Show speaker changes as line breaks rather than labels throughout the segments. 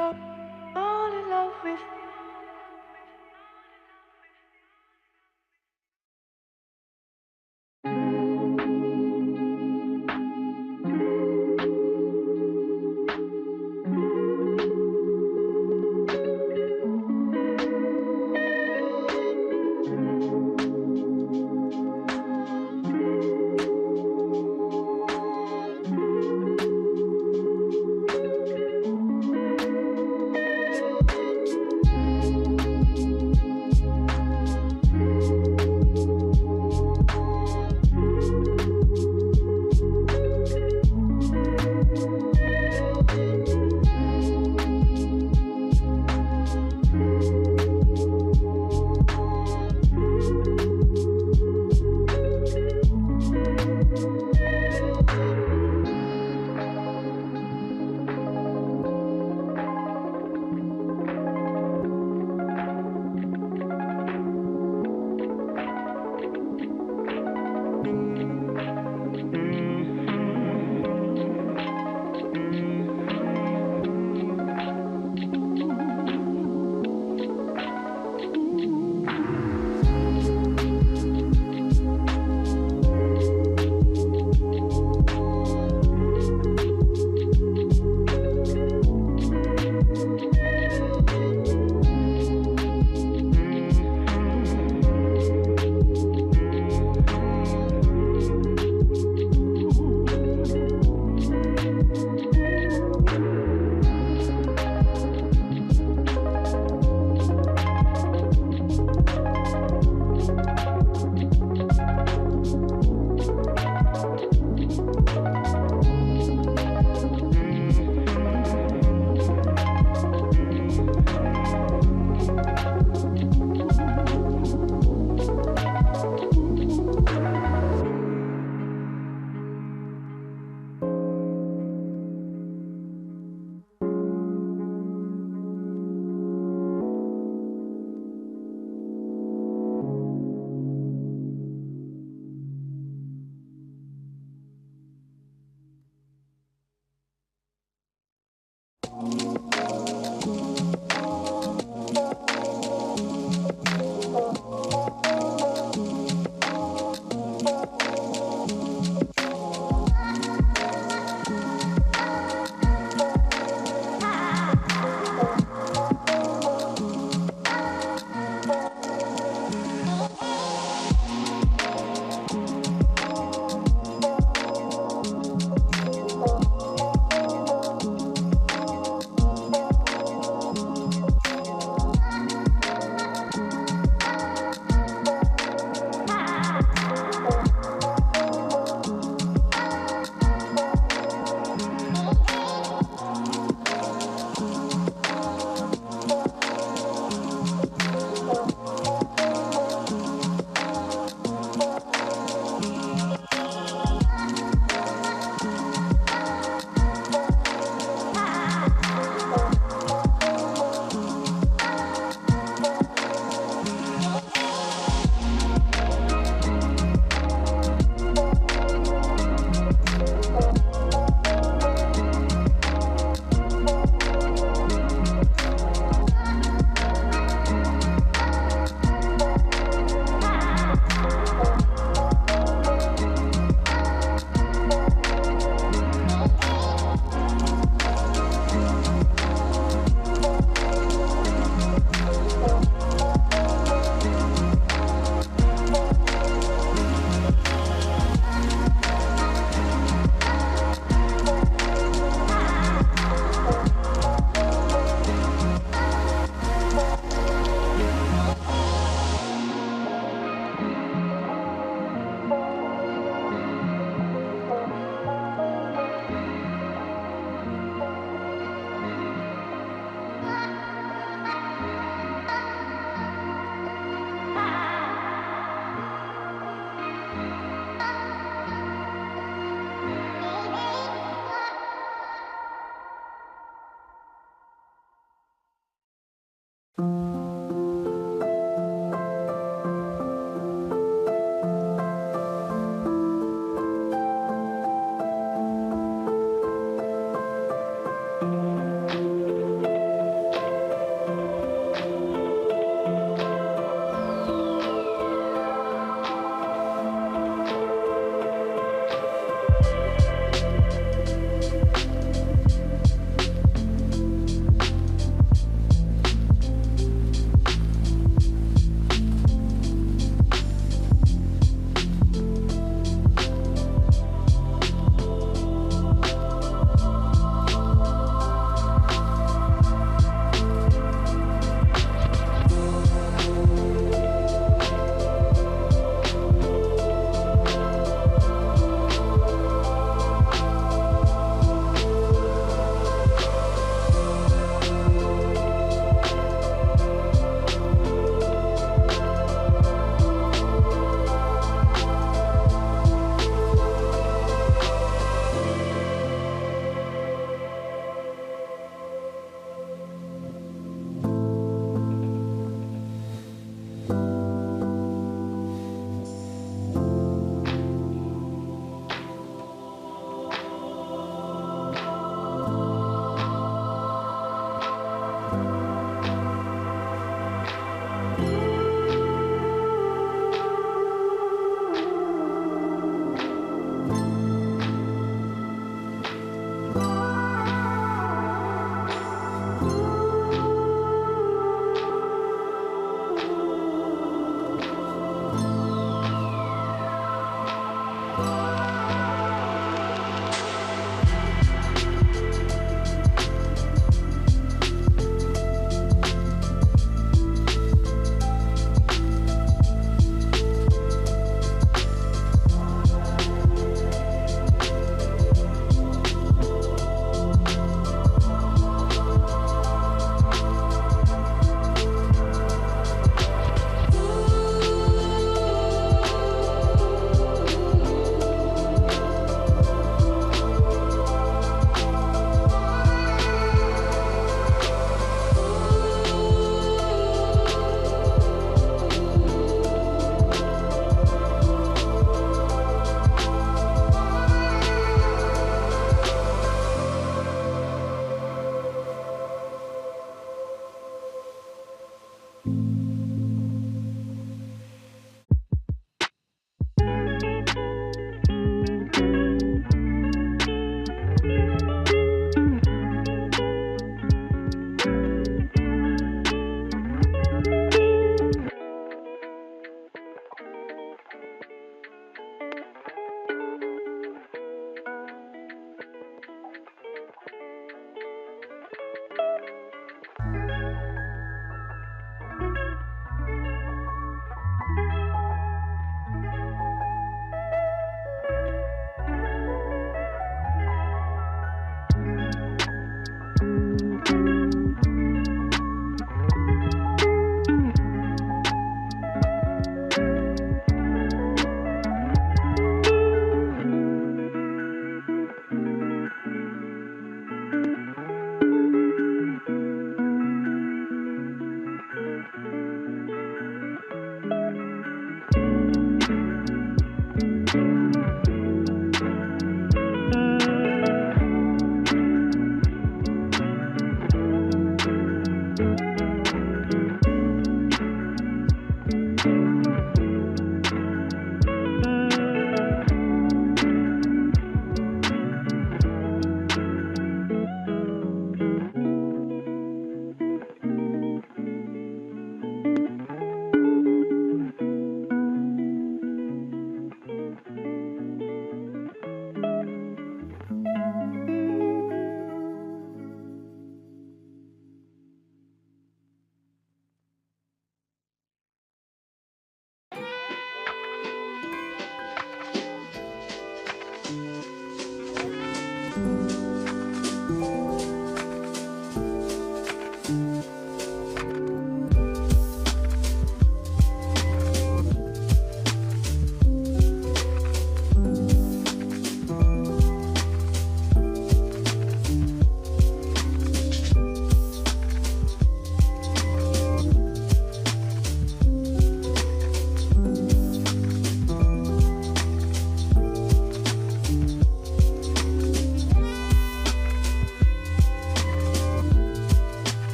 Fall in love with.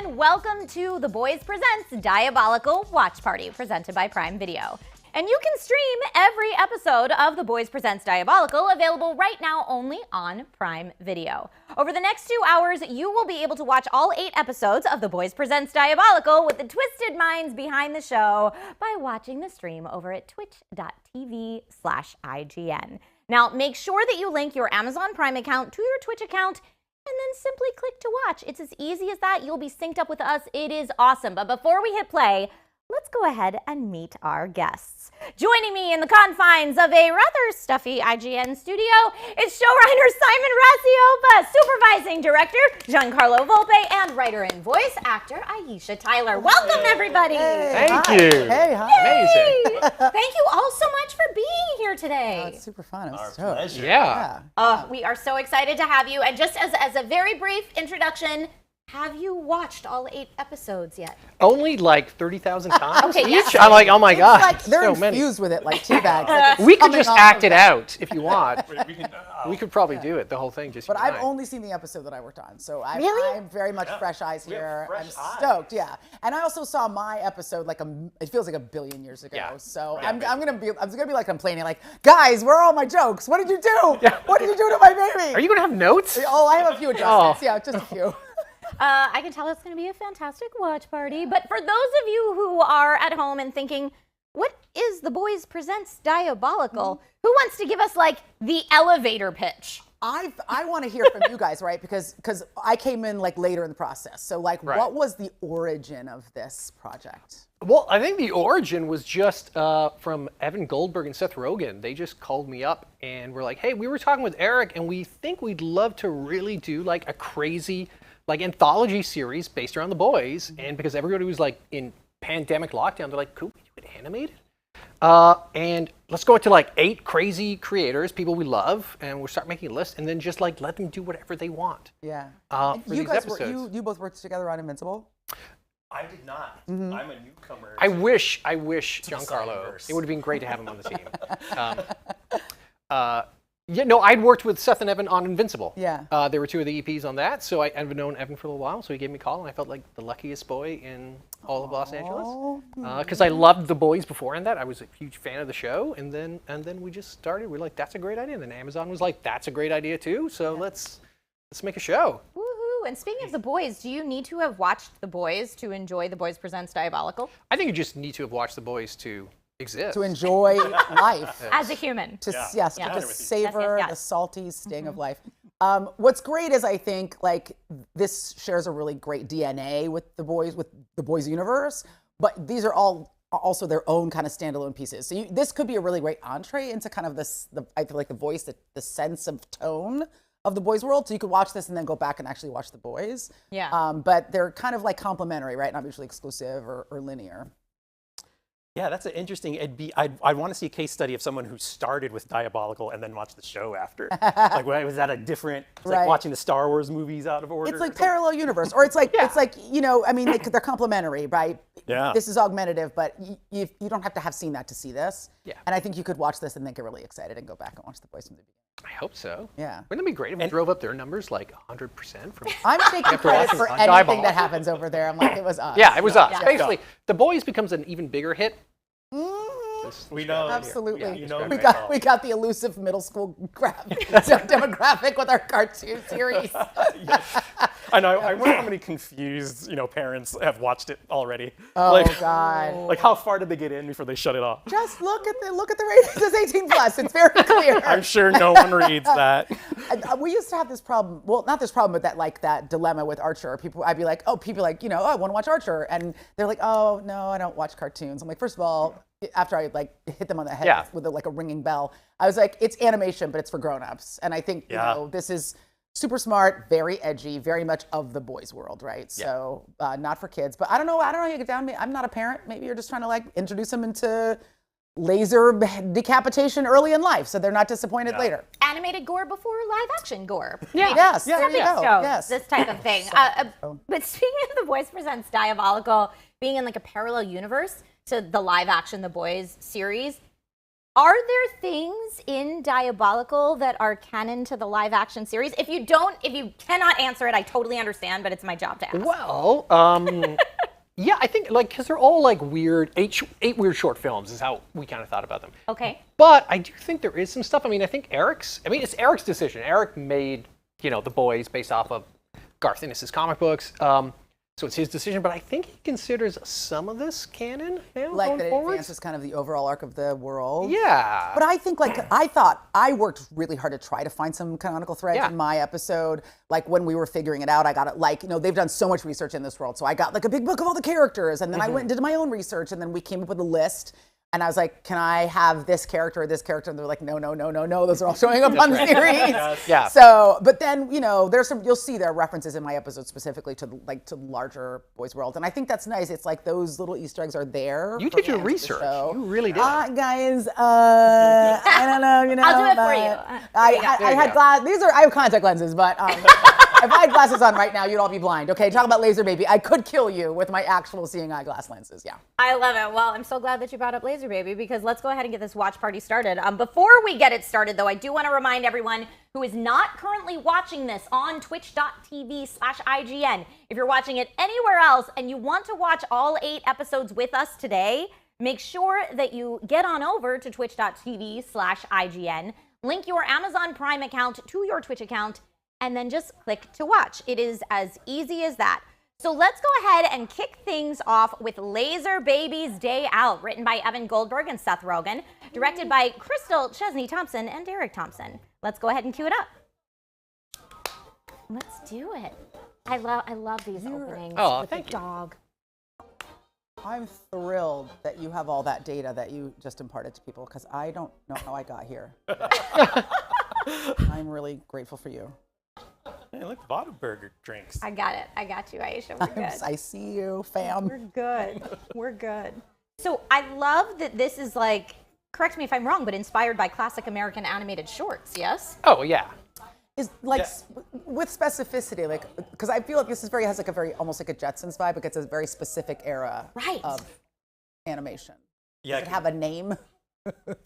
and welcome to The Boys Presents Diabolical Watch Party, presented by Prime Video. And you can stream every episode of The Boys Presents Diabolical, available right now only on Prime Video. Over the next 2 hours, you will be able to watch all 8 episodes of The Boys Presents Diabolical with the twisted minds behind the show by watching the stream over at twitch.tv/IGN. Now, make sure that you link your Amazon Prime account to your Twitch account and then simply click to watch. It's as easy as that. You'll be synced up with us. It is awesome. But before we hit play, let's go ahead and meet our guests. Joining me in the confines of a rather stuffy IGN studio is showrunner Simon Rasiopa, supervising director Giancarlo Volpe, and writer and voice actor Aisha Tyler. Welcome, everybody.
Hey,
Thank
hi.
you.
Hey, hi.
Amazing.
Thank you all so much for being here today.
Oh, it's super fun. I'm
Our
stoked.
pleasure.
Yeah.
We are so excited to have you. And just as a very brief introduction, have you watched all 8 episodes yet?
Only like 30,000 times
Okay,
each.
yes.
I'm like, oh my
It's
God.
like they're
so many.
infused with it like tea bags. Like it's
We could
coming
just
off
act
of
it
that.
out if you want. We could probably do it, the whole thing. Just
But
you and
I've
I.
only seen the episode that I worked on, so
Really?
I'm very much fresh eyes
We have
here.
fresh
I'm
eyes.
stoked, yeah. And I also saw my episode it feels like a billion years ago.
Yeah.
So
Yeah,
I'm gonna be like complaining, like, guys, where are all my jokes? What did you do?
Yeah.
What did you do to my baby?
Are you going to have notes?
Oh, I have a few adjustments.
Oh.
Yeah, just a few.
I can tell it's going to be a fantastic watch party. But for those of you who are at home and thinking, what is The Boys Presents Diabolical? Who wants to give us like the elevator pitch?
I want to hear from you guys, right? Because I came in like later in the process. So like,
Right.
what was the origin of this project?
Well, I think the origin was just from Evan Goldberg and Seth Rogen. They just called me up and were like, hey, we were talking with Eric and we think we'd love to really do like a crazy like anthology series based around the boys. And because everybody was like in pandemic lockdown, they're like, could we do it animated? And let's go into like 8 crazy creators, people we love, and we'll start making a list and then just like let them do whatever they want.
Yeah.
For
you
these
guys
episodes.
you both worked together on Invincible?
I did not. I'm a newcomer.
I wish
the
Giancarlo.
Cyberverse.
It would have been great to have him on the team. Yeah, no, I'd worked with Seth and Evan on Invincible.
Yeah.
There were 2 of the EPs on that, so I've known Evan for a little while, so he gave me a call, and I felt like the luckiest boy in all of Los Angeles. Because I loved The Boys before and that. I was a huge fan of the show, and then we just started. We're like, that's a great idea. And then Amazon was like, that's a great idea too, so let's make a show.
Woohoo! And speaking of The Boys, do you need to have watched The Boys to enjoy The Boys Presents Diabolical?
I think you just need to have watched The Boys to exist.
To enjoy life.
As a human.
To
Yeah.
yes,
Yeah.
to
Yes,
just
yes,
savor
yes.
the salty sting of life. What's great is I think like this shares a really great DNA with the boys universe, but these are all also their own kind of standalone pieces. So this could be a really great entree into kind of I feel like the sense of tone of the boys world. So you could watch this and then go back and actually watch the boys.
Yeah.
But they're kind of like complementary, right? Not mutually exclusive or linear.
Yeah, that's an interesting. I'd want to see a case study of someone who started with Diabolical and then watched the show after. Like, was that a different? It's
Right.
like watching the Star Wars movies out of order.
It's like parallel universe, or it's like
Yeah.
I mean, they're complementary, right?
Yeah.
This is augmentative, but you don't have to have seen that to see this.
Yeah.
And I think you could watch this and then get really excited and go back and watch the boys from the beginning.
I hope so.
Yeah.
Wouldn't that be great if we drove up their numbers like 100% from?
I'm taking credit
watching
for
on
anything
Diabolical.
that happens over there. I'm like, it was us.
Yeah, it was us.
Yeah.
Basically, The Boys becomes an even bigger hit.
We know.
Absolutely.
Yeah, you know
we
very
got
well.
we got the elusive middle school demographic with our cartoon series.
I know. I wonder how many confused, parents have watched it already.
Oh God.
Like, how far did they get in before they shut it off?
Just look at the ratings. It's 18 plus. It's very clear.
I'm sure no one reads that.
We used to have this problem. Well, not this problem, but that dilemma with Archer. I'd be like, I want to watch Archer, and they're like, oh no, I don't watch cartoons. I'm like, first of all, after I like hit them on the head
Yeah.
with a ringing bell, I was like, it's animation, but it's for grown-ups, and I think this is super smart, very edgy, very much of the boys' world, right?
Yeah.
So not for kids. But I don't know how you get down. I'm not a parent. Maybe you're just trying to like introduce them into laser decapitation early in life, so they're not disappointed later.
Animated gore before live action gore.
Yeah.
Yes, there you
Stepping
go.
stones,
Yes.
this type of thing. But speaking of The Boys Presents Diabolical being in like a parallel universe to the live action The Boys series, Are there things in Diabolical that are canon to the live action series? If you cannot answer it, I totally understand, but it's my job to ask.
Well, yeah, I think like because they're all like weird, eight weird short films is how we kind of thought about them.
Okay.
But I do think there is some stuff. I mean, I think it's Eric's decision. Eric made, The Boys based off of Garth Ennis's comic books. So it's his decision, but I think he considers some of this canon now
Like
going
that it
forward.
advances kind of the overall arc of the world.
Yeah.
But I think, I thought I worked really hard to try to find some canonical threads in my episode. Like when we were figuring it out, I got it they've done so much research in this world. So I got like a big book of all the characters, and then I went and did my own research, and then we came up with a list. And I was like, can I have this character or this character? And they're like, no, those are all showing up on the series.
Yeah.
So, but then, there's you'll see there are references in my episode specifically to larger Boys World. And I think that's nice. It's like those little Easter eggs are there.
You
for
did your
fans of the
research.
show.
You really did.
Guys, I don't know,
I'll do it for you.
I had I have contact lenses, but if I had glasses on right now, you'd all be blind. Okay, talk about laser baby. I could kill you with my actual seeing eye glass lenses. Yeah.
I love it. Well, I'm so glad that you brought up Laser Baby because let's go ahead and get this watch party started. Before we get it started, though, I do want to remind everyone who is not currently watching this on twitch.tv/IGN. If you're watching it anywhere else and you want to watch all 8 episodes with us today, make sure that you get on over to twitch.tv/IGN, link your Amazon Prime account to your Twitch account, and then just click to watch. It is as easy as that. So let's go ahead and kick things off with Laser Baby's Day Out, written by Evan Goldberg and Seth Rogen, directed by Crystal Chesney Thompson and Derek Thompson. Let's go ahead and cue it up. Let's do it. I love these openings with
thank
the
you.
dog.
I'm thrilled that you have all that data that you just imparted to people because I don't know how I got here. I'm really grateful for you.
Hey, look, Voddenberger drinks.
I got it. I got you, Aisha. We're good.
I see you, fam.
We're good. We're good. So I love that this is like, correct me if I'm wrong, but inspired by classic American animated shorts, yes?
Oh, yeah.
Is like with specificity, like because I feel like this has like a very almost like a Jetsons vibe. It gets a very specific era of animation.
Yeah,
Does it have a name?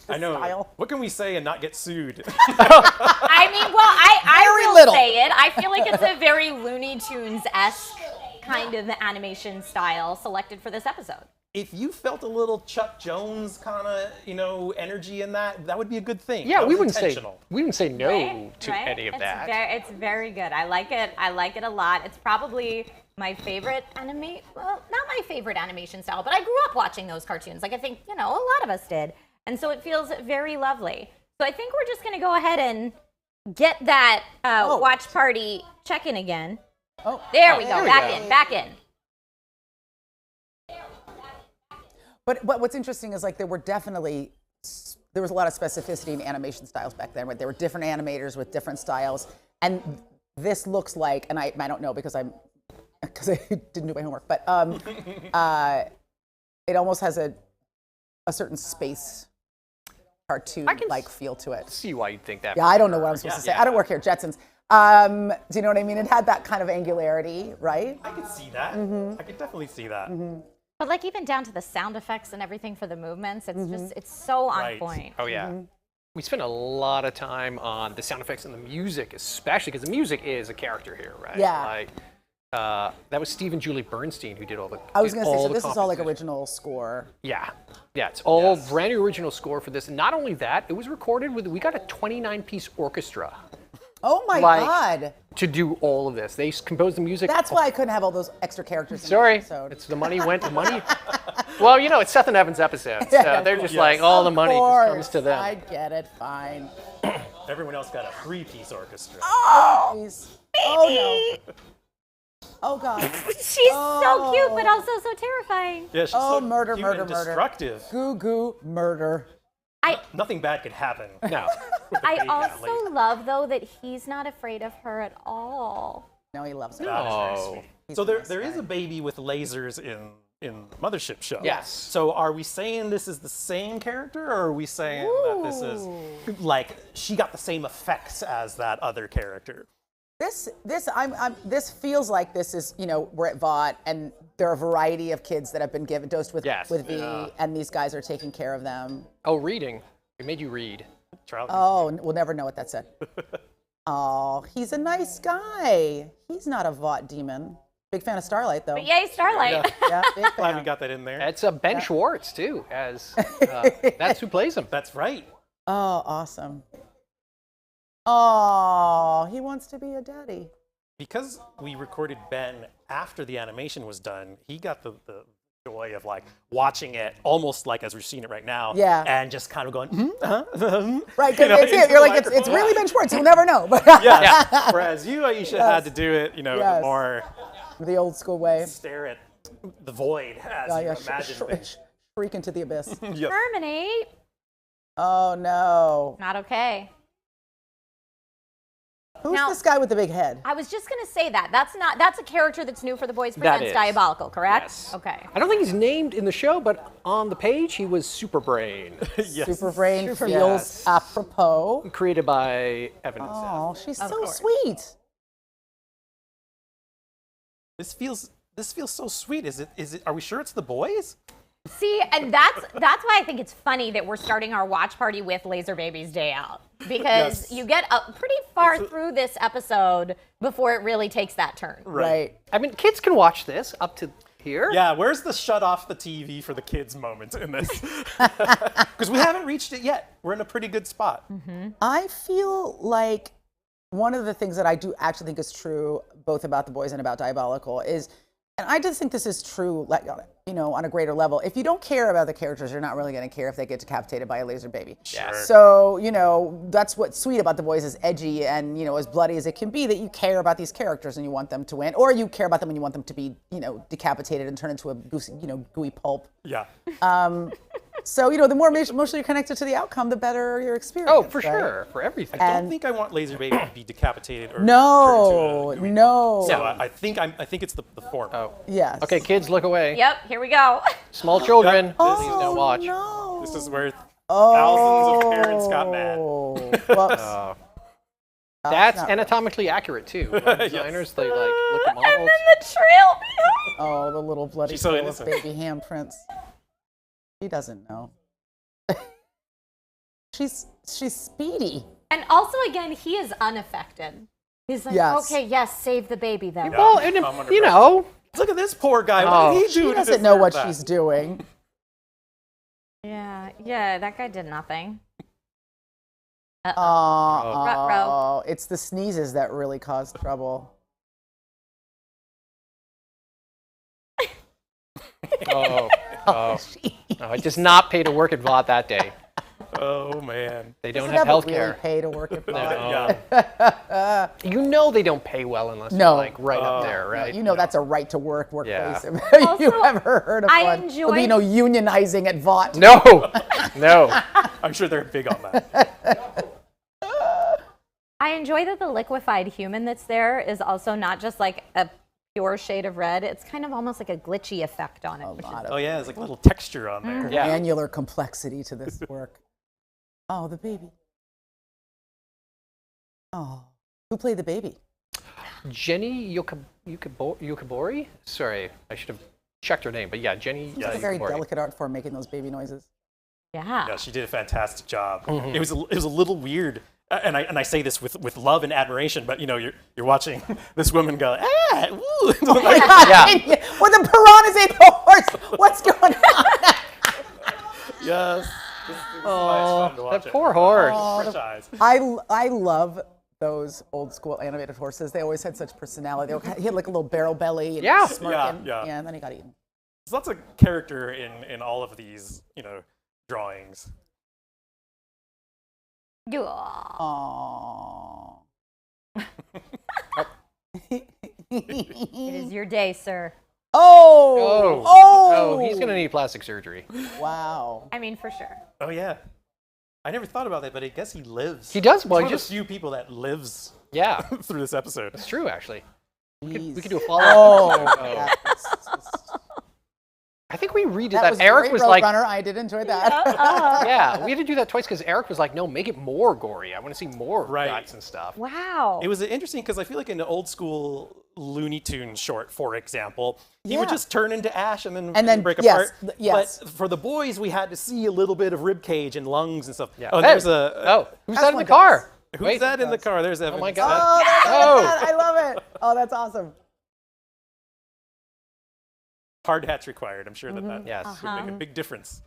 I know.
Style?
What can we say and not get sued?
I mean, well, I
Very
will
little.
say it. I feel like it's a very Looney Tunes-esque kind of animation style selected for this episode.
If you felt a little Chuck Jones kind of, energy in that would be a good thing.
Yeah,
That
we
was
wouldn't say no
Right?
to
Right?
any of that.
It's very good. I like it. I like it a lot. It's probably my favorite well, not my favorite animation style, but I grew up watching those cartoons. Like I think, a lot of us did. And so it feels very lovely. So I think we're just going to go ahead and get that watch party check-in again.
Oh,
There we go.
there we
Back
go.
in. Back in.
But what's interesting is like there was a lot of specificity in animation styles back then. Right? There were different animators with different styles, and this looks like, and I don't know because I didn't do my homework, but it almost has a certain space cartoon like feel to it.
See why you'd think that.
Yeah, I don't know what I'm supposed to say.
yeah.
I don't work here, Jetsons. Do you know what I mean? It had that kind of angularity, right?
I could see that. I could definitely see that.
But like even down to the sound effects and everything for the movements, it's just, it's so on
Right.
point.
Oh, yeah. We spent a lot of time on the sound effects and the music, especially because the music is a character here, right?
Yeah.
Like, that was Steve and Julie Bernstein who did all the.
I was going to say, so
the
this is all like
composition.
original score.
Yeah, it's all brand new original score for this. And not only that, it was recorded we got a 29-piece orchestra
Oh my
Like-
God.
to do all of this. They composed the music.
That's why I couldn't have all those extra characters in
Sorry,
the episode.
it's the money went. The money. Well, it's Seth and Evan's episode, so they're just like all the money just comes to them.
I get it, fine.
Everyone else got a 3-piece orchestra.
Oh, please. Oh no. Oh God.
She's so cute, but also so terrifying.
Yeah, she's
Oh,
so
murder,
cute
murder,
and
murder.
destructive.
Goo goo murder.
Nothing bad could happen.
No.
I
baby cat
also
lady.
love, though, that he's not afraid of her at all.
No, he loves her.
That is very
Oh.
sweet.
He's
So
a
there
nice
is
guy.
a baby with lasers in Mothership Show.
Yes.
So are we saying this is the same character, or are we saying that this is like she got the same effects as that other character?
This feels like this is, we're at Vought and there are a variety of kids that have been dosed with
Yes.
V, and these guys are taking care of them.
Oh, reading. We made you read.
Charlie.
Oh, we'll never know what that said. Oh, he's a nice guy. He's not a Vought demon. Big fan of Starlight, though.
But yay, Starlight.
Yeah, big
Glad we
fan.
got that in there.
It's Ben Schwartz too, as that's who plays him.
That's right.
Oh, awesome. Oh, he wants to be a daddy.
Because we recorded Ben after the animation was done, he got the joy of like watching it almost like as we're seeing it right now.
Yeah.
And just kind of going,
Right,
you know,
because
into
you're
the
like, it's
microphone.
really Ben Schwartz. You'll never know. But
Yeah. Whereas you, Aisha, had to do it,
Yes.
more
the old school way.
stare at the void as
Oh,
you
yeah,
imagine things.
shriek into the abyss.
Yep.
Terminate.
Oh, no.
Not okay.
Who's
Now-
this guy with the big head?
I was just gonna say that. That's a character that's new for The Boys
That
Presents
is.
Diabolical, correct?
Yes.
Okay.
I don't think he's named in the show, but on the page he was Superbrain,
Yes.
Superbrain feels
Yes.
apropos.
created by Evan and Seth.
Oh, she's
Of
so
course.
sweet.
This feels so sweet. Is it? Are we sure it's the boys?
See, and that's why I think it's funny that we're starting our watch party with Laser Baby's Day Out, because
Yes.
you get pretty far through this episode before it really takes that turn.
Right.
I mean, kids can watch this up to here.
Yeah, where's the shut off the TV for the kids moment in this? Because we haven't reached it yet. We're in a pretty good spot.
I feel like one of the things that I do actually think is true, both about The Boys and about Diabolical, is, and I just think this is true, like, on a greater level. If you don't care about the characters, you're not really going to care if they get decapitated by a laser baby.
Yes.
So, that's what's sweet about The Boys, is edgy and, as bloody as it can be, that you care about these characters and you want them to win, or you care about them and you want them to be, decapitated and turn into a gooey pulp.
Yeah.
So, the more emotionally you're connected to the outcome, the better your experience.
Oh, for
right?
sure, for everything.
I don't think I want Laser Baby to be decapitated or
No,
turned into a gooey
no.
So I think it's the form.
Oh.
Yes.
Okay, kids, look away.
Yep, here we go.
Small children,
Oh,
please don't watch.
No.
This is where thousands of parents got mad.
Whoops.
That's
not
anatomically accurate too. Designers, they like look at
And then
models.
the trail behind.
Oh, the little bloody
She's so
girl
innocent.
with baby handprints. He doesn't know. She's speedy.
And also, again, he is unaffected. He's like,
Yes.
okay, yes, save the baby then.
Well, and
Look at this poor guy.
Oh.
What did he do?
She
to
doesn't know
deserve
what
that?
she's doing.
Yeah, that guy did nothing.
Oh, it's the sneezes that really cause trouble.
I just not pay to work at Vought that day.
Oh man.
They don't
Doesn't
have health
really
care.
pay to work at Vought.
Yeah.
They don't pay well unless
No.
you're like right up there, right?
That's a right to work workplace.
Yeah.
Have you ever heard of
I
one? There'll be
enjoy-
no unionizing at Vought.
No.
I'm sure they're big on that.
I enjoy that the liquefied human that's there is also not just like a pure shade of red. It's kind of almost like a glitchy effect on it. Which is,
Oh yeah, there's like a little texture on there.
Yeah.
Granular complexity to this work. Oh, the baby. Oh, who played the baby?
Jenny Yukabori? Sorry, I should have checked her name, but yeah, Jenny.
It's like a very
Yukabori.
delicate art form, making those baby noises.
yeah.
Yeah, she did a fantastic job. It was a little weird, and I say this with love and admiration. But you're watching this woman go woo.
Yeah.
Well, the piranhas ate the horse. What's going on?
Yes. This is fun to watch
That
it.
poor horse.
Fresh eyes.
I love those old school animated horses. They always had such personality. He had like a little barrel belly. And
Yeah.
smirking.
Yeah.
And then he got eaten.
There's lots of character in all of these drawings.
Aww.
It is your day, sir.
Oh,
he's gonna need plastic surgery.
Wow.
I mean, for sure.
Oh yeah. I never thought about that, but I guess he lives.
He does.
He's
Well,
one
just
of the few people that lives
yeah,
through this episode.
it's true actually. We
Jeez.
could do a follow-up.
Oh, yeah.
I think we redid
That
that.
was
Eric
great,
was
Roadrunner.
like,
I did enjoy that.
yeah, we had to do that twice because Eric was like, no, make it more gory. I want to see more
Right.
guts and stuff.
Wow.
It was interesting because I feel like in the old school Looney Tunes short, for example, he would
Yeah.
just turn into ash and
And then,
break
yes,
apart.
yes.
But for the boys, we had to see a little bit of rib cage and lungs and stuff.
Yeah.
Oh, and
Hey,
there's a.
who's
That's
that in the
one
car?
does.
Who's
Wait.
that in the car? There's Evan.
Oh my God.
Oh,
Oh.
I love it. Oh, that's awesome.
Hard hats required. I'm sure that
Yes.
would make a big difference.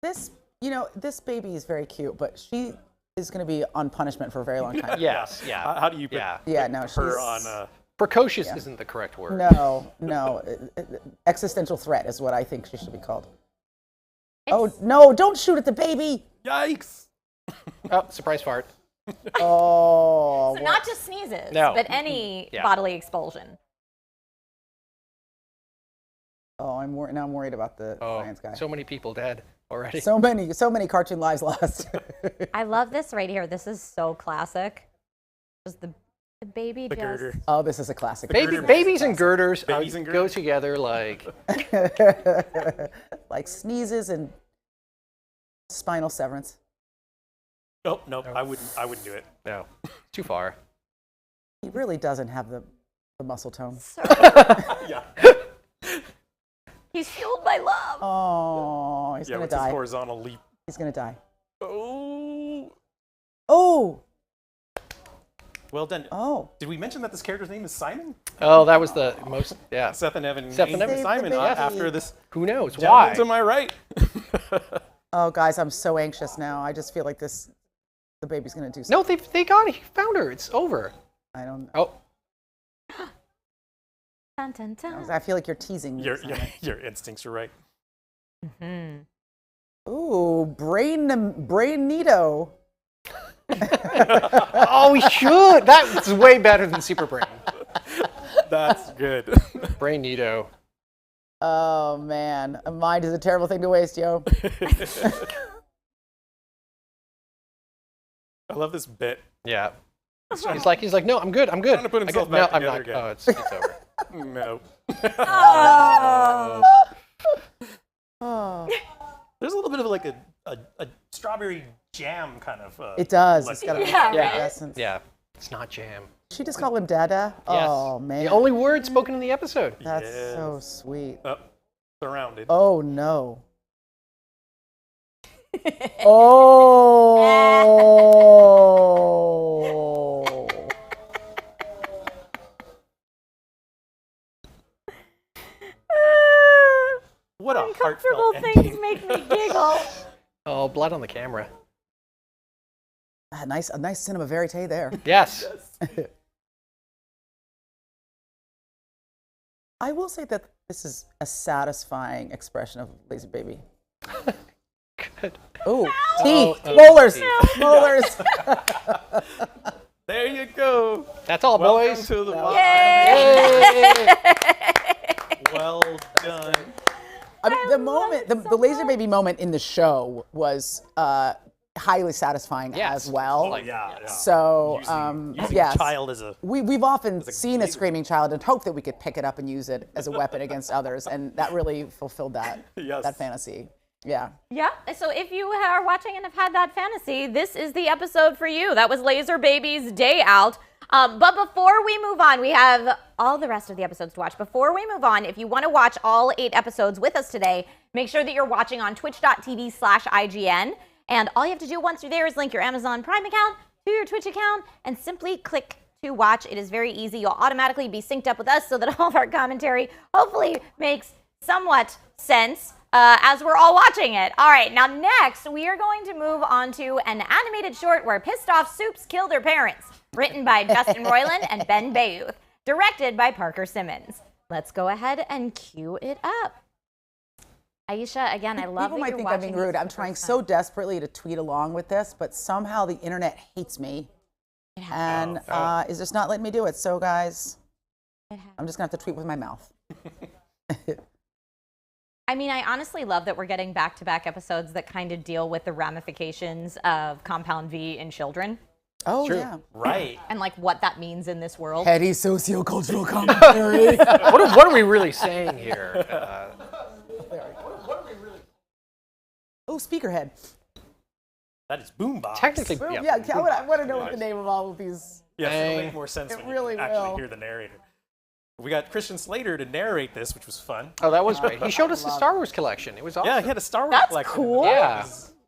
This, this baby is very cute, but she is going to be on punishment for a very long time.
Yes, yeah.
How do you put
Yeah.
Yeah, no, she's
her on?
Precocious isn't the correct word.
No. Existential threat is what I think she should be called. Oh no! Don't shoot at the baby.
Yikes!
Oh, surprise fart.
Oh.
So not just sneezes,
No.
but any
Yeah.
bodily expulsion.
Oh, I'm worried about the
Oh,
science guy.
so many people dead already.
So many cartoon lives lost.
I love this right here. This is so classic. Just the baby
The
just.
girder.
Oh, this is a classic.
Babies and girders
Babies and
go
girders.
together like.
Like sneezes and spinal severance.
Nope. I wouldn't do it.
No, too far.
He really doesn't have the muscle tone.
Yeah.
He's fueled by love.
Oh, he's
Yeah,
gonna
with his
die.
horizontal leap.
He's gonna die.
Oh.
Oh,
Well done.
oh.
Did we mention that this character's name is Simon?
Oh, that was the most. Yeah.
Seth and Evan.
Seth and
named
Evan.
Simon
Save the baby.
after this.
Who knows
Gentleman
why?
to my right.
Oh, guys, I'm so anxious now. I just feel like the baby's gonna do
No,
something.
they got it. He found her. It's over.
I don't.
Oh,
Dun, dun, dun.
I feel like you're teasing me. Simon.
Your instincts are right.
Ooh, Brain-nito.
oh, we should. That's way better than Super Brain.
That's good.
Brain Nito.
Oh man, a mind is a terrible thing to waste, yo.
I love this bit.
Yeah. He's like, no, I'm good. I'm good.
Trying to put
I
himself
got- no,
back
I'm
together
not.
again.
Oh, it's over.
No.
Oh.
There's a little bit of like a strawberry jam kind of.
It does.
like-
It's got a
Yeah,
Yeah.
essence.
Yeah. It's not jam.
She just called him Dada.
Yes.
Oh man,
The only word spoken in the episode.
that's
Yes.
so sweet.
Surrounded.
Oh no. Oh.
What a
Uncomfortable
heartfelt
things
ending.
make me giggle.
Oh, blood on the camera.
A nice cinema verite there.
Yes.
I will say that this is a satisfying expression of Lazy Baby.
Good.
Ooh,
Oh,
teeth, molars,
teeth.
molars.
There you go.
That's all,
Welcome
boys.
to the
Yay.
Well done.
I mean, the moment, the Laser Baby moment in the show was highly satisfying
Yes.
as well.
Like,
Yeah.
So,
Using
yes.
child as a.
We've often seen a
laser.
screaming child and hoped that we could pick it up and use it as a weapon against others, and that really fulfilled that
Yes.
that fantasy. Yeah.
Yeah, so if you are watching and have had that fantasy, this is the episode for you. That was Laser Baby's Day Out. But before we move on, we have all the rest of the episodes to watch. Before we move on, if you want to watch all 8 episodes with us today, make sure that you're watching on twitch.tv/IGN. And all you have to do once you're there is link your Amazon Prime account to your Twitch account and simply click to watch. It is very easy. You'll automatically be synced up with us so that all of our commentary hopefully makes somewhat sense as we're all watching it. All right, now next we are going to move on to an animated short where pissed off soups kill their parents, written by Justin Roiland and Ben Bayouth, directed by Parker Simmons. Let's go ahead and cue it up. Aisha, again, I love
People
that
might
you're
think I'm
watching
being rude.
these
I'm
for the
trying
first
so
time.
desperately to tweet along with this, but somehow the internet hates me and is just not letting me do it. So, guys, I'm just gonna have to tweet with my mouth.
I mean, I honestly love that we're getting back-to-back episodes that kind of deal with the ramifications of Compound V in children.
Oh,
True.
yeah.
Right.
And like what that means in this world.
Heady sociocultural commentary.
What are we really saying here?
Oh, Speakerhead.
That is Boombox.
Technically,
Well,
yeah.
yeah, I want to know what the name of all of these.
Yes, it'll make more sense
It
when
really
you actually
will.
hear the narrator. We got Christian Slater to narrate this, which was fun.
Oh, that was great. He showed us the Star Wars collection. It was awesome.
Yeah, he had a Star Wars
That's
collection.
cool.
Yeah.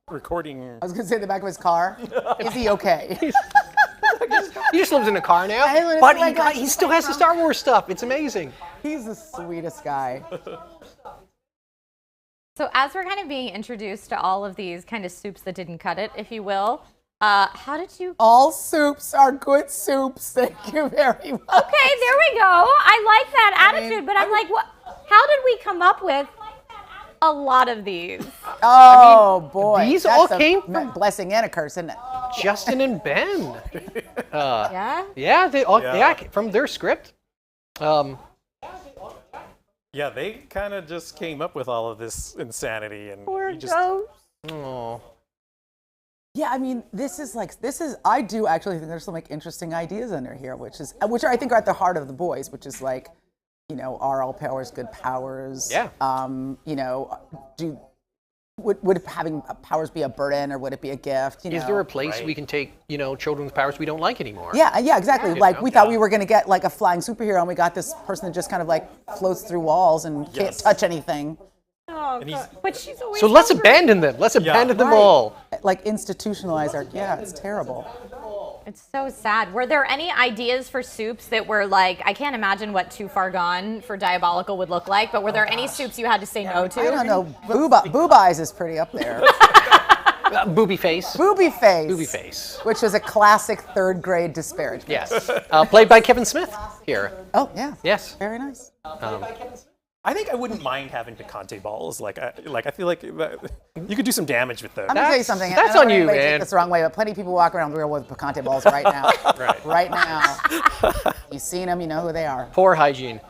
Recording.
I was going to say in the back of his car. Is he okay?
He just lives in a car now,
Hey, look,
but
it's like
he still has the Star Wars stuff. It's amazing.
He's the sweetest guy.
So as we're kind of being introduced to all of these kind of soups that didn't cut it, if you will, how did you?
All soups are good soups. Thank you very much.
Okay, there we go. I like that attitude, but I'm like, what? How did we come up with a lot of these?
Oh, boy.
these
That's
all
a
came from-
blessing and a curse, isn't it?
Justin and Ben.
Yeah.
Yeah, they all
Yeah.
from their script.
Yeah, they kind of just came up with all of this insanity, and
Poor
he just
ghost.
Oh.
Yeah, I mean, I do actually think there's some like interesting ideas under here, which I think are at the heart of The Boys, which is like, are all powers good powers?
Yeah.
Would having powers be a burden or would it be a gift?
Is there a place we can take, children's powers we don't like anymore?
Yeah, exactly.
Yeah.
Like we thought we were gonna get like a flying superhero, and we got this person that just kind of like floats through walls and can't
Yes.
touch anything.
Oh,
And he's-
God. But she's always
So let's
hungry.
abandon them. Let's abandon them
Right.
all.
Like institutionalize our. Yeah, it's terrible.
It's so sad. Were there any ideas for soups that were like, I can't imagine what Too Far Gone for Diabolical would look like, but were there any soups you had to say no to?
I don't know. Boob Eyes is pretty up there.
Booby face.
Booby Face.
Booby face.
Which was a classic third grade disparagement.
Yes. Played by Kevin Smith here.
Oh, yeah.
Yes.
Very nice.
I think I wouldn't mind having picante balls. Like I feel like you could do some damage with those.
I'm gonna tell you something.
That's
I don't
on
want
you,
anybody to
man.
Take this the wrong way, but plenty of people walk around the real world with picante balls right now. Right now. You've seen them, you know who they are.
Poor hygiene.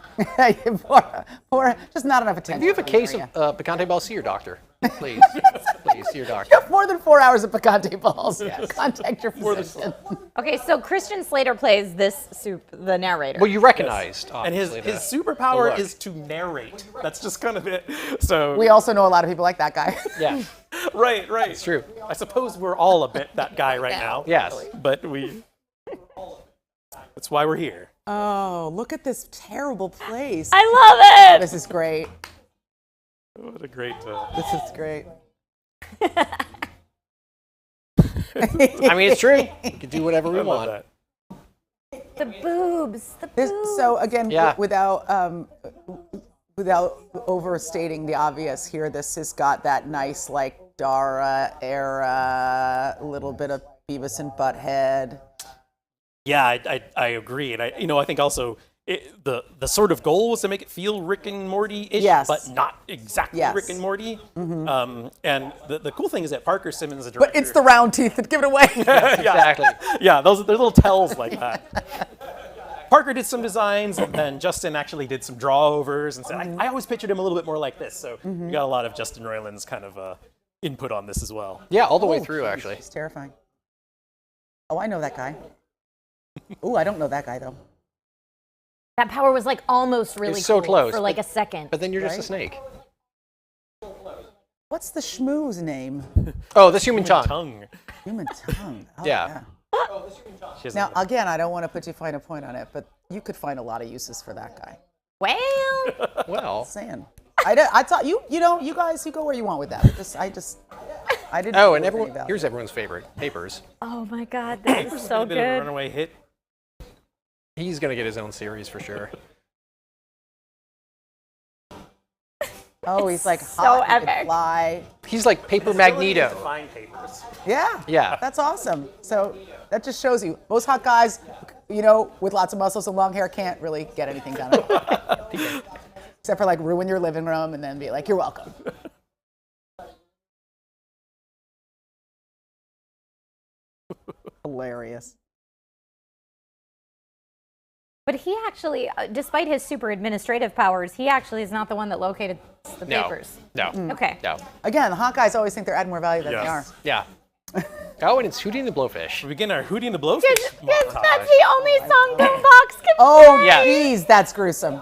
poor, just not enough attention.
If you have a
for
case
area.
of picante balls, see your doctor. Please. Please, see your doctor.
You have more than 4 hours of picante balls. Contact your physician.
Okay, so Christian Slater plays this soup, the narrator.
Well, you recognized,
And his
obviously,
superpower
look.
is to narrate. That's just kind of it. So
We also know a lot of people like that guy.
Yeah,
right.
it's true.
I suppose we're all a bit that guy right now.
Yes.
But that's why we're here.
Oh, look at this terrible place.
I love it.
This is great.
What a great.
This is great.
I mean, it's true. We can do whatever we
I love
want.
that.
The boobs. The
This,
boobs.
so again,
Yeah.
without overstating the obvious here, this has got that nice like Dara era, little bit of Beavis and Butthead.
Yeah, I agree, and I think also the sort of goal was to make it feel Rick and Morty-ish,
Yes.
but not exactly
Yes.
Rick and Morty. And the cool thing is that Parker Simmons, the
But
director,
it's the round teeth that give it away.
Exactly.
yeah, there's little tells like that. Parker did some designs, and then Justin actually did some draw-overs, and said, I always pictured him a little bit more like this, so you got a lot of Justin Roiland's kind of input on this as well.
Yeah, all the way through, actually.
It's terrifying. Oh, I know that guy. Oh, I don't know that guy though.
That power was like almost really
It's so
cool
close,
for like
but-
a second.
But then you're just a
Right?
snake.
What's the schmooze name?
Oh, this human tongue.
Tongue.
Human tongue. Oh,
Yeah.
She has
Now,
a-
again, I don't want to put too fine a point on it, but you could find a lot of uses for that guy.
Well,
Well.
Saying. I thought you guys, you go where you want with that. I didn't.
Oh,
see
and
any
everyone.
value.
Here's everyone's favorite. Papers.
oh my God, this is so
a bit of a
good.
runaway hit.
He's gonna get his own series for sure.
Oh, he's like
so
hot. He could
epic.
fly.
He's like Paper
His ability
Magneto.
to find papers.
Yeah.
Yeah.
That's awesome. So that just shows you most hot guys, with lots of muscles and long hair can't really get anything done. Except for like ruin your living room and then be like, you're welcome. Hilarious.
But he actually, despite his super administrative powers, he actually is not the one that located the
No.
papers.
No.
Okay.
No.
Again, the hot guys always think they're adding more value than they are.
Yes.
Yeah. Oh, and it's Hootie and the Blowfish.
We begin our Hootie and the Blowfish
Yes,
montage.
that's the only song Boombox can
Oh,
play.
jeez, that's gruesome.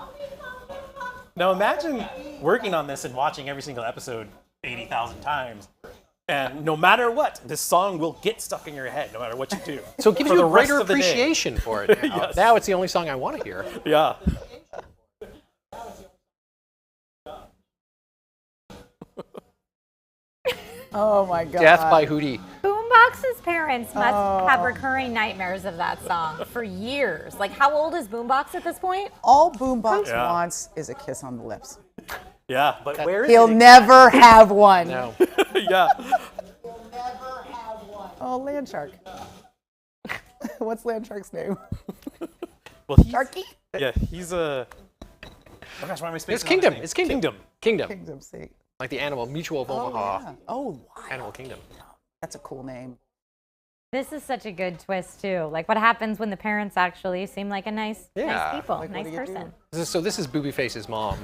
Now imagine working on this and watching every single episode 80,000 times. And no matter what, this song will get stuck in your head, no matter what you do.
So it gives
for
you
the
a
rest
greater
of the day.
appreciation for it now.
Yes.
Now it's the only song I want to hear.
Yeah.
Oh my God.
Death by Hootie.
Boombox's parents must have recurring nightmares of that song for years. Like, how old is Boombox at this point?
All Boombox
Yeah.
wants is a kiss on the lips.
Yeah, but where is
He'll
it?
never have one.
No.
Yeah.
Oh, Landshark. What's Landshark's name?
Well, he's,
Sharky?
yeah, he's a. Oh gosh, why am I spacing
It's
on
Kingdom.
his name?
It's Kingdom.
Kingdom.
Kingdom Sake.
Like the animal, Mutual of
Oh,
Omaha.
yeah. Oh, wow.
Animal Kingdom.
That's a cool name.
This is such a good twist, too. Like, what happens when the parents actually seem like a nice
Yeah.
people,
Like, what
nice
do you do?
person.
So this is Boobyface's mom.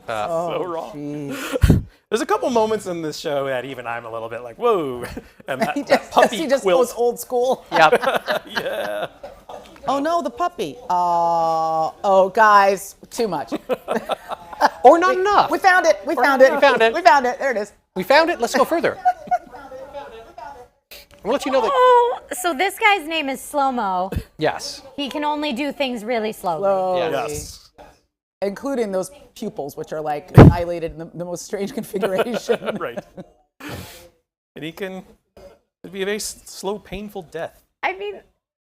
Oh,
wrong.
jeez.
There's a couple moments in this show that even I'm a little bit like, whoa. And that,
He
that
just,
puppy
he just
quilt.
goes old school.
Yep.
Yeah.
Oh no, the puppy. Oh, guys, too much.
Or not enough.
We found it. We found it.
We found it.
We found it. There it is.
We found it. Let's go further. I'll let you know that.
Oh, so this guy's name is Slow-Mo.
Yes.
He can only do things really slowly.
Slowly.
Yes.
Including those pupils, which are like dilated in the most strange configuration.
Right. And he can. It'd be a very slow, painful death.
I mean,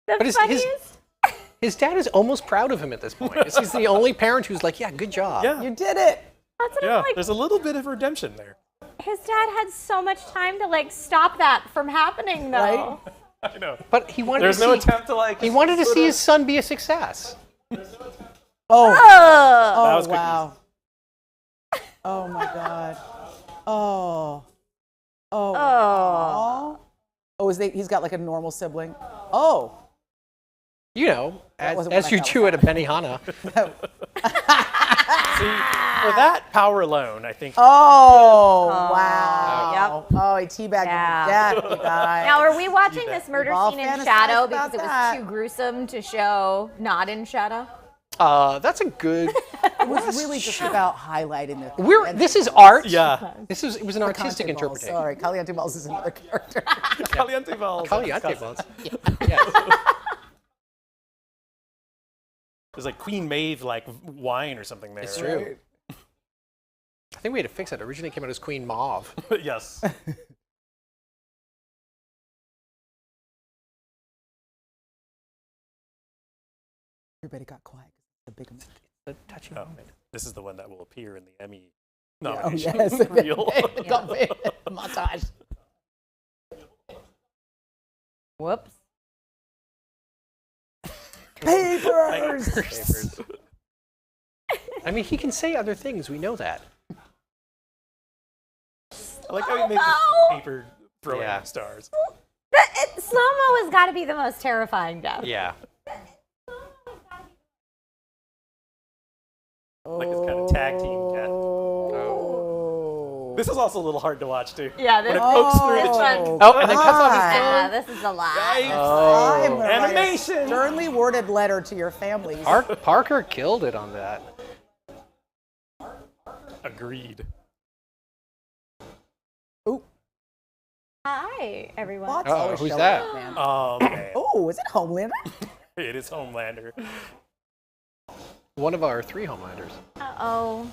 the
But
funniest.
his dad is almost proud of him at this point. He's the only parent who's like, yeah, good job.
Yeah.
You did it.
That's what
Yeah.
I'm like.
There's a little bit of redemption there.
His dad had so much time to like stop that from happening, though.
Right?
I know.
But he wanted
There's
to
no
see,
attempt to like.
he wanted to
sort
see
of-
his son be a success.
Oh.
Oh,
Oh,
was quick.
wow. Oh my God. Oh. Oh.
oh.
Oh, he's got like a normal sibling. Oh.
You know, as
wasn't what I
you
thought
do at a Benihana.
See, for that power alone, I think.
Oh, wow.
Yep.
Oh, he teabagged
Yeah.
him to death, you guys.
Now, are we watching this murder
We've all
scene in
fantasized
shadow
about
because it was
that.
too gruesome to show not in shadow?
That's a good.
It was really just about highlighting the.
This is art.
Yeah.
It was an artistic
Caliente Balls.
interpretation.
Sorry, Caliente Balls is another character.
Caliente balls.
Caliente balls. Yes.
There's like Queen Maeve like wine or something there.
It's true. I think we had to fix it. It originally came out as Queen Mauve.
Yes.
Everybody got quiet. The big American.
The touching
Oh,
moment.
this is the one that will appear in the Emmy
Oh,
nomination
yes.
reel.
Montage.
Whoops.
Papers.
Papers. I mean, he can say other things. We know that.
I like how he makes
Oh,
paper throwing
Yeah.
stars.
Slow-mo has got to be the most terrifying death.
Yeah.
Like this kind of tag team death.
Oh.
This is also a little hard to watch too.
Yeah,
When
this,
it pokes through
this
the
one.
cheek.
Oh, and then cuts off his
Yeah, this is a lot.
Yikes.
Oh.
I'm gonna write a
Animation.
sternly worded letter to your families.
Parker killed it on that.
Agreed.
Ooh,
Hi, everyone.
lots
Uh-oh,
always
who's
showing
that?
up, man.
Oh man.
Oh, is it Homelander?
It is Homelander.
One of our 3 Homelanders.
Uh-oh.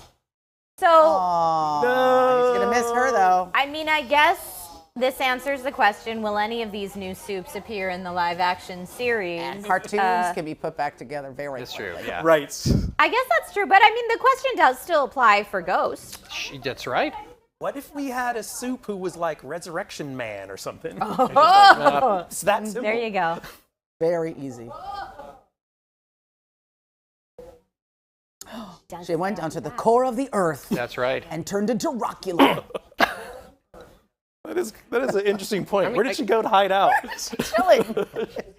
So,
Aw, he's gonna miss her though.
I mean, I guess this answers the question, will any of these new soups appear in the live-action series?
Cartoons can be put back together very
That's true.
quickly.
Yeah.
Right.
I guess that's true, but I mean, the question does still apply for Ghost.
That's right.
What if we had a soup who was like Resurrection Man or something?
Oh,
It's that simple.
there you go.
Very easy. She went down to the core of the earth
That's right.
and turned into Rockula.
That is an interesting point.
mean,
Where did she go to hide out?
Chilling in the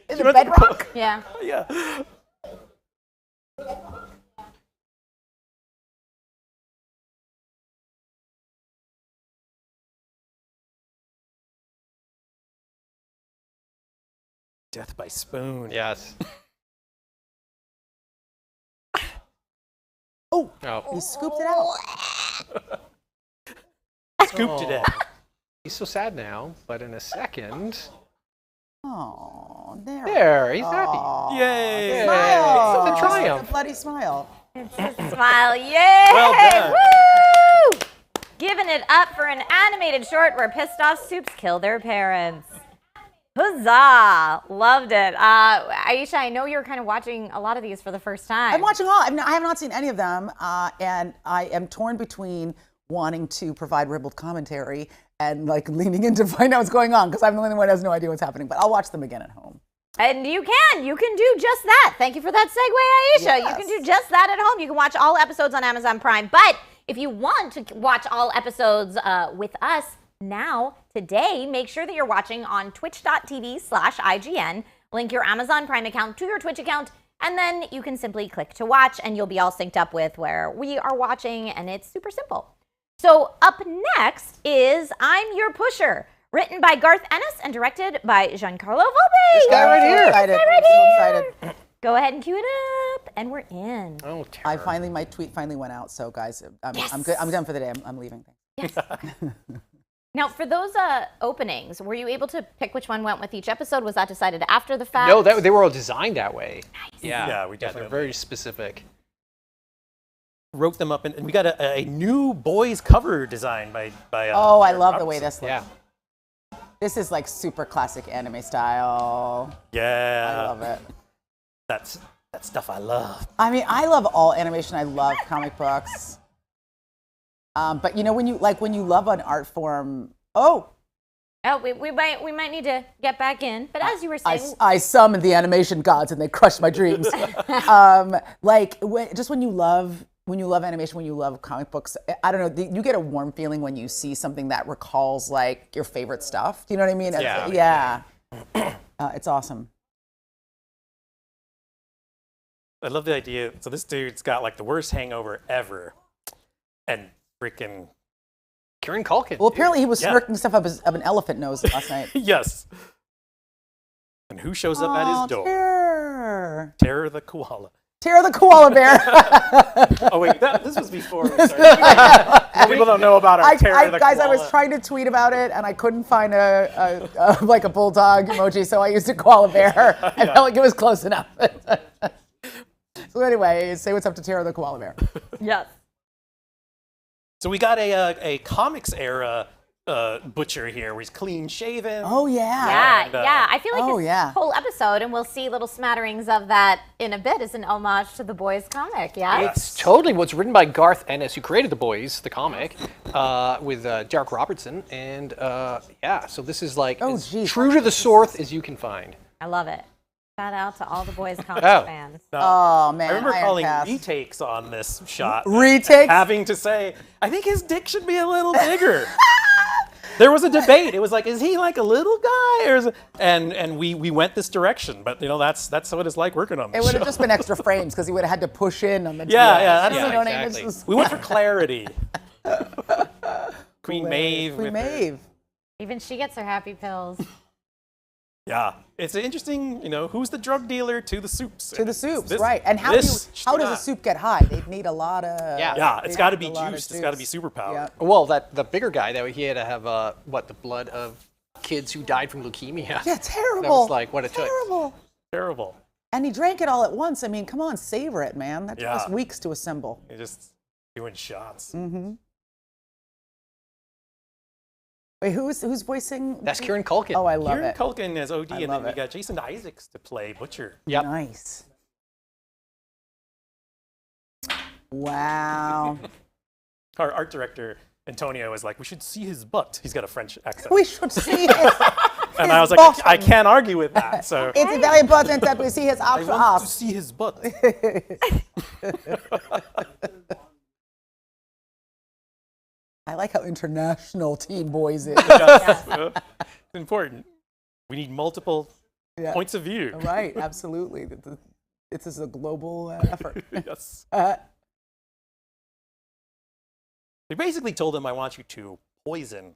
went to
bedrock.
Yeah.
Yeah. Death by spoon.
Yes.
Oh,
Oh.
he scooped it out.
Scooped it out.
He's so sad now, but in a second.
Oh, there.
There, he's happy.
Aw,
Yay!
Smile.
It's a triumph.
A bloody smile.
Smile, yay!
Well done.
Woo! Giving it up for an animated short where pissed off soups kill their parents. Huzzah! Loved it. Aisha, I know you're kind of watching a lot of these for the first time.
I'm watching all. I have not seen any of them, and I am torn between wanting to provide ribald commentary and like leaning in to find out what's going on because I'm the only one who has no idea what's happening. But I'll watch them again at home.
And you can do just that. Thank you for that segue, Aisha.
Yes.
You can do just that at home. You can watch all episodes on Amazon Prime. But if you want to watch all episodes with us now, today, make sure that you're watching on twitch.tv/IGN. Link your Amazon Prime account to your Twitch account, and then you can simply click to watch, and you'll be all synced up with where we are watching, and it's super simple. So up next is I'm Your Pusher, written by Garth Ennis and directed by Giancarlo Volpe.
This guy right here.
Excited.
Right
I'm so
here.
excited.
Go ahead and cue it up, and we're in.
Oh, terror.
My tweet finally went out. So guys,
Yes.
I'm good. I'm done for the day. I'm leaving.
Yes. Now, for those openings, were you able to pick which one went with each episode? Was that decided after the fact?
No, they were all designed that way.
Nice.
Yeah,
Yeah, we
they're
definitely
very specific.
wrote them up, and we got a new Boys cover design by
Oh, I
Eric
love the way
Robertson.
this looks.
Yeah.
This is like super classic anime style.
Yeah.
I love it.
That stuff I love.
I mean, I love all animation. I love comic books. But you know, when you love an art form,
Oh, we might need to get back in. But as you were saying,
I summoned the animation gods and they crushed my dreams. Just when you love animation, when you love comic books, I don't know, you get a warm feeling when you see something that recalls like your favorite stuff. Do you know what I mean?
Yeah.
Yeah. It's awesome.
I love the idea. So this dude's got like the worst hangover ever, and freaking
Kieran Culkin.
Well, apparently he was
Yeah.
snarking stuff up an elephant nose last night.
yes. And who shows up at his door?
Terror.
Terror the koala.
Terror the koala bear.
Oh wait, this was before we started. People don't know about our Terror the
guys,
koala.
I was trying to tweet about it and I couldn't find a like a bulldog emoji, so I used a koala bear. I felt like it was close enough. So anyway, say what's up to Terror the koala bear.
yes.
So we got a comics era butcher here, where he's clean shaven.
Oh yeah.
Yeah,
And,
yeah. I feel like
oh,
this
yeah.
whole episode, and we'll see little smatterings of that in a bit, is an homage to the Boys comic, yeah?
It's totally what's written by Garth Ennis, who created The Boys, the comic, with Derek Robertson. And yeah, so this is like
Oh,
as
geez.
true to the source as you can find.
I love it. Shout out to all the Boys comic
Oh.
fans.
Oh man.
I remember
Iron
calling
Cast.
retakes on this shot.
Retakes?
Having to say, I think his dick should be a little bigger. There was a debate. It was like, is he like a little guy, or is it? And we went this direction. But you know, that's what it's like working on this
It would
show.
have just been extra frames because he would have had to push in on the
Yeah, I don't
You
know.
know what I mean?
exactly.
It's just-
We went for clarity. Queen Maeve.
Queen
with her-
Maeve.
Even she gets her happy pills.
Yeah, it's an interesting. You know, who's the drug dealer to the soups?
To the soups,
This-
right? And how
this
does a
not.
soup get high? They'd need a lot of.
Yeah.
Yeah, it's
they'd
got to
need
be
a lot of
juiced. It's got to be
soups.
superpowered.
Yeah.
Well, the bigger guy, though, he had to have the blood of kids who died from leukemia.
Yeah, terrible.
That was like what it took.
Terrible.
Terrible.
And he drank it all at once. I mean, come on, savor it, man. That took us
Yeah.
weeks to assemble.
You're just doing shots.
Mm-hmm. Wait, who's voicing?
That's Kieran Culkin.
Oh, I love
Kieran
it.
Culkin as OD,
I
and then
love
we
it.
got Jason Isaacs to play Butcher.
Yep.
Nice. Wow.
Our art director Antonio was like, "We should see his butt." He's got a French accent,
We should see it.
and I was like,
bottom.
"I can't argue with that." So
It's very important that we see his
I
actual
want to
ass.
see his butt.
I like how international Teen Boys is.
Yes. It's important. We need multiple
Yeah.
points of view.
Right, absolutely. This is a global effort.
Yes.
Uh,
They basically told him, "I want you to poison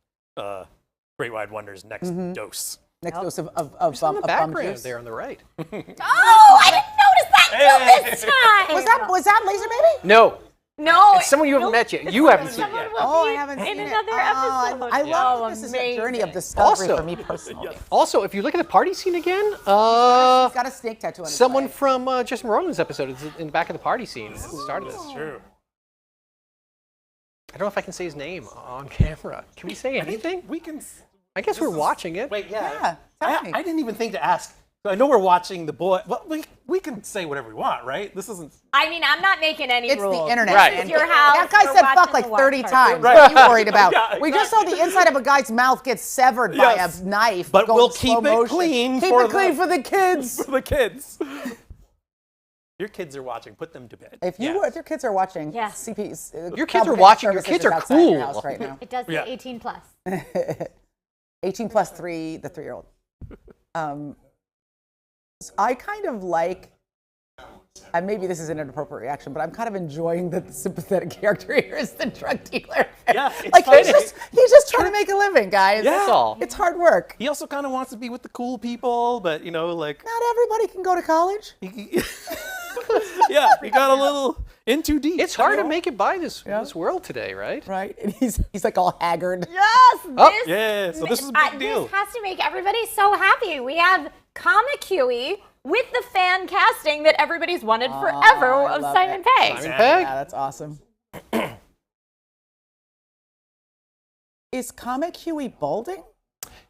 Great Wide Wonder's next dose."
Next dose of
It's on the
bum
background
juice.
there on the right.
Oh, I didn't notice that till this time.
Was that Laser Baby?
No,
No.
it's someone you haven't met yet. You haven't seen
Someone
yet.
will
Oh, I
be
haven't
in
seen it.
another episode.
I love
Oh,
this is a journey of
amazing.
discovery
Also-
for me personally.
Also, if you look at the party scene again,
He's got a snake tattoo on his
someone
leg.
from Justin Roiland's episode is in the back of the party scene at the start of this.
True.
I don't know if I can say his name on camera. Can we say anything?
We can.
I guess we're watching it.
Wait,
Yeah,
I
tell me.
didn't even think to ask. So I know we're watching The Boy. Well, we can say whatever we want, right? This isn't.
I mean, I'm not making any
It's
rules.
the internet.
Right.
man.
It's your house.
That guy
We're
said
watching
fuck like
the watch
30
party.
times.
Right.
What are you worried about?
Yeah,
We just saw the inside of a guy's mouth get severed by
Yes.
a knife.
But
going
we'll
slow
keep it
motion.
clean
Keep
for
it clean
the-
for the kids.
For the kids. Your kids are watching. Put them to bed.
If your kids are watching,
Yes.
CPs.
Your kids are
Child
watching, your
Protective
kids
Services
are
outside your
cool.
house right now.
It does say
Yeah.
18 plus.
18 plus 3, the 3-year-old. I kind of like, and maybe this is an inappropriate reaction, but I'm kind of enjoying that the sympathetic character here is the drug dealer.
Yeah, it's
like
funny.
he's just trying to make a living, guys.
Yeah.
That's all.
It's hard work.
He also kind of wants to be with the cool people, but like.
Not everybody can go to college.
Yeah, he got a little in too deep.
It's hard to make it by this world today, right?
Right? And he's like all haggard.
Yes, this,
Yeah, so this is a big deal.
This has to make everybody so happy. We have Comic Huey with the fan casting that everybody's wanted forever
I
of
love
Simon
it.
Pegg.
Simon Pegg?
Yeah, that's awesome. Is Comic Huey balding?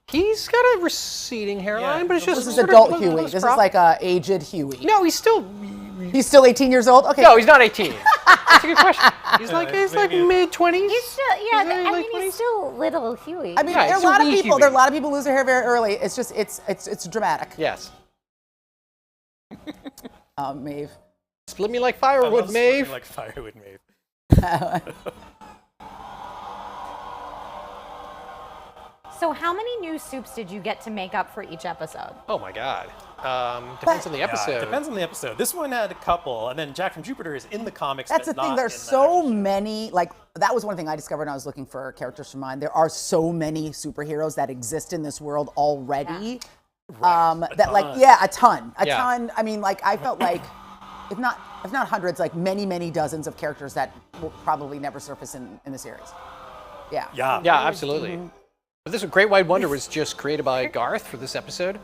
He's got a receding hairline,
Yeah,
but it's just
This is
sort of
adult
one of
Huey.
those
This is
prop-
like a aged Huey.
No, he's still.
He's still 18 years old? Okay.
No, he's not 18. That's a good question. He's like
maybe-
mid 20s.
He's still,
He's
yeah,
in his
I
late
mean,
20s.
he's still little Huey.
I mean,
Yeah,
there are a
it's
lot
a
of
wee
people. There are a
Huey.
lot of people lose their hair very early. It's just it's dramatic.
Yes.
Maeve.
Split me like firewood, Maeve.
Like firewood, Maeve.
So how many new soups did you get to make up for each episode?
Oh my God. Depends on the
Yeah,
episode.
it depends on the episode. This one had a couple, and then Jack from Jupiter is in the comics.
That's the
but
thing.
not
There's
in the
so
actual show.
many. Like that was one thing I discovered when I was looking for characters for mine. There are so many superheroes that exist in this world already. That like a ton. A
Yeah.
ton. I mean, like I felt like if not hundreds, like many dozens of characters that will probably never surface in the series. Yeah.
Yeah.
Yeah, absolutely. But this Great White Wonder was just created by Garth for this episode.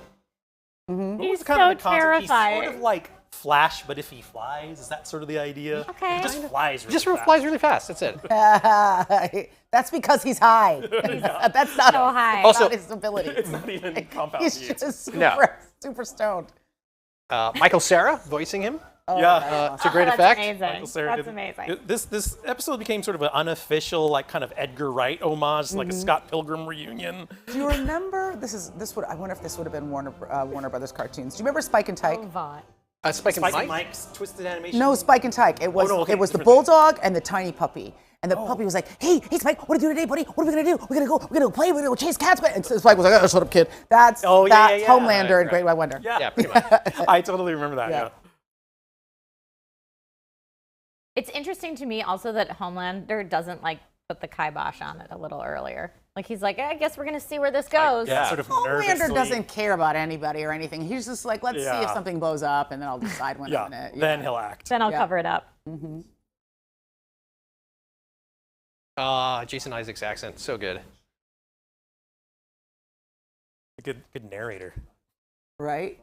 What was
He's
the kind of
so
the concept?
terrifying.
He's sort of like Flash, but if he flies, is that sort of the idea?
Okay.
He just flies. Really
Just
fast.
flies really fast. That's it.
That's because he's high. That's not
So high.
Also-
not his ability.
It's not even compound.
He's
V.
just super,
No.
super stoned.
Michael Cera voicing him.
Yeah.
It's a great
that's
effect.
Amazing.
Michael Cera
That's
did-
amazing.
This episode became sort of an unofficial, like kind of Edgar Wright homage, like a Scott Pilgrim reunion.
Do you remember? I wonder if this would have been Warner Brothers cartoons. Do you remember Spike and Tyke?
Vaught.
Spike and
Spike
Mike.
and Mike's Twisted Animation.
No, Spike and Tyke. It was
no, okay,
it was the
different
bulldog and the tiny puppy. And the puppy was like, hey, Spike, what are you doing today, buddy? What are we gonna do? We're gonna go play. We're gonna go chase cats. And so Spike was like, oh, shut up, kid. That's Homelander
Right,
and Great White Wonder.
Yeah, pretty much.
I totally remember that.
Yeah.
Yeah.
It's interesting to me also that Homelander doesn't like put the kibosh on it a little earlier. Like he's like, I guess we're gonna see where this goes.
Yeah. Sort of
Homelander
nervously.
doesn't care about anybody or anything. He's just like, let's see if
Yeah.
something blows up, and then I'll decide when I'm
Yeah.
gonna.
Then he'll act.
Then I'll
Yeah.
cover it up.
Jason Isaac's accent, so good.
Good narrator.
Right.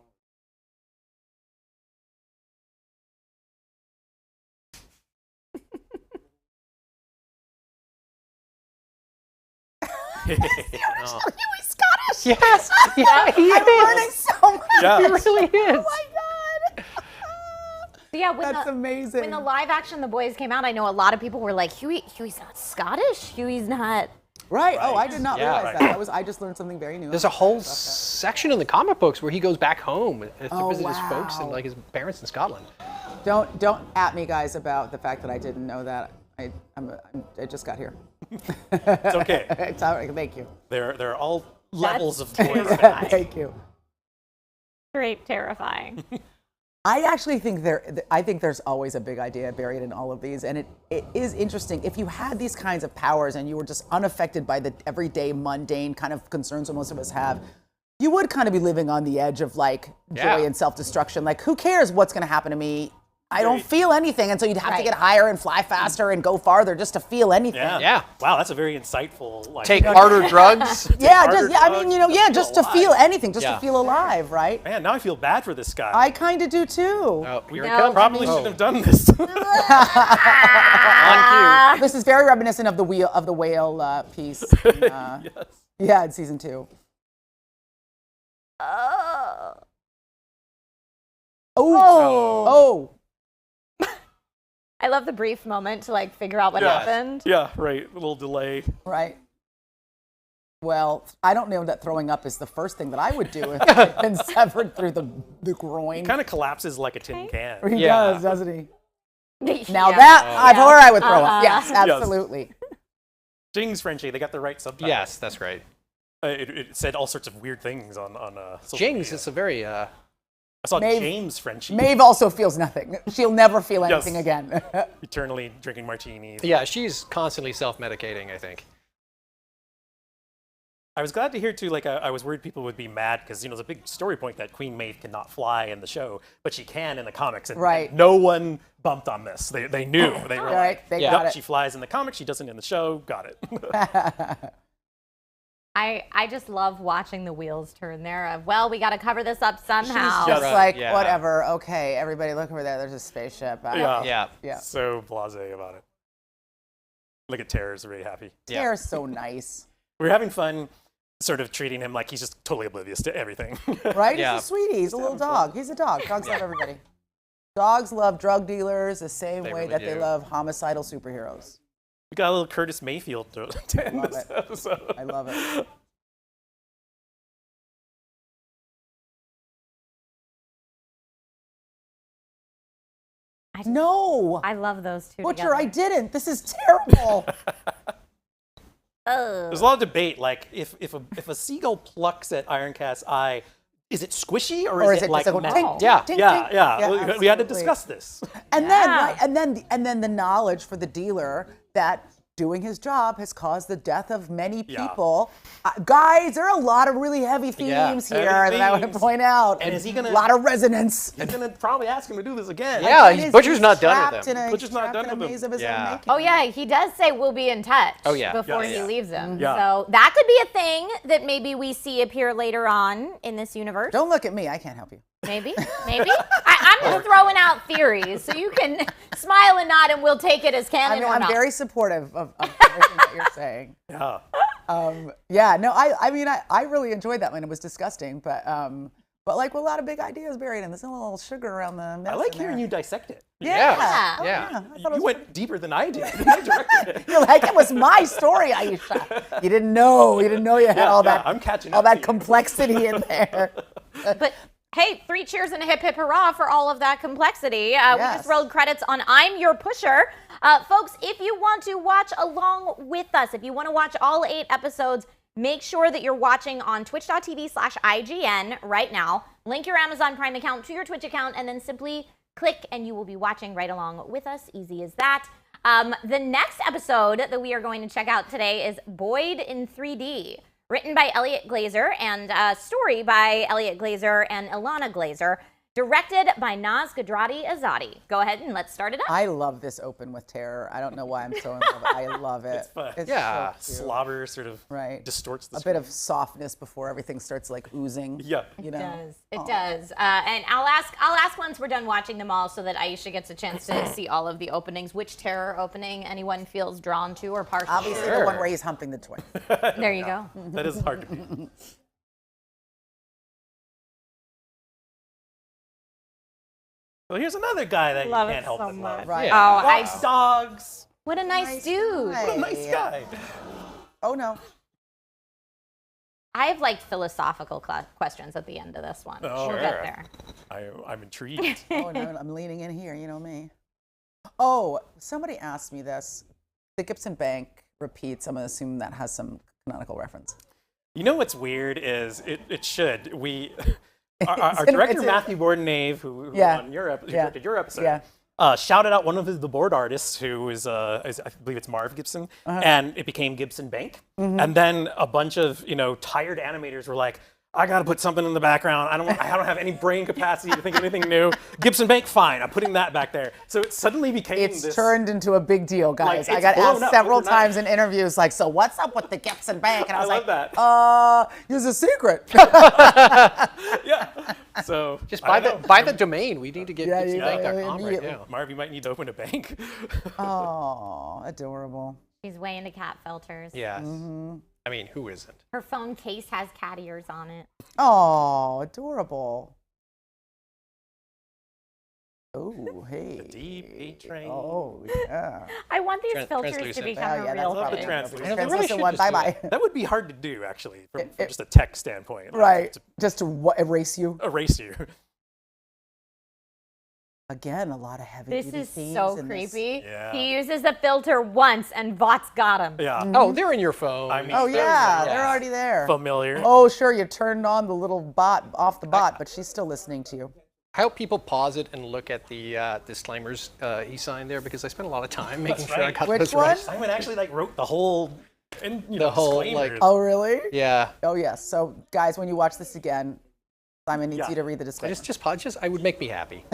Oh.
He's Scottish.
Yes, yeah, he
I'm learning
is.
so much.
Yeah.
He really is.
Oh my god.
So yeah, when
That's amazing.
When the live action The Boys came out, I know a lot of people were like, Huey's not Scottish. Huey's not.
Right. Oh, I did not
Yeah.
realize that. I just learned something very new.
There's a whole section in the comic books where he goes back home to
Oh,
visit his folks and
wow.
like his parents in Scotland.
Don't at me, guys, about the fact that I didn't know that. I just got here.
It's okay.
It's all right. Thank you.
There are all levels of voice.
Thank you.
Straight terrifying.
I actually think there's always a big idea buried in all of these, and it is interesting. If you had these kinds of powers and you were just unaffected by the everyday mundane kind of concerns that most of us have, you would kind of be living on the edge of like
Yeah.
joy and self-destruction. Like, who cares what's going to happen to me? I don't feel anything, and so you'd have to get higher and fly faster and go farther just to feel anything.
Yeah.
Wow, that's a very insightful. Like,
Take harder drugs.
Yeah,
harder
I mean,
drugs,
just
feel
to feel
alive.
anything, just to feel alive, right?
Man, now I feel bad for this guy.
I kind of do too.
Oh, here it
No.
comes.
Probably shouldn't have done this.
On
This is very reminiscent of the whale piece. In,
Yes.
Yeah, in season 2.
Oh.
Oh.
I love the brief moment to like figure out what happened.
Yeah, right. A little delay.
Right. Well, I don't know that throwing up is the first thing that I would do if I'd been severed through the groin.
Kind of collapses like a tin can.
He
Yeah.
does, doesn't he?
Yeah.
Now that I told her I would throw up.
Uh-huh.
Yes, absolutely.
Jing's Frenchie, they got the right subtitle.
Yes, that's right.
It said all sorts of weird things on social
Jings,
media.
it's a very
I saw
Maeve-
James Frenchie
Maeve also feels nothing. She'll never feel
Yes.
anything again.
eternally drinking martinis.
yeah. She's constantly self-medicating, I think.
I was glad to hear too. Like I was worried people would be mad because there's a big story point that Queen Maeve cannot fly in the show, but she can in the comics. And
Right.
no one bumped on this. They knew. They were
Right,
like,
they
Yeah.
got
"Yep,
it.
she flies in the comics. She doesn't in the show. Got it.
I just love watching the wheels turn there. Of, well, we got to cover this up somehow.
Just
Right,
like,
yeah.
whatever, okay, everybody look over there, there's a spaceship.
Yeah.
Yeah.
So blasé about it. Look at Tara's really happy.
Yeah.
They're so nice.
We're having fun, sort of treating him like he's just totally oblivious to everything.
Right?
Yeah.
He's a sweetie. He's a little dog. He's a dog. Dogs love everybody. Dogs love drug dealers the same
They
way
really
that they
do.
love homicidal superheroes.
We got a little Curtis Mayfield to end
Love
this
it.
episode.
I love it. No!
I love those two
Butcher,
together.
I didn't. This is terrible.
There's a lot of debate. Like, if a seagull plucks at Ironcast's eye, is it squishy or is it like
just go
metal?
tink,
Yeah.
tink,
Yeah,
tink?
yeah. We had to
absolutely.
discuss this.
And then,
Yeah.
right, and then the knowledge for the dealer that doing his job has caused the death of many
Yeah.
people. Guys, there are a lot of really heavy
Yeah,
themes
heavy
here that I want to
themes.
point out.
And is he gonna-
A lot of resonance.
He's gonna probably ask him to do this again.
Yeah,
And
Butcher's not done
trapped
with him.
in a-
Butcher's not
trapped
done
in a
with him.
maze of his own
Yeah.
making.
Oh yeah, he does say we'll be in touch.
Oh, yeah.
Before
Yes.
he
Yeah.
leaves him.
Yeah.
So that could be a thing that maybe we see appear later on in this universe.
Don't look at me. I can't help you.
Maybe. I'm just throwing out theories, so you can smile and nod, and we'll take it as
I
canon
mean,
or
I'm
not.
very supportive of everything that you're saying.
Yeah.
Yeah, no, I mean, I really enjoyed that one. It was disgusting, but like a lot of big ideas buried in. There's a little sugar around the mess
I like
in
hearing
there.
you dissect it.
Yeah.
Yeah.
Oh,
Yeah.
I thought it
You
was
went deeper than I did. I directed it.
You're like, it was my story, Aisha. You didn't know you had all that,
I'm catching
all
up
that
to you.
complexity in there.
But hey, 3 cheers and a hip hip hurrah for all of that complexity. We
Yes.
just rolled credits on I'm Your Pusher. Folks, if you want to watch along with us, if you want to watch all 8 episodes, make sure that you're watching on twitch.tv/IGN right now. Link your Amazon Prime account to your Twitch account and then simply click and you will be watching right along with us. Easy as that. The next episode that we are going to check out today is Boyd in 3D. Written by Elliot Glazer and story by Elliot Glazer and Ilana Glazer. Directed by Naz Gadradi Azadi. Go ahead and let's start it up.
I love this open with terror. I don't know why I'm so in love. I love it.
It's fun.
Yeah.
so cute.
Slobber sort of
Right.
distorts the
A bit of softness before everything starts like oozing.
Yeah.
You know.
It does. And I'll ask once we're done watching them all so that Aisha gets a chance to see all of the openings. Which terror opening anyone feels drawn to or partial
Obviously,
to.
the one where he's humping the twin.
There you go.
That is hard to beat. Well, here's another guy that
Love
you
it
can't help
so
but
much.
love.
Right.
Oh,
Lots, dogs.
what a nice dude.
guy.
What a nice guy.
Oh no.
I have like philosophical questions at the end of this one.
Oh,
we'll
sure.
get there.
I'm intrigued.
Oh no, I'm leaning in here. You know me. Oh, somebody asked me this. The Gibson Bank repeats. I'm gonna assume that has some canonical reference.
You know what's weird is it should. Our
It's in-
director
it's in-
Matthew Borden-Nave, who
Yeah.
on your who
Yeah.
directed your episode,
Yeah.
shouted out one of the board artists who is I believe it's Marv Gibson, and it became Gibson Bank. And then a bunch of tired animators were like, I gotta put something in the background. I don't have any brain capacity to think of anything new. Gibson Bank, fine. I'm putting that back there. So it suddenly became
It's turned into a big deal, guys.
Like,
I got
it's blown
asked
up
several
overnight.
times in interviews, like, so what's up with the Gibson Bank? And I was
love
like,
that.
It's a secret.
Yeah. So
Just
I
buy
don't know.
buy the domain. We need to get
Yeah,
gibsonbank.com right
immediately.
now.
Marv, you might need to open a bank.
Oh, adorable.
She's way into cat filters.
Yes. I mean, who isn't?
Her phone case has cat ears on it.
Oh, adorable. Oh, hey.
Deep eight train.
Oh, yeah.
I want these filters to
translucent.
become
Yeah,
a
that's
real
love the
thing.
translucent.
I know, they really
Translucent
should
one,
just do
bye-bye.
That would be hard to do, actually, from
It-
just a tech standpoint. like,
Right.
to
Just to erase you.
erase you.
Again, a lot of heavy
This
duty
is
themes
so
in this.
creepy.
Yeah.
He uses the filter once and Vought's got him.
Yeah.
Oh, they're in your phone.
I mean,
Oh, yeah,
Yeah.
they're already there.
Familiar.
Oh, sure, you turned on the little bot off the bot, but she's still listening to you.
I hope people pause it and look at the disclaimers he signed there, because I spent a lot of time making sure I
right.
got
Which
those
one?
right.
Simon actually wrote the whole,
The whole,
disclaimers.
Oh, really?
Yeah.
Oh, yes. So, guys, when you watch this again, Simon needs
Yeah.
you to read the disclaimer.
Just I would make me happy.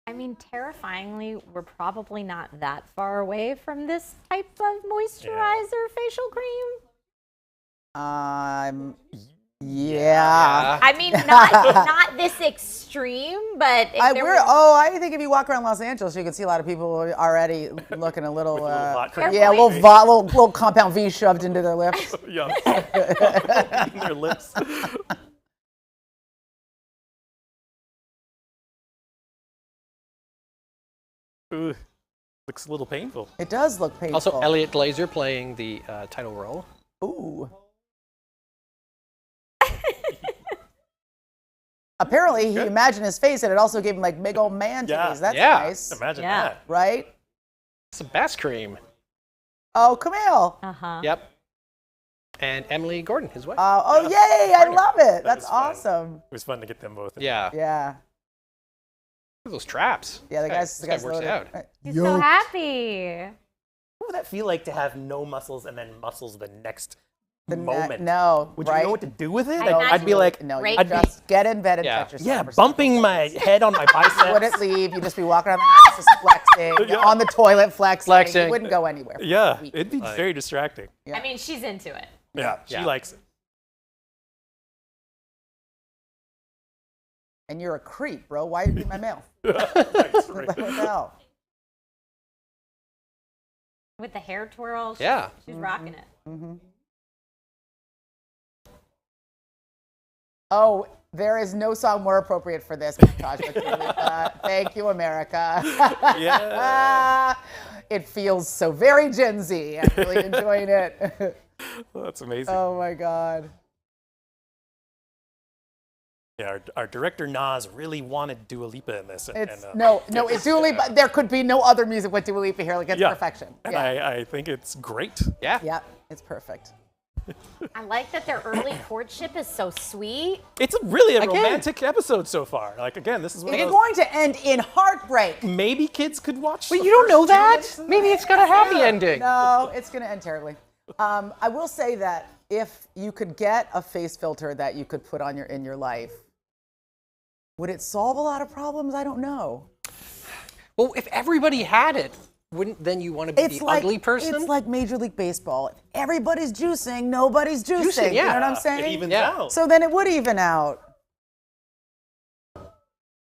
I mean, terrifyingly, we're probably not that far away from this type of moisturizer facial cream.
Yeah.
I mean, not this extreme, but if there was-
I think if you walk around Los Angeles, you can see a lot of people already looking a little,
With a little vodka.
yeah, a little compound V shoved into their lips.
Yeah. In their lips. Ooh, looks a little painful.
It does look painful.
Also, Elliot Glazer playing the title role.
Ooh. Apparently, he imagined his face, and it also gave him like big old man
Yeah.
titties. That's
Yeah.
nice,
Imagine
Yeah.
that.
right?
It's a bass cream.
Oh, Camille.
Uh-huh.
Yep. And Emily Gordon, his wife.
Oh, yay! I love it. That's
was fun.
awesome.
It was fun to get them both. In.
Yeah.
Yeah.
Look at those traps.
Yeah, the
This
guy
works
loaded.
out.
He's so happy.
What would that feel like to have no muscles and then muscles the next moment?
No,
Would
right?
you know what to do with it?
I imagine-
I'd be like,
No,
Right.
you
I'd be-
just get in bed and
Yeah.
touch yourself.
yeah,
for several
bumping my
seconds.
head on my biceps.
Wouldn't leave. You'd just be walking around the house just flexing,
Yeah.
on the toilet flexing.
Flexing.
You wouldn't go anywhere. for
Yeah,
a week.
it'd be very distracting.
Yeah.
I mean, she's into it.
Yeah, she
Yeah.
likes it.
And you're a creep, bro. Why you read my mail?
That's
What
right.
the hell?
With the hair twirl,
Yeah.
she's rocking it.
Oh, there is no song more appropriate for this montage. Thank you, America.
Yeah.
It feels so very Gen Z. I'm really enjoying it.
That's amazing.
Oh my God.
Yeah, our director Nas really wanted Dua Lipa in this.
It's
and,
no, it's Dua Lipa. There could be no other music with Dua Lipa here. Like it's
yeah.
perfection.
And
Yeah.
I think it's great.
Yeah.
Yeah, it's perfect.
I like that their early courtship is so sweet.
It's really a
Again.
romantic episode so far. Like again, this is one of
It's
those.
going to end in heartbreak.
Maybe kids could watch.
But
the
you don't know
first
that. Maybe it's got a happy ending.
No, it's going to end terribly. I will say that if you could get a face filter that you could put on in your life, would it solve a lot of problems? I don't know.
Well, if everybody had it, wouldn't then you want to be the ugly person?
It's like Major League Baseball. If everybody's juicing, nobody's juicing. You know
yeah.
what I'm saying?
It evens
Yeah.
out.
So then it would even out.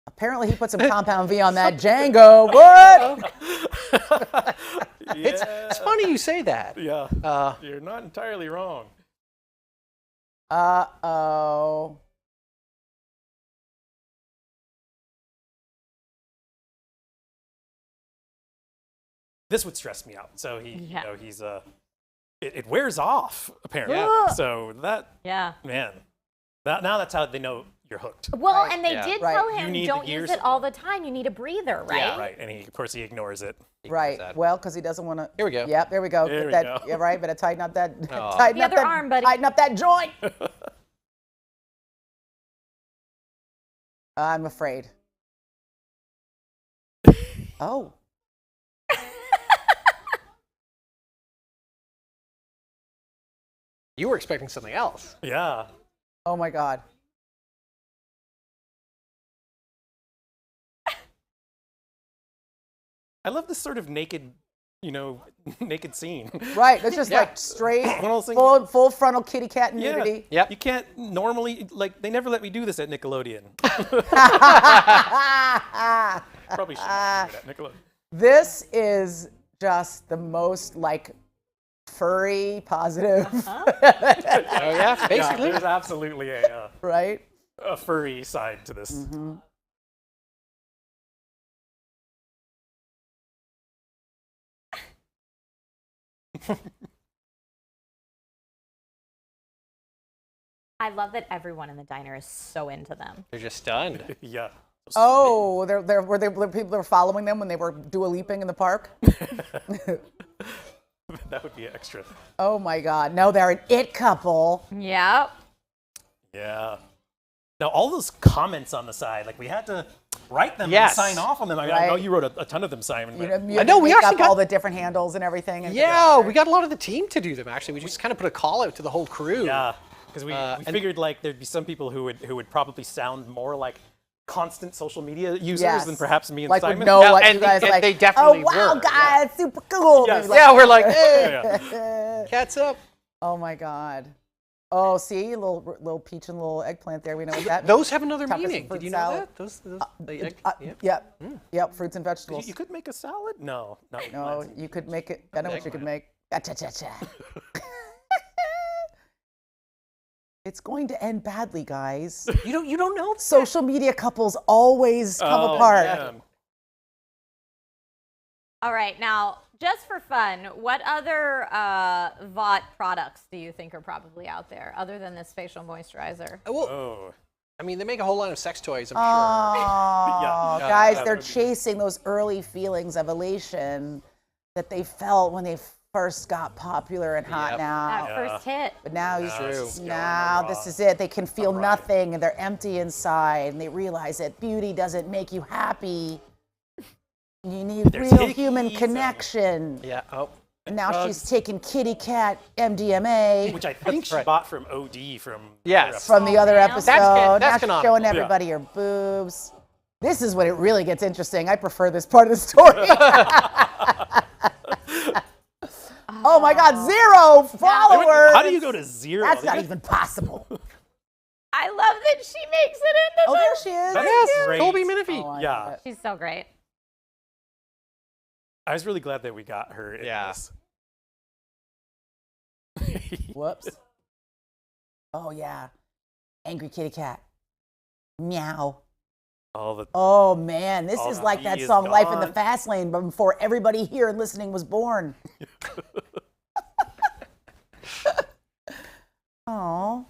Apparently he put some compound V on that Django. What?
It's funny you say that.
Yeah. You're not entirely wrong.
Uh-oh.
This would stress me out. So
Yeah.
he's it wears off apparently.
Yeah.
So that
Yeah.
man, now that's how they know you're hooked.
Well,
Right.
and they
Yeah.
did
Right.
tell
You
him,
need the
don't
gear
use it all the time. You need a breather, right?
Yeah.
Right, and of course he ignores it.
Right.
that.
Well, because he doesn't want to.
Here we go.
Yep, there we go.
There
Get
we
that,
go.
Yeah, right. Better tighten up that.
Aw.
Tighten
The
up
other
that,
arm, buddy.
Tighten up that joint. I'm afraid. Oh.
You were expecting something else.
Yeah.
Oh my God.
I love this sort of naked, naked scene.
Right, it's just like straight, full frontal kitty cat nudity.
Yeah. You can't normally, they never let me do this at Nickelodeon. Probably shouldn't do it at Nickelodeon.
This is just the most furry positive.
Oh yeah, basically.
Yeah, there's absolutely
right?
a furry side to this.
Mm-hmm.
I love that everyone in the diner is so into them.
They're just stunned.
Yeah.
Oh, were people were following them when they were Dua Leaping in the park?
That would be extra.
Oh my God! No, they're an it couple.
Yep.
Yeah. Now all those comments on the side, we had to write them
Yes.
and sign off on them. I know you wrote a ton of them, Simon. But
You
I know, we
make
actually
up
got-
all the different handles and everything. And
Yeah, we got a lot of the team to do them. Actually, we just kind of put a call out to the whole crew.
yeah, because we
and-
figured there'd be some people who would probably sound more like constant social media users
Yes.
than perhaps me and
would
Simon.
know what
and
you guys
they definitely
Oh wow,
were,
guys, super cool.
Yes.
Maybe
Yeah, we're like, hey, cats up.
Oh my God. Oh, see, little peach and little eggplant there. We know what that means.
Those have another
Topped with
meaning.
fruit
Did you know
salad.
that? Those the egg, yeah.
Yep. Yep. Fruits and vegetables.
You could make a salad? No.
No, you could make it. I know what you could make. Cha-cha-cha-cha. It's going to end badly, guys.
You don't know.
Social media couples always come apart.
Yeah.
All right, now, just for fun, what other VOT products do you think are probably out there other than this facial moisturizer?
Well,
Oh.
I mean, they make a whole line of sex toys, I'm sure.
Oh,
Yeah.
guys,
Yeah,
they're
that would be-
chasing those early feelings of elation that they felt when they first got popular and hot
Yep.
now.
That first hit.
But now
Now it's just going
now
raw.
this is it. They can feel
Right.
nothing and they're empty inside and they realize that beauty doesn't make you happy. You need
They're
real
taking
human
it easy.
connection.
Yeah. Oh.
And now
drugs.
she's taking kitty cat MDMA
Which I think she
right.
bought from OD from.
Yes.
from the other
man.
episode.
That's
now she's
canonical.
showing
Yeah.
everybody her boobs. This is when it really gets interesting. I prefer this part of the story. Oh my God, 0 followers.
How do you go to 0?
That's not even possible.
I love that she makes it into
Oh, there
this.
she is.
That's great.
Colby Minifee.
Oh, I love
Yeah.
it.
She's so great.
I was really glad that we got her in
Yeah.
this.
Whoops. Oh yeah. Angry kitty cat. Meow.
All the
Oh man, this
All
is
the
like
bee
that
is
song Life in the
gone.
Fast Lane, but before everybody here and listening was born. Oh,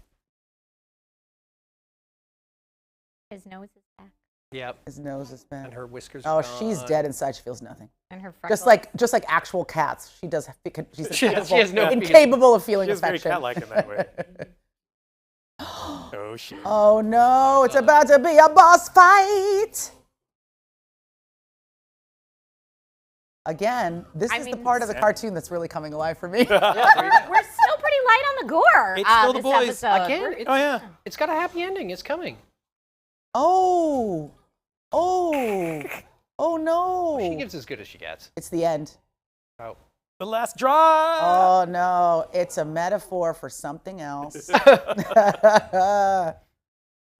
His nose is back.
Yep.
his nose is
And
bent.
her whiskers.
Oh,
are
she's
gone.
dead inside. She feels nothing.
And her freckles.
Just like actual cats. She does. She's
She has no feeling.
incapable of feeling
She's very
affection.
cat-like in that way. Oh shit.
Oh no, it's about to be a boss fight. Again, this
I
is the
mean,
part of the cartoon that's really coming alive for me.
we're still pretty light on the gore.
It's still The
this
Boys.
episode.
Again,
We're-
it's,
Oh yeah.
it's got a happy ending. It's coming.
Oh, oh no.
She gives as good as she gets.
It's the end.
Oh.
The last draw.
Oh no, it's a metaphor for something else.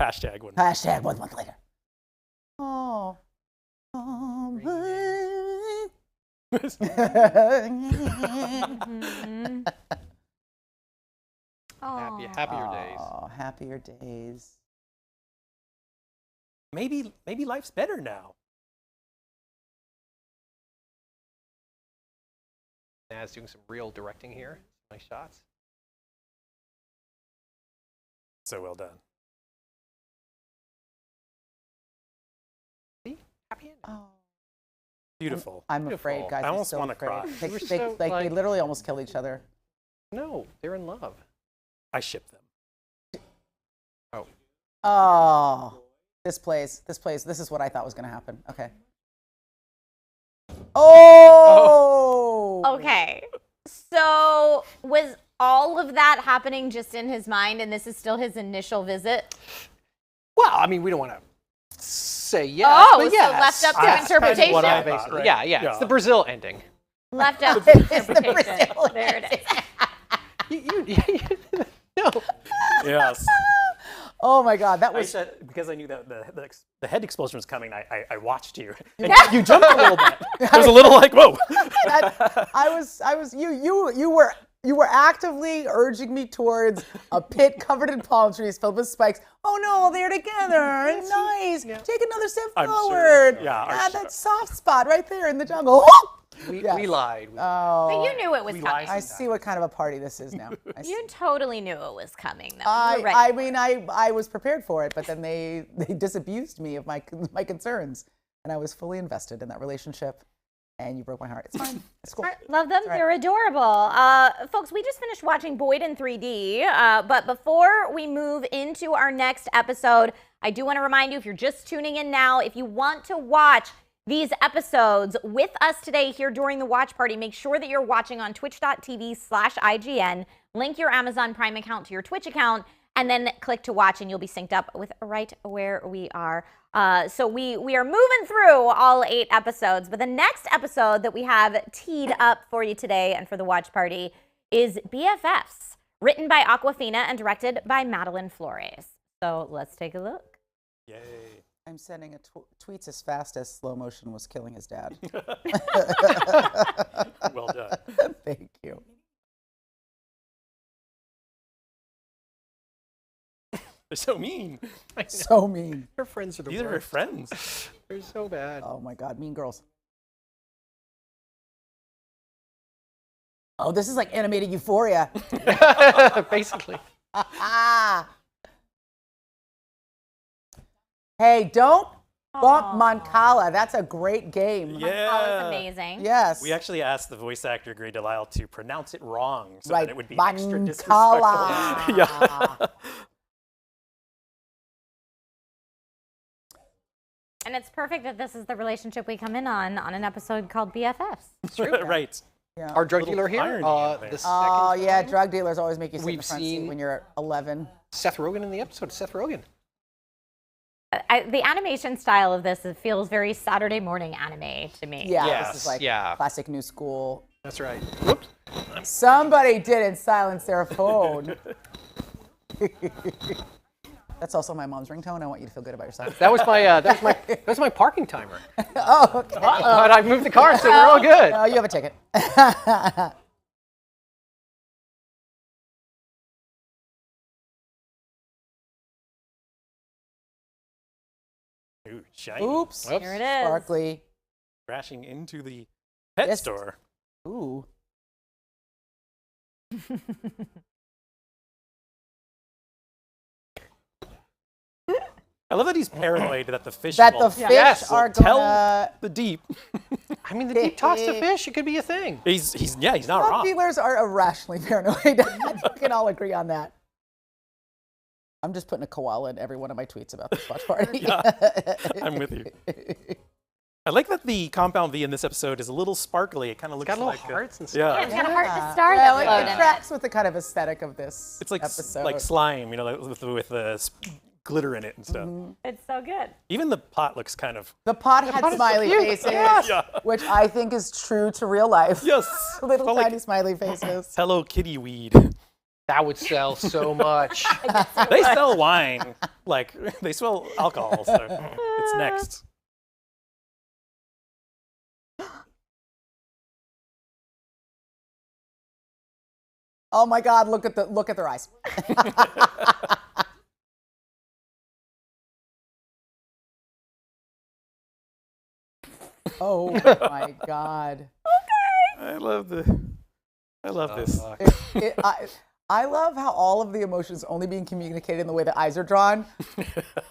Hashtag one.
Hashtag 1 month later. Oh.
Mhm.
Happier days.
Oh, happier days.
Maybe life's better now.
Naz doing some real directing here. Nice shots.
So well done.
See? Happy ending.
Oh.
Beautiful.
I'm
Beautiful.
afraid, guys.
I
I'm
almost
so
wanna
afraid.
cry.
They,
We're
they,
so,
they
like-
literally almost killed each other.
No, they're in love.
I ship them.
Oh.
Oh, this plays. This is what I thought was going to happen. Okay. Oh.
Okay. So was all of that happening just in his mind, and this is still his initial visit?
Well, I mean, we don't want to say yes,
Oh,
but
so
yes.
left up to
That's kind of
interpretation.
what I
Basically.
basically, yeah, it's the Brazil ending.
Left up to interpretation. There it is.
No.
Yes.
Oh my God, that
I
was.
said, because I knew that the head explosion was coming, I watched you. And you jumped a little bit. It was a little like, whoa.
You were actively urging me towards a pit covered in palm trees filled with spikes. Oh no, they're together. Nice. Take another step
I'm sure.
forward.
Yeah,
that soft spot right there in the jungle.
We
Yes.
lied.
But you knew it was
We
coming.
lied.
I see what kind of a party this is now.
You totally knew it was coming, though. You were ready.
I mean, I was prepared for it, but then they disabused me of my concerns, and I was fully invested in that relationship, and you broke my heart. It's fine. It's cool.
Love them.
All right.
They're adorable. Folks, we just finished watching Boyd in 3D, but before we move into our next episode, I do want to remind you, if you're just tuning in now, if you want to watch these episodes with us today here during the watch party, make sure that you're watching on twitch.tv/IGN. Link your Amazon Prime account to your Twitch account, and then click to watch, and you'll be synced up with right where we are. So we are moving through all 8 episodes, but the next episode that we have teed up for you today and for the watch party is BFFs, written by Aquafina and directed by Madeline Flores. So let's take a look.
Yay.
I'm sending tweets as fast as slow motion was killing his dad.
Well done.
Thank you.
They're so mean.
So mean.
Her friends are the
These are her
worst.
friends.
They're so bad.
Oh my God, mean girls. Oh, this is like animated Euphoria.
Basically.
Hey, don't bump Moncala. That's a great game.
Yeah.
Oh, it's amazing.
Yes.
We actually asked the voice actor, Gray Delisle, to pronounce it wrong so
Right.
that it would be extra disrespectful.
Moncala.
Yeah.
And it's perfect that this is the relationship we come in on an episode called BFFs.
It's true.
Right.
Yeah.
Our drug
Little
dealer here,
irony in there.
the second
Oh yeah,
time,
drug dealers always make you sit in the
We've
front seat
seen-
when you're 11.
Seth Rogen in the episode. Seth Rogen.
The animation style of this feels very Saturday morning anime to me.
Yeah,
Yes,
this is like
yeah.
classic new school.
That's right. Whoops.
Somebody didn't silence their phone. That's also my mom's ringtone. I want you to feel good about yourself.
That was my parking timer.
Oh, okay.
But I moved the car, so we're all good.
Oh, you have a ticket.
Ooh, shiny.
Oops.
Oops.
Here it is.
Sparkly.
Crashing into the pet
Yes.
store.
Ooh.
I love that he's paranoid that the fish
That the
will
fish
Yes.
are
tell
gonna.
the deep.
I mean, the deep talks to fish. It could be a thing.
He's not
Drug
wrong.
dealers are irrationally paranoid. We can all agree on that. I'm just putting a koala in every one of my tweets about this watch party.
Yeah, I'm with you. I like that the compound V in this episode is a little sparkly. It kind of looks
Got little
like
hearts and stuff.
Yeah,
yeah.
it's got a heart and a star
Well,
that
it
float in it.
tracks with the kind of aesthetic of this
It's like
episode.
like slime, you know, like with the glitter in it and stuff.
It's so good.
Even the pot looks kind of
The pot had
pot is so
smiley
cute.
faces,
Yeah.
which I think is true to real life.
yes,
Little
Felt
tiny
like
smiley faces.
Hello Kitty weed.
That would sell so much.
They sell wine, like they sell alcohol. So it's next.
Oh my God! Look at their eyes. Oh my God!
I love this.
I love how all of the emotions only being communicated in the way the eyes are drawn.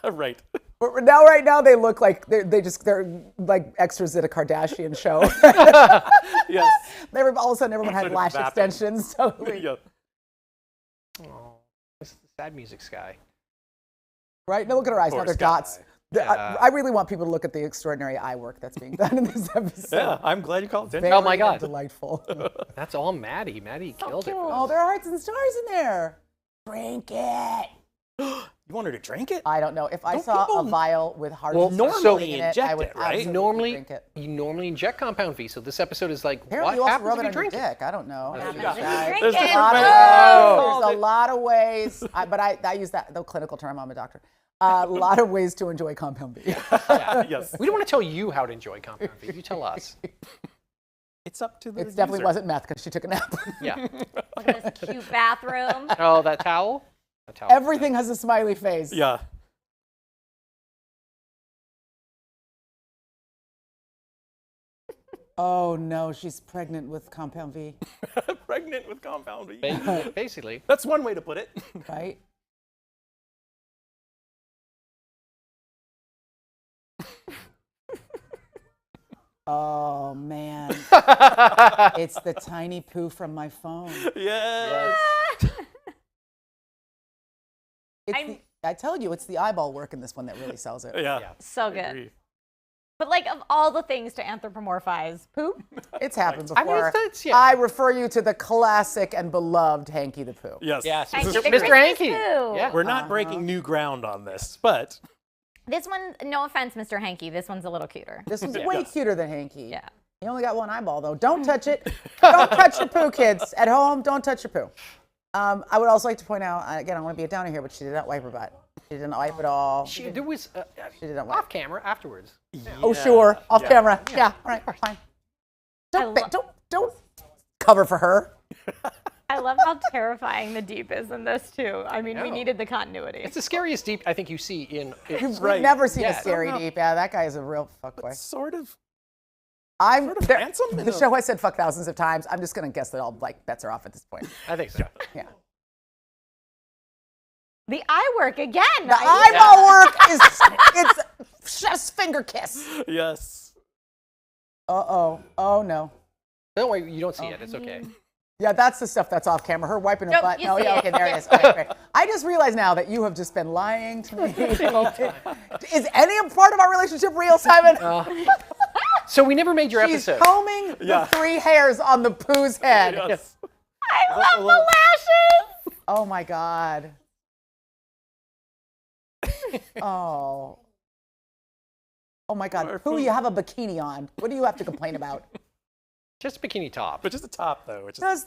Right.
But right now they look like they're like extras at a Kardashian show.
Yes.
All of a sudden everyone had
Sort of
lash
vapping.
extensions. Totally.
Yeah.
Oh, this is the sad music sky.
Right? Now look at her eyes. Now
Poor
they're
Sky.
dots. I really want people to look at the extraordinary eye work that's being done in this episode.
Yeah, I'm glad you called attention.
Very
Oh my God.
delightful.
That's all Maddie. Maddie killed it.
cute.
Oh, there are hearts and stars in there. Drink it.
You want her to drink it?
I don't know. If I
Don't
saw a
people
vial with hearts
Well,
and stars
normally
in it,
inject
I would
it, right?
absolutely
Normally,
drink it.
you normally inject compound V. So this episode is like,
Apparently, you
what
also
happens
rub
if
it
you
on your
drink it?
dick. I don't know.
Happens
Guys,
if you drink
There's
it.
different
There's
ways.
a lot of ways, but I use the clinical term. I'm a doctor. A lot of ways to enjoy compound B.
Yes.
We don't want to tell you how to enjoy compound V. You tell us.
It's up to the
It definitely
user.
wasn't meth because she took a nap.
Yeah.
Look at this cute bathroom.
Oh, that towel? That towel.
Everything has a smiley face.
Yeah.
Oh no, she's pregnant with compound V,
Pregnant with compound V.
Basically.
That's one way to put it.
right? Oh man, it's the tiny poo from my phone.
Yes.
I tell you, it's the eyeball work in this one that really sells it.
Yeah.
So
I
good.
agree.
But like of all the things to anthropomorphize, poop.
It's happened
I mean,
before.
it's yeah.
I refer you to the classic and beloved Hanky the Poo.
Yes.
Yes.
Hanky
Mr.
the
Mr.
Christmas
Hanky.
poo.
Yeah.
We're not breaking new ground on this, but
This one, no offense, Mr. Hanky, this one's a little cuter.
This was way cuter than Hanky.
Yeah.
He only got one eyeball though. Don't touch it. Don't touch your poo, kids. At home, don't touch your poo. I would also like to point out, again, I want to be a downer here, but she did not wipe her butt. She didn't wipe it all.
There was
didn't wipe.
off camera afterwards.
Oh, sure. Off
Yeah.
camera. Yeah. All right. Fine. Don't cover for her.
I love how terrifying the deep is in this too. I mean, we
know.
needed the continuity.
It's the scariest deep I think you see in.
We've
Right.
never seen
Yeah.
a scary deep. Yeah, that guy is a real fuckboy.
sort of
I'm
handsome.
The show has said fuck thousands of times. I'm just gonna guess that all like bets are off at this point.
I think so.
Yeah.
The eye work again.
The eyeball work is it's chef's finger kiss.
Yes.
Oh no.
Don't worry, you don't see it. It's okay.
Yeah, that's the stuff that's off camera. Her wiping her
Nope,
butt.
you
No,
see
yeah,
it.
okay, there it is. Okay, great. I just realized now that you have just been lying to me. Is any part of our relationship real, Simon?
So we never made your
She's
episode.
combing the 3 hairs on the poo's head.
Yes.
I love the lashes.
Oh my God. Oh. Oh my God.
Our
Pooh,
poo.
you have a bikini on. What do you have to complain about?
Just bikini top.
But just the top though. Which is,
Does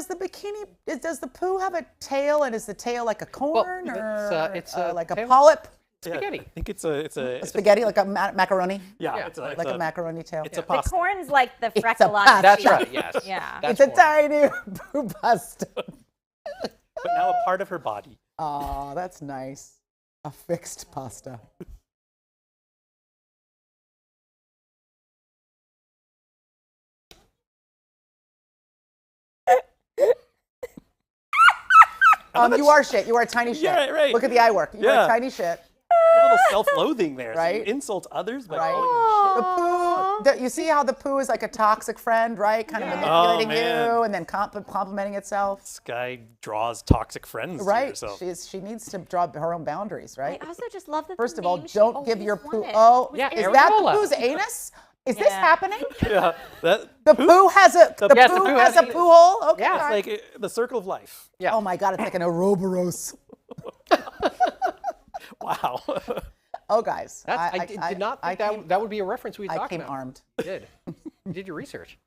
the bikini, does the poo have a tail, and is the tail like a corn
it's
or
a
like a
tail.
polyp?
Spaghetti.
I think it's a
Spaghetti, like a macaroni?
yeah. It's
Like a macaroni tail.
It's a
The
pasta.
corn's like the
a
freckle on
pasta.
That's
the
right.
cheek.
Yes.
Yeah.
That's
It's a
more.
tiny poo pasta.
But now a part of her body.
Oh, that's nice. A fixed pasta. You are shit. You are a tiny shit.
Yeah, right.
Look at the eye work. You are
Yeah.
a tiny shit.
A little self-loathing there. So
Right.
you insult others by
Right.
calling
The poo. You see how the poo is like a toxic friend, right? Kind of manipulating
man.
you and then complimenting itself.
this guy draws toxic friends to
Right.
yourself.
She needs to draw her own boundaries, right?
I also just love that.
First
the
of all,
name she
don't give your
always
poo.
wanted
Oh,
was
Yeah,
is
Areola.
that the
areola.
poo's anus? Is this
Yeah.
happening?
Yeah. That
The poo has a the
Yes, the
poo
poo
has
has
a
an
poo hole. Okay,
Yeah,
all
it's
right.
like the circle of life.
Yeah.
Oh my God, it's like an Ouroboros.
Wow.
Oh, guys,
That's, I did not think that would be a reference we'd
I
talk
came
about.
armed,
You did. You did your research.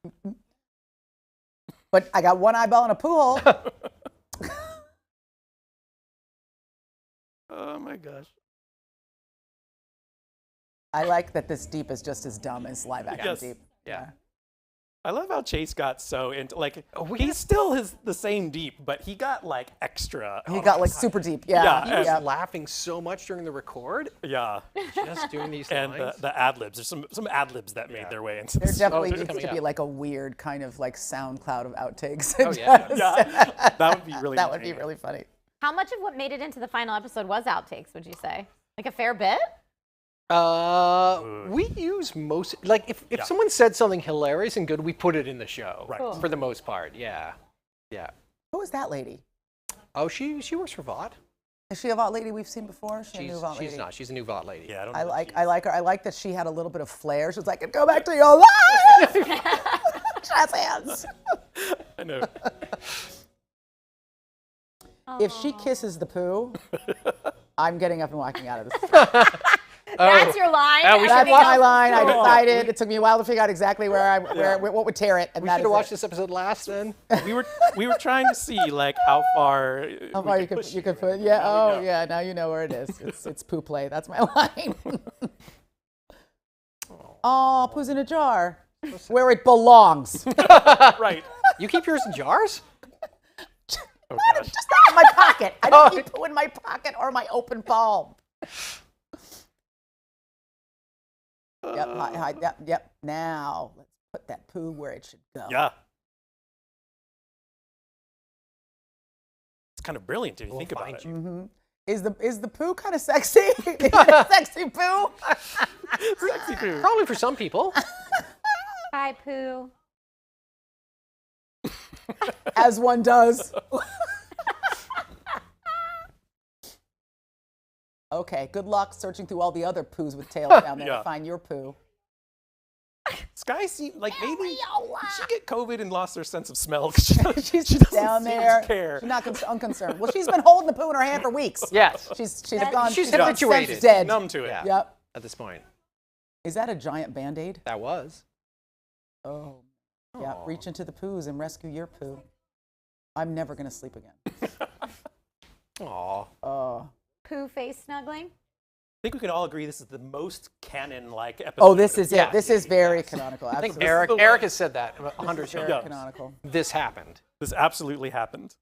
but I got one eyeball and a poo hole.
Oh my gosh.
I like that this deep is just as dumb as live action
Yes.
deep.
Yeah.
I love how Chase got so into like
we
he
got-
still is the same deep, but he got like extra.
He got like super deep. Yeah.
Yeah,
He was
yeah.
laughing so much during the record,
Yeah.
just doing these
And
lines.
the ad libs. There's some ad libs that made their way into
There
this.
definitely
it's
needs
coming
to be
up.
like a weird kind of like SoundCloud of outtakes.
Oh, yeah.
Yeah, that would be really.
That would be
entertaining.
really funny.
How much of what made it into the final episode was outtakes, would you say? Like a fair bit?
We use most, like if someone said something hilarious and good, we put it in the show.
Right.
Cool.
For the most part, yeah. Yeah.
Who is that lady?
Oh, she works for VOD.
Is she a Vought lady we've seen before? Is she a new Vought lady?
She's not. She's a new Vought lady.
Yeah, I don't know.
I like her. I like that she had a little bit of flair. She was like, "Go back to your life." Jazz hands.
I know.
If she kisses the poo, I'm getting up and walking out of this.
That's your line.
Oh, we should
That's
watch-
my line. I decided. It took me a while to figure out exactly what would tear it, and
We
that
should
is
have watched
it.
this episode last then.
we were trying to see like how far.
How far you
push
could
it.
put? Yeah.
Now we
Oh,
know.
yeah. Now you know where it is. It's poo play. That's my line. Oh, poo's in a jar, where it belongs.
Right.
You keep yours in jars?
Oh gosh.
Just not in my pocket. I don't keep poo in my pocket or my open palm. Yep. Now let's put that poo where it should go.
Yeah. It's kind of brilliant if you think about
find
it.
Is the poo kind of sexy? Is it a sexy poo?
Sexy poo.
Probably for some people.
Hi, Pooh.
As one does. Okay, good luck searching through all the other poos with tails down there
Yeah.
to find your poo.
Sky seemed like maybe did she get COVID and lost her sense of smell? 'Cause she
She's
she
just
doesn't
down
seem
there.
to care.
She's not unconcerned. Well, she's been holding the poo in her hand for weeks.
Yes.
She's gone.
She's
gone
habituated.
sense dead.
Numb to it.
Yeah.
Yep.
At this point.
Is that a giant Band-Aid?
That was.
Oh. Yeah.
Aw.
Reach into the poos and rescue your poo. I'm never gonna sleep again.
Aw.
Oh.
Pooh face snuggling.
I think we can all agree this is the most canon-like episode.
Oh, this is
Yeah.
it. This is very canonical.
I think
Absolutely.
Eric has said that 100
Very
times.
Yeah.
canonical.
This happened.
This absolutely happened.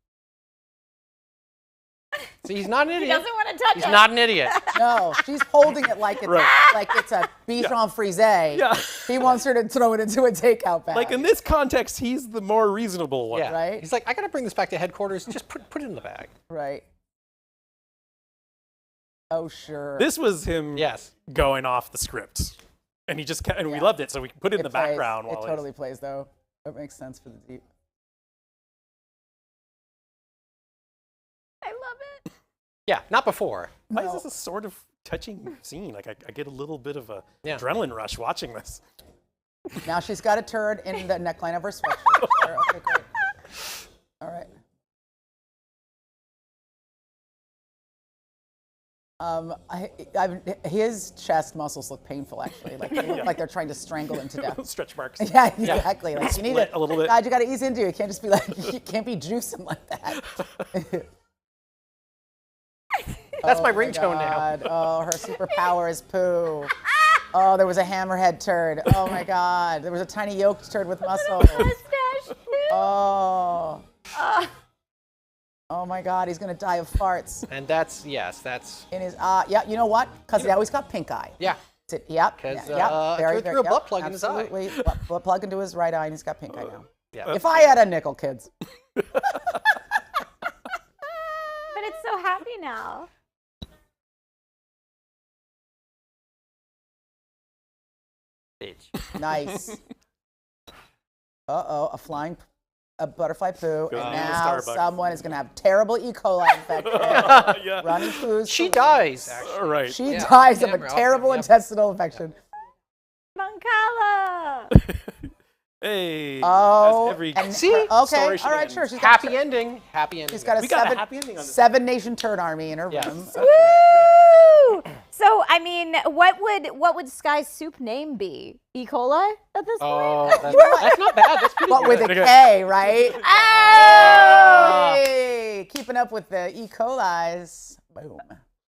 See, he's not an
He
idiot.
doesn't want to touch
He's
it.
not an idiot.
No, she's holding it like it's
Right.
like it's a Bichon Frise.
Yeah.
He wants her to throw it into a takeout bag.
Like in this context, he's the more reasonable one.
Yeah.
Right?
He's like, I gotta bring this back to headquarters. Just put it in the bag.
Right. Oh, sure.
This was him
Yes.
going off the script, and he just and we
Yeah.
loved it, so we put it in the
plays.
background
It
while
totally plays, though. It makes sense for the deep.
I love it.
Yeah, not before.
Why
No.
is this a sort of touching scene? Like I get a little bit of a
Yeah.
adrenaline rush watching this.
Now she's got a turd in the neckline of her sweatshirt. Sure, okay, great. All right. His chest muscles look painful, actually. Like they look like they're trying to strangle him to death.
Stretch marks.
Yeah, exactly. Like you need
Split a little bit.
God, you got to ease into it. You can't just be like, you can't be juicing like that.
That's my
Oh
ringtone now.
God. Oh, her superpower is poo. Oh, there was a hammerhead turd. Oh my God. There was a tiny yolk turd with muscle.
Mustache.
Oh. Oh my God, he's gonna die of farts
And that's
in his yeah. You know what? Because he always got pink eye.
yeah.
Yep. Yep.
'Cause, threw a butt plug in his eye.
Absolutely. Butt plug into his right eye, and he's got pink eye now.
Yeah.
If I had a nickel, kids.
But it's so happy now.
Nice. Uh-oh, a butterfly poo,
Goes
and
to
now
Starbucks.
someone is gonna have terrible E. coli infection.
Yeah.
Running poos.
She
for
dies,
weeks.
actually.
All right.
She
Yeah,
dies of a
camera off,
terrible
yep.
intestinal infection.
Moncala.
Hey.
Oh,
as every
and
See?
okay,
story should
all right,
end.
sure. She's
Happy
got,
ending. Happy ending.
she's got a
We got a
seven,
happy ending on this.
7-nation turd army in her
Yes.
room.
Woo! So, I mean, what would Sky's soup name be? E. coli at this
Oh,
point?
that's not bad. That's pretty
But
good.
with a K, right?
Oh!
Hey, keeping up with the E. coli's. Boom.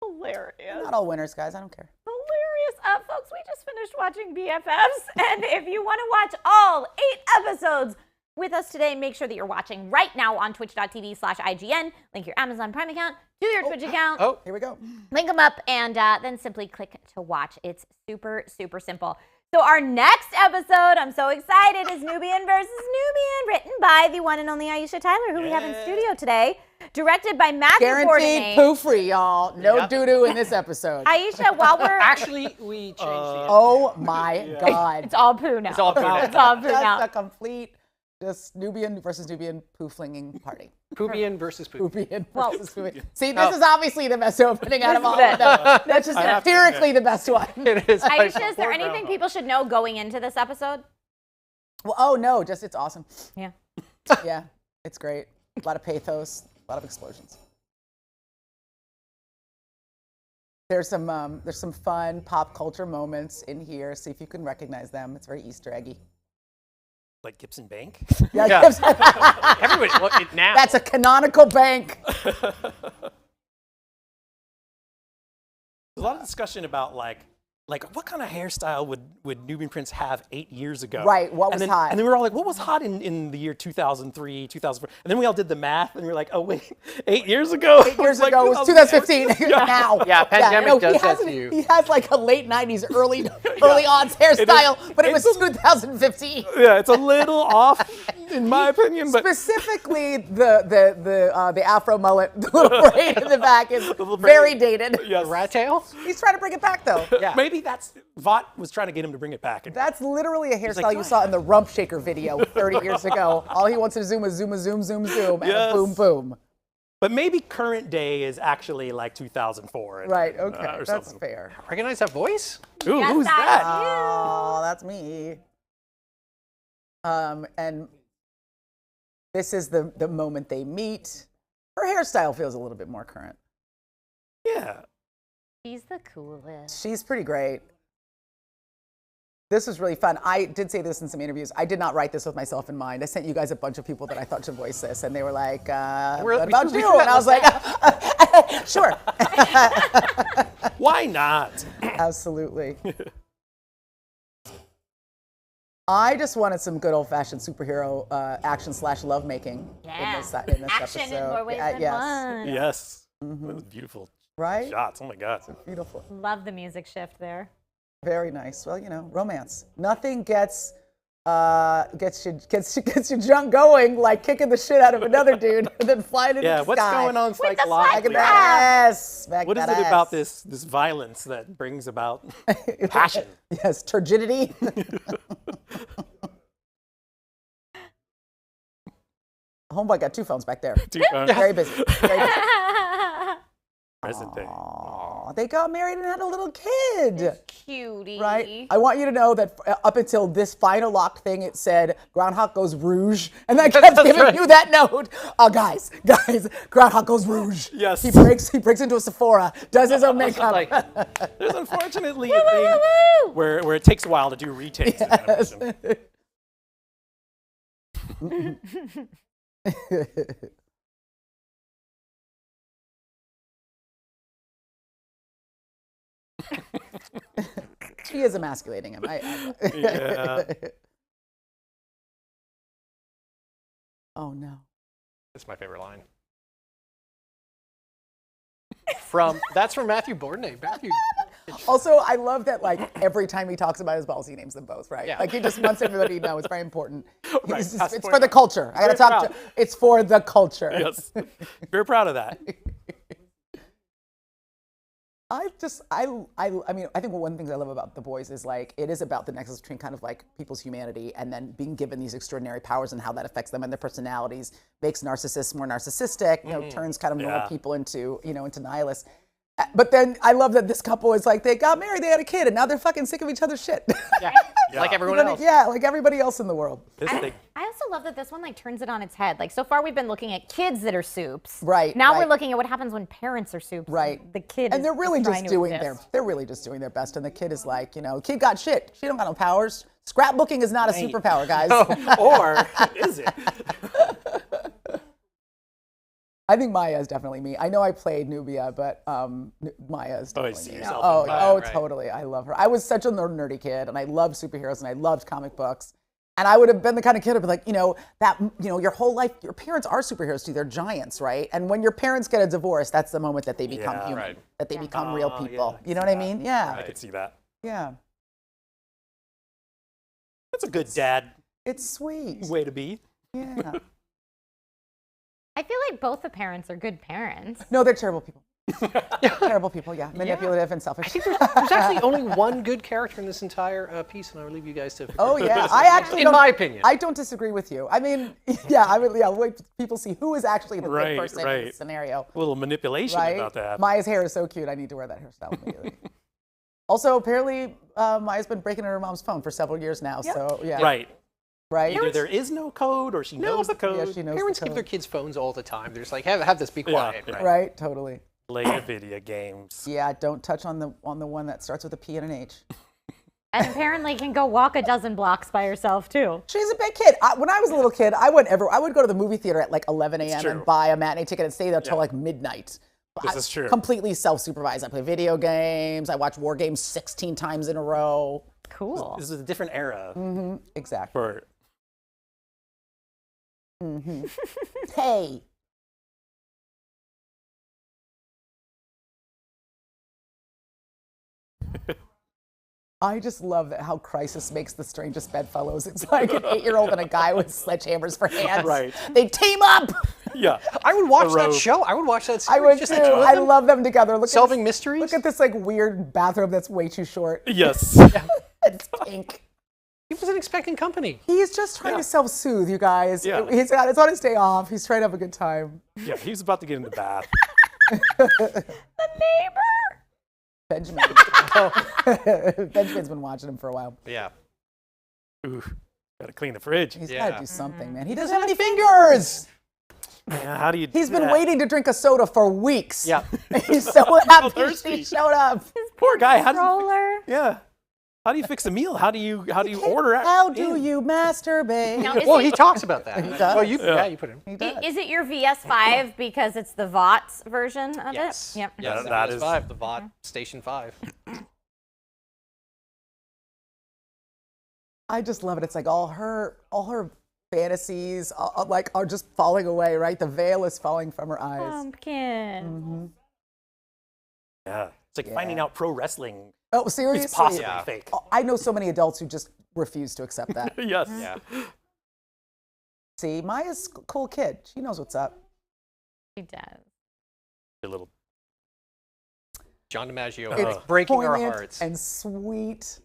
Hilarious.
Not all winners, guys. I don't care.
Hilarious. Folks, we just finished watching BFFs. And if you want to watch all 8 episodes with us today, make sure that you're watching right now on twitch.tv/IGN. Link your Amazon Prime account to your Twitch account.
Oh,
Here we go.
Link them up and then simply click to watch. It's super, super simple. So our next episode, I'm so excited, is Nubian versus Nubian, written by the one and only Aisha Tyler, who we have in studio today, directed by Matthew
Guaranteed
Bourdain.
poo free, y'all. No
Yep.
doo-doo in this episode.
Aisha, while we're
actually, we changed the ending.
Oh my God.
it's all poo now.
It's all poo now.
It's all poo
Just
now.
a complete Just Nubian versus Nubian poo flinging party.
Poobian versus Poobian.
Nubian
Well-
versus Nubian. See, this is obviously the best opening out of all of them. That's just empirically the best one.
It is.
Aisha, is there anything people should know going into this episode?
Well, oh no, just it's awesome.
Yeah.
Yeah, it's great. A lot of pathos, a lot of explosions. There's some fun pop culture moments in here. See if you can recognize them. It's very Easter eggy.
Like Gibson Bank.
Yeah,
Yeah.
Gibson.
Everybody, look it now.
That's a canonical bank.
There's a lot of discussion about like what kind of hairstyle would Nubian Prince have 8 years ago?
Right, what was
and then,
hot?
And then we were all like, what was hot in the year 2003, 2004? And then we all did the math, and we were like, oh wait, 8 years ago?
8 years
like
ago was 2015. Now.
Yeah, pandemic does
he
that
has
to you.
He has like a late 90s, early odds hairstyle, but it was
it's
2015.
Yeah, it's a little off, in my opinion, but
Specifically, the afro mullet, the little braid in the back is very dated.
yes.
Rat tail?
He's trying to bring it back though.
Yeah.
Maybe that's Vought was trying to get him to bring it back.
That's literally a hairstyle
like,
you saw in the Rump Shaker video 30 years ago. All he wants to zoom is zoom, zoom, zoom, zoom, and a
Yes.
boom, boom.
But maybe current day is actually like 2004.
Right, okay,
or
that's
something.
fair.
Recognize that voice?
Ooh,
Yes,
who's
that's
that?
Oh, that's me. And this is the moment they meet. Her hairstyle feels a little bit more current.
Yeah.
She's the coolest.
She's pretty great. This was really fun. I did say this in some interviews. I did not write this with myself in mind. I sent you guys a bunch of people that I thought should voice this, and they were like, what about
we
you?
threw
And I was like, sure.
Why not?
Absolutely. I just wanted some good old-fashioned superhero action / lovemaking
Yeah.
in this
Action
episode.
in more ways than
yes.
one.
Yes. That was beautiful
Right?
shots. Oh my God.
Beautiful.
Love the music shift there.
Very nice. Well, you know, romance. Nothing gets your junk going like kicking the shit out of another dude and then flying into
Yeah,
the
what's
sky.
going on
the
psychologically?
Back that ass. Back
What is
that
it about
ass.
this violence that brings about passion?
Yes, turgidity. Homeboy got 2 phones back there. Very busy. Very busy.
Present day.
Aw, they got married and had a little kid.
Cutie.
Right? I want you to know that up until this final locked thing, it said Groundhog goes rouge. And I kept giving
right.
you that note. Guys, Groundhog goes rouge.
Yes.
He breaks into a Sephora, does his own makeup.
Like,
There's unfortunately a thing where it takes a while to do retakes in animation.
She is emasculating him.
Yeah.
Oh no.
that's my favorite line. That's from Matthew Bourdonnais. Matthew.
Also, I love that like every time he talks about his balls, he names them both, right?
Yeah.
Like he just wants everybody to know it's very important.
Right.
It's
Has to
it's
point
for the
out.
culture. I gotta
Very
talk
proud.
to it's for the culture.
Yes. Very proud of that.
I mean, I think one of the things I love about The Boys is like it is about the nexus between kind of like people's humanity and then being given these extraordinary powers and how that affects them and their personalities, makes narcissists more narcissistic, you know, turns kind of normal
Yeah.
people into, you know, into nihilists. But then I love that this couple is like they got married, they had a kid, and now they're fucking sick of each other's shit.
Yeah. Like everyone else.
Yeah, like everybody else in the world.
This thing.
I also love that this one like turns it on its head. Like so far we've been looking at kids that are soups.
Right,
Now
right.
we're looking at what happens when parents are soups.
Right.
The kid.
And they're really
is
just
trying to
doing
exist.
they're really just doing their best. And the kid is like, you know, kid got shit. She don't got no powers. Scrapbooking is not a superpower, guys.
Or is it?
I think Maya is definitely me. I know I played Nubia, but Maya is
Oh, you
definitely
see
me.
yourself
Oh,
in Maya,
right.
totally. I love her. I was such a nerdy kid, and I loved superheroes, and I loved comic books. And I would have been the kind of kid who'd be like, you know, your whole life, your parents are superheroes too. They're giants, right? And when your parents get a divorce, that's the moment that they become
Yeah,
human,
right.
that they become real
Oh,
people.
yeah,
You know what I mean? Yeah,
I could see that.
yeah.
That's a good dad
It's sweet.
way to be.
Yeah.
I feel like both the parents are good parents.
No, they're terrible people. Terrible people, yeah. Manipulative and selfish.
I think there's actually only one good character in this entire piece, and I'll leave you guys to.
Oh yeah, I actually,
in my opinion,
I don't disagree with you. I mean, yeah, wait, people see who is actually the good person in this scenario.
A little manipulation about that.
Maya's hair is so cute. I need to wear that hairstyle immediately. Also, apparently, Maya's been breaking her mom's phone for several years now. Yep. So yeah,
right.
Either
there is no code, or she knows the code.
Yeah, she knows
parents
the code.
give their kids phones all the time. They're just like, have this, be quiet.
Yeah,
right, totally.
Play the video games.
Yeah, don't touch on the one that starts with a P and an H.
And apparently can go walk a dozen blocks by herself too.
She's a big kid. When I was a little kid, I would go to the movie theater at like 11 a.m. and buy a matinee ticket and stay there till like midnight.
This is true.
Completely self-supervised. I play video games. I watch war games 16 times in a row.
Cool.
This is a different era.
Mm-hmm. Exactly.
For
Hey. I just love that how Crisis makes the strangest bedfellows. It's like an 8-year-old and a guy with sledgehammers for hands.
Right.
They team up.
Yeah.
I would watch that show. I would watch that series.
I would
just
too.
the two of
I
them
love them together.
solving mysteries.
Look at this like weird bathrobe that's way too short.
Yes.
It's pink.
He wasn't expecting company.
He's just trying to self-soothe, you guys.
Yeah.
It's on his day off. He's trying to have a good time.
Yeah, he was about to get in the bath.
The neighbor.
Benjamin. Benjamin's been watching him for a while.
Yeah.
Ooh, gotta clean the fridge.
He's got to do something, man. He doesn't have any fingers.
Yeah, how do you?
He's
do
been
that?
waiting to drink a soda for weeks.
Yeah.
He's so happy
thirsty.
she showed up.
Poor guy. How do you?
Roller.
Yeah. How do you fix a meal? How do you order it?
How do you masturbate?
Now, is
Well,
it-
he talks about that.
does.
Well, you put him.
He does.
Is it your VS5 because it's the VOTS version of
Yes.
it? Yep.
Yes,
that
is
is-
5, the VOT Station 5.
I just love it. It's like all her fantasies are just falling away, right? The veil is falling from her eyes.
Pumpkin.
Yeah. It's like finding out pro wrestling
Oh, seriously?
is possibly
Yeah.
fake.
Oh, I know so many adults who just refuse to accept that.
Yes.
Yeah.
See, Maya's a cool kid. She knows what's up.
He does.
A little.
John DiMaggio
It's
breaking our
poignant
hearts.
and sweet.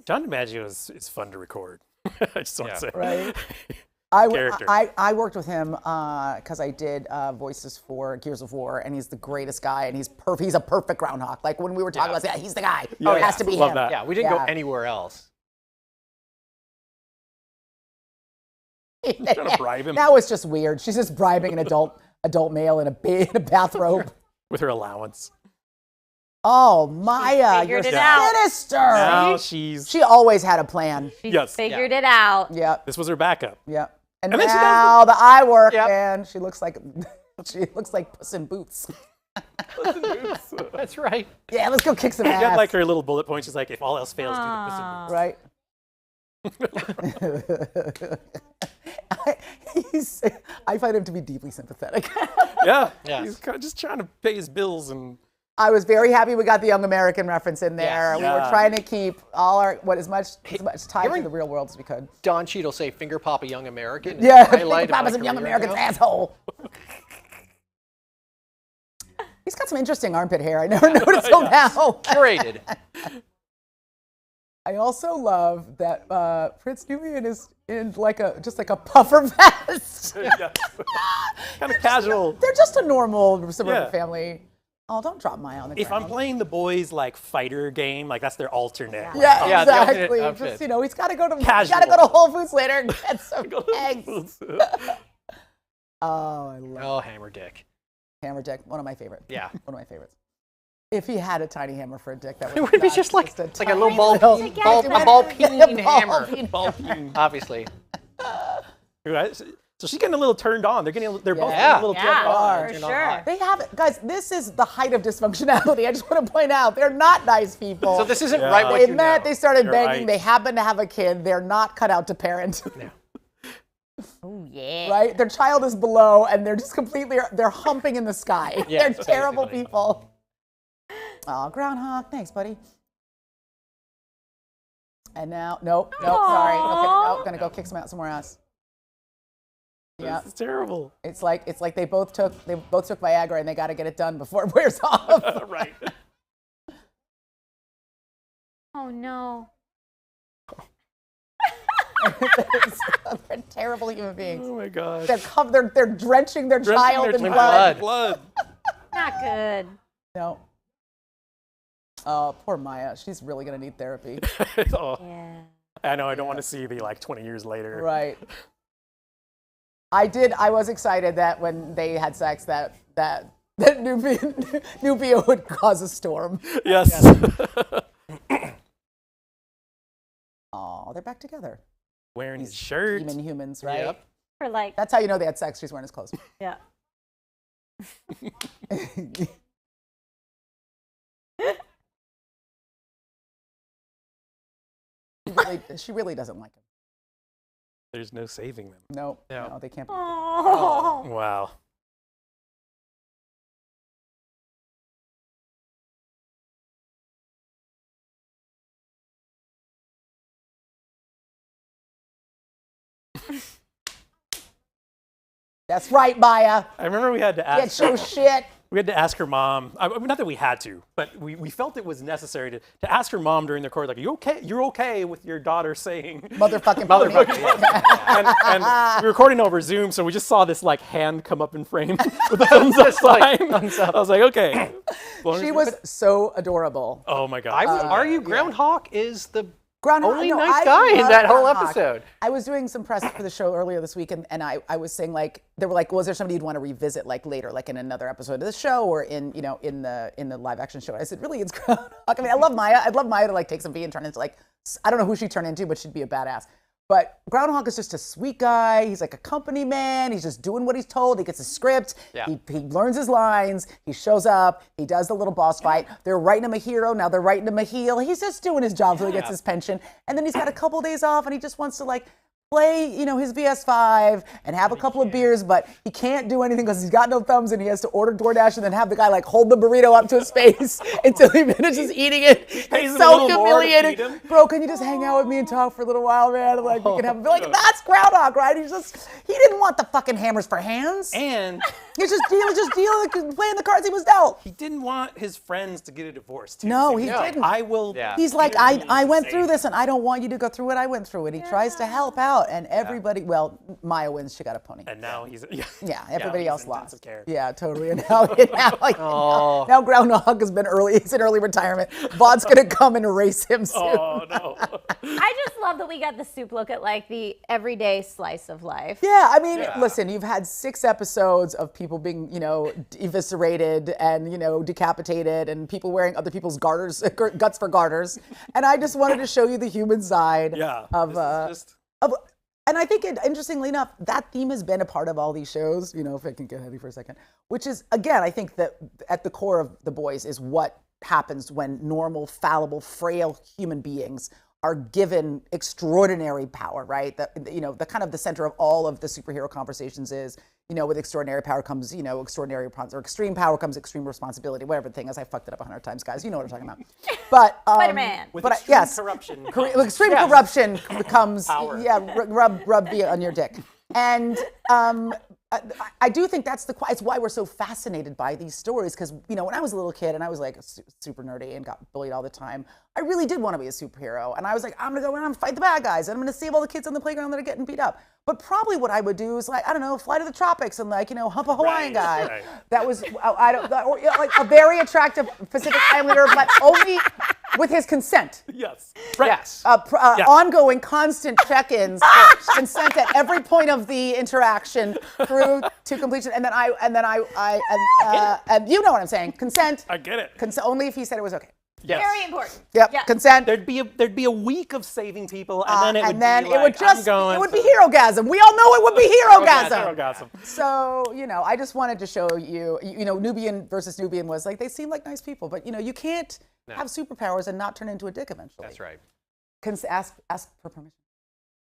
John DiMaggio is fun to record. I just want to say.
Right.
Character.
I worked with him because I did voices for Gears of War, and he's the greatest guy, and he's a perfect groundhog. Like when we were talking about, yeah, he's the guy.
Yeah.
It has to be
Love
him.
that.
Yeah, we didn't go
Yeah.
anywhere else.
Trying to bribe him
Now it's just weird. She's just bribing an adult male in a bathrobe.
with her allowance.
Oh, Maya, you're
figured it out.
sinister.
Now she's.
She always had a plan.
She
Yes.
figured it out.
Yep,
This was her backup.
yep. And
And then she does
now the eye work,
Yep.
man. She looks like Puss in Boots.
That's right.
Yeah, let's go kick some
She
ass.
had like her little bullet point. She's like, if all else fails, do the
Right. I find him to be deeply sympathetic.
Yeah.
Yes.
He's kind of just trying to pay his bills and.
I was very happy we got the Young American reference in there.
Yes.
We were
Yeah.
trying to keep all our as much tied to
hearing-
the real world as we could.
Don Cheadle say "Finger Pop a Young American." and
Yeah,
highlight
think Papa's
of
a
my
Young
career
American's
now.
asshole. He's got some interesting armpit hair. I never noticed till now.
Curated.
I also love that Prince Nubian is in just like a puffer vest.
Yeah. Kind of casual.
They're just a normal suburban
Yeah.
family. Oh, don't drop Maya on the
If
ground.
I'm playing the boys like fighter game, like that's their alternate.
Yeah,
Yeah, the alternate
exactly.
outfit.
Just he's got to go to
Casual.
Whole Foods later and get some eggs. Oh, I love
Oh, Hammer Dick.
Hammer Dick. One of my favorites.
Yeah.
One of my favorites. If he had a tiny hammer for a dick, that
It would be
nuts.
just like a
tiny
little ball
little-
peen,
Ball-
a ball peen
Ball
hammer.
peen.
Ball peen.
Obviously.
Right? So she's getting a little turned on. They're both getting
Yeah.
a little
Yeah,
turned on.
for
Turned on
sure.
hot.
They have it, guys. This is the height of dysfunctionality. I just want to point out they're not nice people.
So this isn't
Yeah.
right what
They
you
met.
know.
They started
You're
banging.
right.
They happen to have a kid. They're not cut out to parent.
Oh yeah.
Right? Their child is below, and they're just they're humping in the sky.
Yeah,
they're
it's
terrible
basically.
people. Oh, groundhog. Thanks, buddy. And now, nope, sorry. Okay,
Aw.
nope, gonna go kick some out somewhere else. Yeah.
This is terrible.
It's like they both took Viagra and they got to get it done before it wears off.
Right.
Oh no.
They're terrible human beings.
Oh my gosh.
They're drenching their child in blood.
Not good.
No. Oh, poor Maya. She's really gonna need therapy.
Oh,
Yeah.
I know. I don't want to see the 20 years later.
Right. I was excited that when they had sex that Nubia would cause a storm.
Yes.
Oh, they're back together.
Wearing his shirt.
Demon humans, right?
Yep.
For like,
That's how you know they had sex. She's wearing his clothes.
yeah.
She really doesn't like him.
There's no saving them.
No,
No.
they can't.
Oh.
Wow.
That's right, Maya.
I remember we had to
Get
ask.
your shit.
We had to ask her mom. Not that we had to, but we felt it was necessary to ask her mom during the court, like, "Are you okay? You're okay with your daughter saying
Motherfucking pony.
and we were recording over Zoom, so we just saw this hand come up in frame with a thumbs up sign. I was like, okay.
She was so adorable.
Oh my god.
I would argue Groundhog is the
Groundhog,
only
no,
nice
I
guy in
love
that whole
Groundhog.
episode.
I was doing some press for the show earlier this week, and I was saying, like, they were like, was there somebody you'd want to revisit, like, later, like in another episode of the show or in the live action show? And I said, really, it's Groundhog. I mean, I love Maya. I'd love Maya to like take some V and turn into like, I don't know who she'd turn into, but she'd be a badass. But Groundhog is just a sweet guy. He's like a company man. He's just doing what he's told. He gets a script.
Yeah.
He learns his lines. He shows up. He does the little boss fight. They're writing him a hero. Now they're writing him a heel. He's just doing his job until he gets his pension. And then he's got a couple days off and he just wants to like play, his VS5 and have a couple of beers, but he can't do anything because he's got no thumbs and he has to order DoorDash and then have the guy like hold the burrito up to his face until he finishes eating it. It's so humiliating. Bro, can you just hang out with me and talk for a little while, man? And, like, we can have that's Groundhog, right? He didn't want the fucking hammers for hands.
And
He's just dealing, playing the cards he was dealt.
he didn't want his friends to get a divorce too.
No,
So
he didn't.
I will.
Yeah.
He's like,
intervene
I
to
went
save
through this and I don't want you to go through what I went through. And he tries to help out. And everybody, well, Maya wins. She got a pony.
And now he's
Yeah, everybody
he's
else
in
lost.
intensive care.
Yeah, totally. And now Groundhog has been he's in early retirement. Vaughn's gonna come and erase him soon.
Oh no.
I just love that we got the soup look at like the everyday slice of life.
Yeah, I mean, listen, you've had 6 episodes of people being, eviscerated and, decapitated and people wearing other people's guts for garters. And I just wanted to show you the human side of and I think, interestingly enough, that theme has been a part of all these shows, if I can get heavy for a second, which is, again, I think that at the core of The Boys is what happens when normal, fallible, frail human beings are given extraordinary power, right? The kind of the center of all of the superhero conversations is, with extraordinary power comes, extreme power comes extreme responsibility, whatever the thing is. I fucked it up 100 times, guys. You know what I'm talking about. But
Spider-Man.
With
but
extreme
yes,
corruption.
extreme corruption becomes
Power.
rub V on your dick, and I do think it's why we're so fascinated by these stories, because when I was a little kid and I was like super nerdy and got bullied all the time, I really did want to be a superhero, and I was like, I'm gonna go around and fight the bad guys, and I'm gonna save all the kids on the playground that are getting beat up. But probably what I would do is like, I don't know, fly to the tropics and hump a Hawaiian guy.
Right.
That was like a very attractive Pacific Islander, but only with his consent.
Yes.
Yes.
Ongoing, constant check-ins, consent at every point of the interaction through to completion, and then and you know what I'm saying? Consent.
I get it.
Consent only if he said it was okay.
Yes.
Very important.
Yep.
Yeah.
Consent.
There'd be a week of saving people, and then it would be
it would just
I'm
it would
going
be herogasm. We all know it would be herogasm.
Herogasm.
So I just wanted to show you, Nubian versus Nubian was like they seem like nice people, but you can't have superpowers and not turn into a dick eventually.
That's right.
Ask for permission.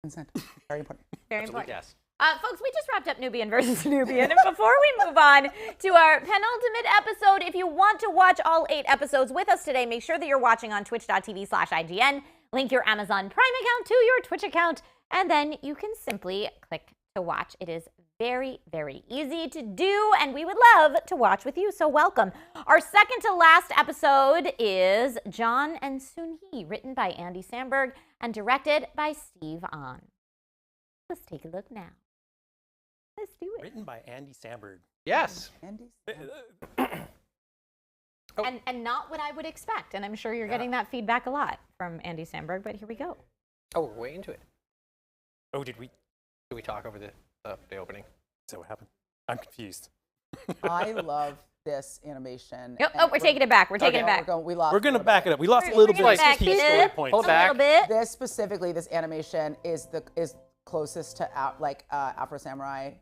Consent. Very important.
Very important.
Yes.
Folks, we just wrapped up Nubian versus Nubian. And before we move on to our penultimate episode, if you want to watch all 8 episodes with us today, make sure that you're watching on twitch.tv/IGN. Link your Amazon Prime account to your Twitch account, and then you can simply click to watch. It is very, very easy to do, and we would love to watch with you, so welcome. Our second to last episode is John and Soon-hee, written by Andy Samberg and directed by Steve Ahn. Let's take a look now. Let's do it.
Written by Andy Samberg.
Yes.
Andy?
And not what I would expect, and I'm sure you're getting that feedback a lot from Andy Samberg, but here we go.
Oh, we're way into it.
Oh, did we
talk over the opening?
Is that what happened? I'm confused.
I love this animation.
Oh, we're taking it back. We're taking it back.
We lost.
We're gonna back it up. We lost a
We're
little
gonna
bit
back
of key
it
story
up
points.
Hold
a
back.
little bit.
This specifically, this animation is closest to Afro Samurai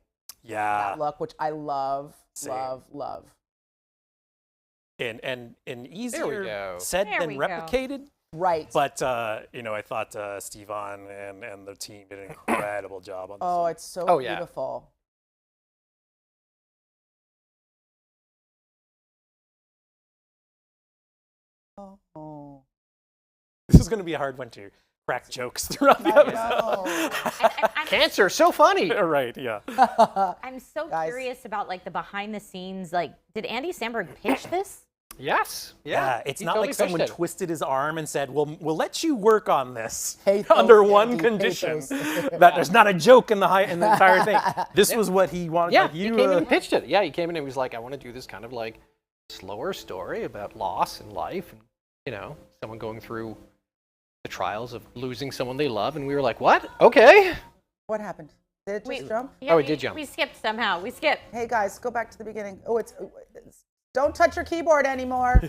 Yeah.
that look, which I love,
Same.
love.
And
There we
easier
go.
said
There
than
we go.
replicated.
Right.
But I thought Steve Ahn and the team did an incredible job on this.
Oh,
one.
it's so
Oh, yeah.
beautiful. Oh.
This is going to be a hard one to crack jokes throughout the
I
episode.
know.
Cancer, so funny.
Right, yeah.
I'm so
Guys.
curious about like the behind the scenes. Like, did Andy Samberg pitch this?
Yes.
Yeah, it's
He
not
totally
like someone
pitched it.
twisted his arm and said, we'll let you work on this
Pathos,
under one
Andy,
condition.
pathos.
That there's not a joke in the entire thing. This was what he wanted.
Yeah,
like,
he
you,
came in and pitched it. Yeah, he came in and was like, I want to do this kind of like slower story about loss in life and, someone going through the trials of losing someone they love. And we were like, what? Okay.
What happened? Did it just jump?
Yeah,
Oh, it did jump.
We skipped somehow. We skipped.
Hey guys, go back to the beginning. Oh, it's don't touch your keyboard anymore.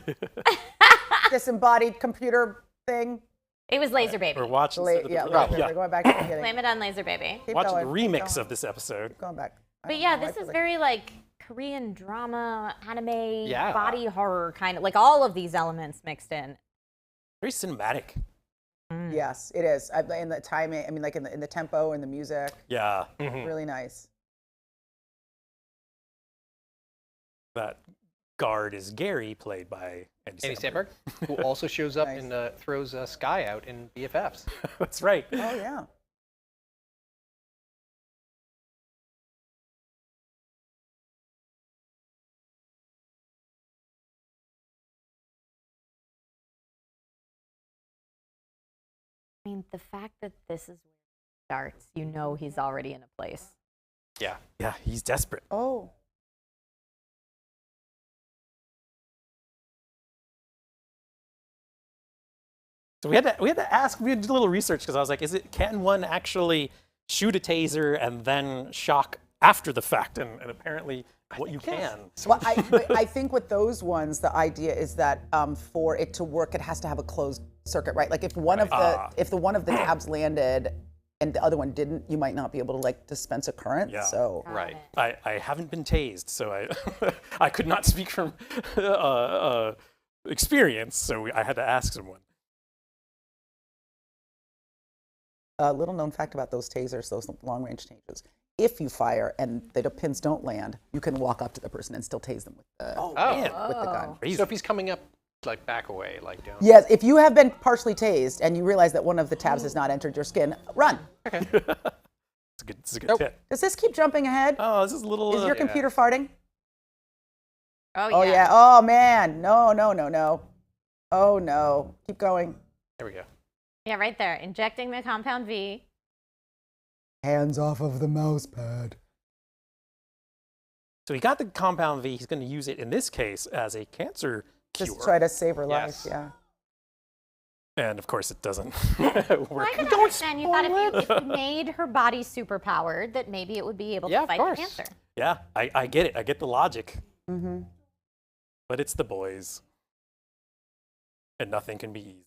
Disembodied computer thing.
It was Laser Baby.
We're watching.
Yeah,
Oh,
we're going back to the beginning.
Blame it on Laser Baby.
Keep
watching
going,
the
keep
remix
going.
of this episode.
Keep going back. I
But
don't
yeah,
know, I
this
feel
is
like-
very like Korean drama, anime,
Yeah.
body horror kind of like all of these elements mixed in.
Very cinematic.
Yes, it is. In the timing, I mean, like in the tempo and the music,
Yeah.
really nice.
That guard is Gary, played by Andy
Andy
Samberg.
Samberg, who also shows up
Nice.
and throws Sky out in BFFs.
That's right.
Oh yeah.
I mean, the fact that this is where it starts, he's already in a place.
Yeah.
Yeah, he's desperate.
Oh.
So we had to ask. We did a little research because I was like, can one actually shoot a taser and then shock after the fact? And apparently, you can.
Well, I think with those ones, the idea is that for it to work, it has to have a closed circuit, right? Like if one of the tabs landed and the other one didn't, you might not be able to like dispense a current.
Yeah.
So
Right.
I haven't been tased, so I could not speak from experience. So I had to ask someone.
a little known fact about those tasers, those long range tasers. If you fire and the pins don't land, you can walk up to the person and still tase them with the
Man.
with the gun.
Crazy.
So if he's coming up, like back away, like down.
Yes, if you have been partially tased and you realize that one of the tabs has not entered your skin, run.
It's a good
Nope.
tip.
Does this keep jumping ahead?
Oh, this is a little.
Is your computer farting?
Oh
Oh yeah. Oh man. No. Oh no. Keep going.
There we go.
Yeah, right there. Injecting the compound V.
Hands off of the mouse pad.
So he got the compound V. He's going to use it in this case as a cancer cure.
Just try to save her
Yes.
life. Yeah.
And of course, it doesn't
Well,
work.
I can understand. You thought if you made her body super powered, that maybe it would be able
Yeah,
to
of
fight
course.
cancer.
Yeah, I get it. I get the logic.
Mm-hmm.
But it's the boys. And nothing can be easy.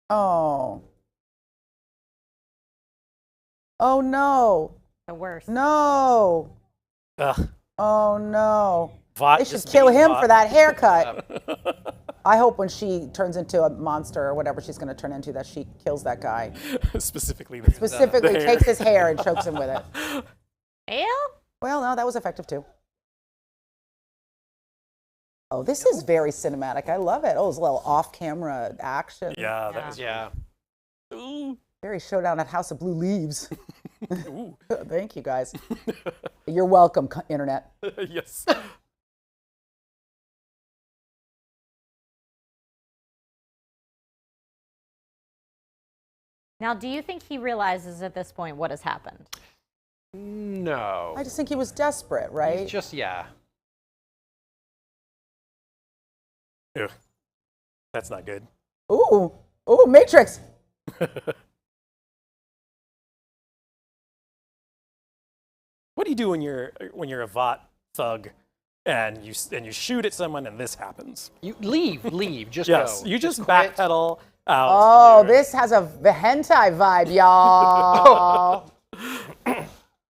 Oh. Oh no.
The worst.
No.
Ugh.
Oh no.
Vought
They should
just
kill
being
him
Vought.
for that haircut. I hope when she turns into a monster or whatever she's going to turn into that she kills that guy.
Specifically.
Specifically
the hair.
takes his hair and chokes him with it.
Ale?
Well, no, that was effective too. Oh, this is very cinematic. I love it. Oh, it's a little off-camera action.
Yeah, that was
Yeah.
Ooh.
Very Showdown at House of Blue Leaves.
Ooh.
Thank you, guys. You're welcome, internet.
Yes.
Now, do you think he realizes at this point what has happened?
No.
I just think he was desperate, right?
He's just, yeah.
Ew. That's not good.
Ooh, Matrix.
What do you do when you're a VOT thug and you shoot at someone and this happens?
You leave, just
Yes,
go.
you just
quit.
backpedal out.
Oh, this has a hentai vibe, y'all.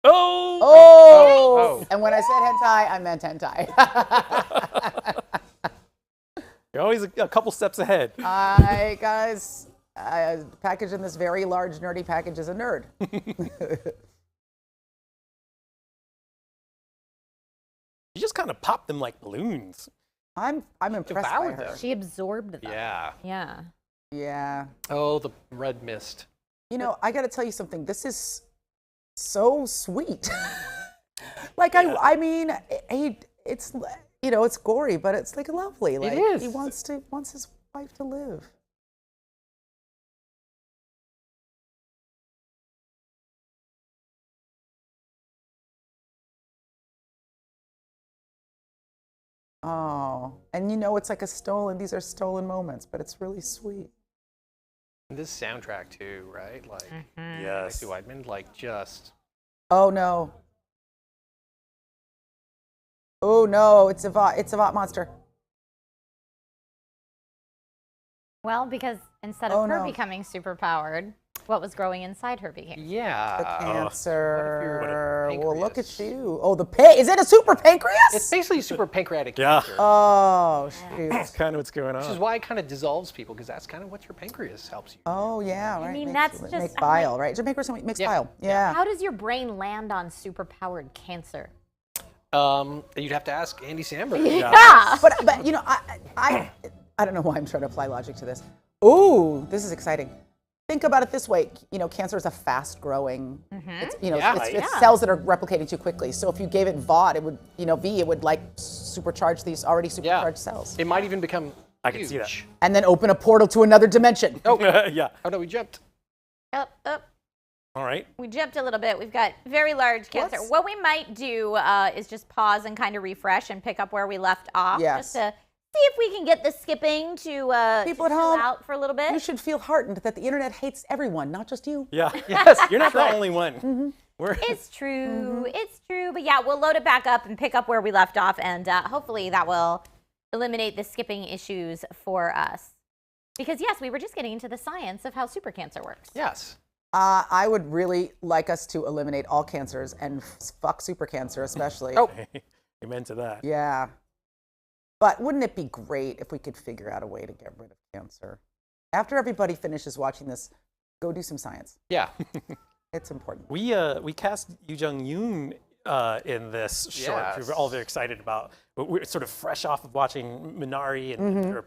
Oh!
Oh! And when I said hentai, I meant hentai.
You're always a couple steps ahead.
Hi, guys. Package in this very large nerdy package is a nerd.
You just kind of pop them like balloons.
I'm impressed by
Devoured
her.
them.
She absorbed them.
Yeah.
Yeah.
Yeah.
Oh, the red mist.
You know, I got to tell you something. This is so sweet. Like, I mean, it's, you know, it's gory, but it's like lovely. Like,
is.
He wants his wife to live. Oh, and you know, it's like these are stolen moments, but it's really sweet.
And this soundtrack too, right? Like,
Yes.
Lexi Weidman, like just.
Oh no. Oh no, it's a VOT monster.
Well, because instead
Oh,
of her
no.
becoming super powered, what was growing inside her became.
The
Yeah.
cancer.
what if
Well, look
pancreas?
at you. Oh, is it a super pancreas?
It's basically super pancreatic
Yeah.
cancer.
Oh, shoot.
That's kind of what's going
Which is
on.
why it kind of dissolves people, because that's kind of what your pancreas helps you.
Oh, yeah, right.
mean,
Makes-
that's
it
just-
makes
I'm
bile,
like-
right? Jamaica makes
Yeah.
bile. Yeah.
How does your brain land on super powered cancer?
You'd have to ask Andy Samberg.
Yeah.
But you know, I don't know why I'm trying to apply logic to this. Ooh, this is exciting. Think about it this way. You know, cancer is a fast-growing. It's, you know,
Yeah.
it's cells that are replicating too quickly. So if you gave it VOD, it would, you know, it would like supercharge these already supercharged cells,
It might even become
I can see that.
huge.
and then open a portal to another dimension.
Yeah.
Oh no, we jumped.
Up.
All right.
We jumped a little bit. We've got very large cancer.
Let's-
What we might do is just pause and kind of refresh and pick up where we left off.
Yes.
Just to see if we can get the skipping to
People at
chill
home,
out for a little bit.
You should feel heartened that the internet hates everyone, not just you.
Yeah. Yes. You're not the only one.
Mm-hmm.
We're
It's true. It's true. But yeah, we'll load it back up and pick up where we left off, and hopefully that will eliminate the skipping issues for us. Because yes, we were just getting into the science of how super cancer works.
Yes.
I would really like us to eliminate all cancers and fuck super cancer especially.
Oh.
amen to that.
Yeah. But wouldn't it be great if we could figure out a way to get rid of cancer? After everybody finishes watching this, go do some science.
Yeah.
It's important.
We cast Yoo Jung Yoon in this short, which we were all very excited about. But we're sort of fresh off of watching Minari and her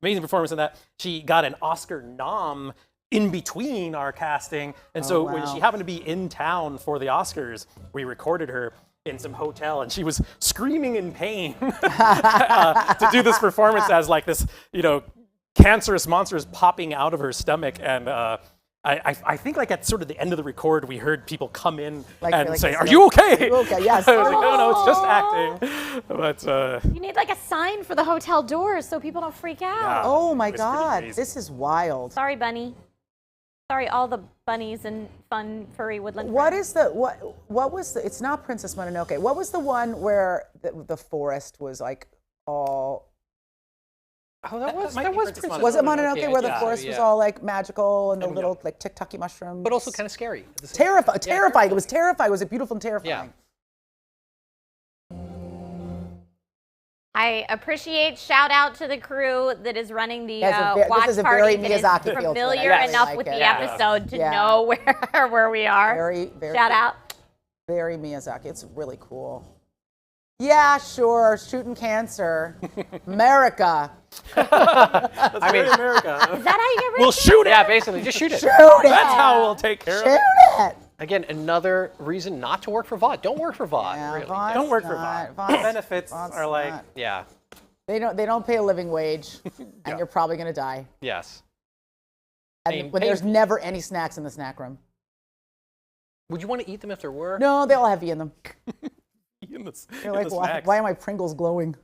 amazing performance in that. She got an Oscar nom in between our casting, and so when
wow.
she happened to be in town for the Oscars, we recorded her in some hotel, and she was screaming in pain to do this performance as like this, you know, cancerous monster is popping out of her stomach, and I think like at sort of the end of the record, we heard people come in
Like,
and
like
say,
this,
"Are
like,
you okay?"
"Are you okay?" Yes.
I was like, "No, it's just acting." But
You need like a sign for the hotel doors so people don't freak out.
Yeah.
Oh my
It was pretty
God,
crazy.
this is wild.
Sorry, bunny. Sorry, all the bunnies and fun furry woodland.
What
friends.
is the what was the? It's not Princess Mononoke. What was the one where the forest was like all?
Oh, that was
might be Princess
Princess
Was it
Mononoke,
Mononoke where the
yeah,
forest was
yeah.
all like magical and the
And,
little like tick-tocky mushrooms?
But also kind of scary. at the same time.
terrifying.
Yeah,
Terrifying. It was terrifying. It was beautiful and terrifying.
I appreciate shout out to the crew that is running the
This
watch
is a
party
very
that is
Miyazaki feel to it. I
familiar
really
enough
like
with
it.
the
Yeah.
episode to
Yeah.
know where we are.
Very, very.
Shout out.
Very Miyazaki. It's really cool. Yeah, sure. Shooting cancer. America.
I mean, America.
Is that how you get rid
We'll
of
shoot it.
Yeah, basically, just shoot it.
Shoot it.
That's how we'll take care of
Shoot
it.
it.
Again, another reason not to work for VOD. Don't work for VOD,
Yeah,
really.
VOD's
Don't work for
not-
VOD.
VOD's-
Benefits
VOD's
are like,
not.
Yeah,
They don't pay a living wage, and
Yeah.
you're probably gonna die.
yes.
And when there's never any snacks in the snack room.
Would you want to eat them if there were?
No, they all have V in them.
in the,
You're
in
like,
the
why
snacks.
are my Pringles glowing?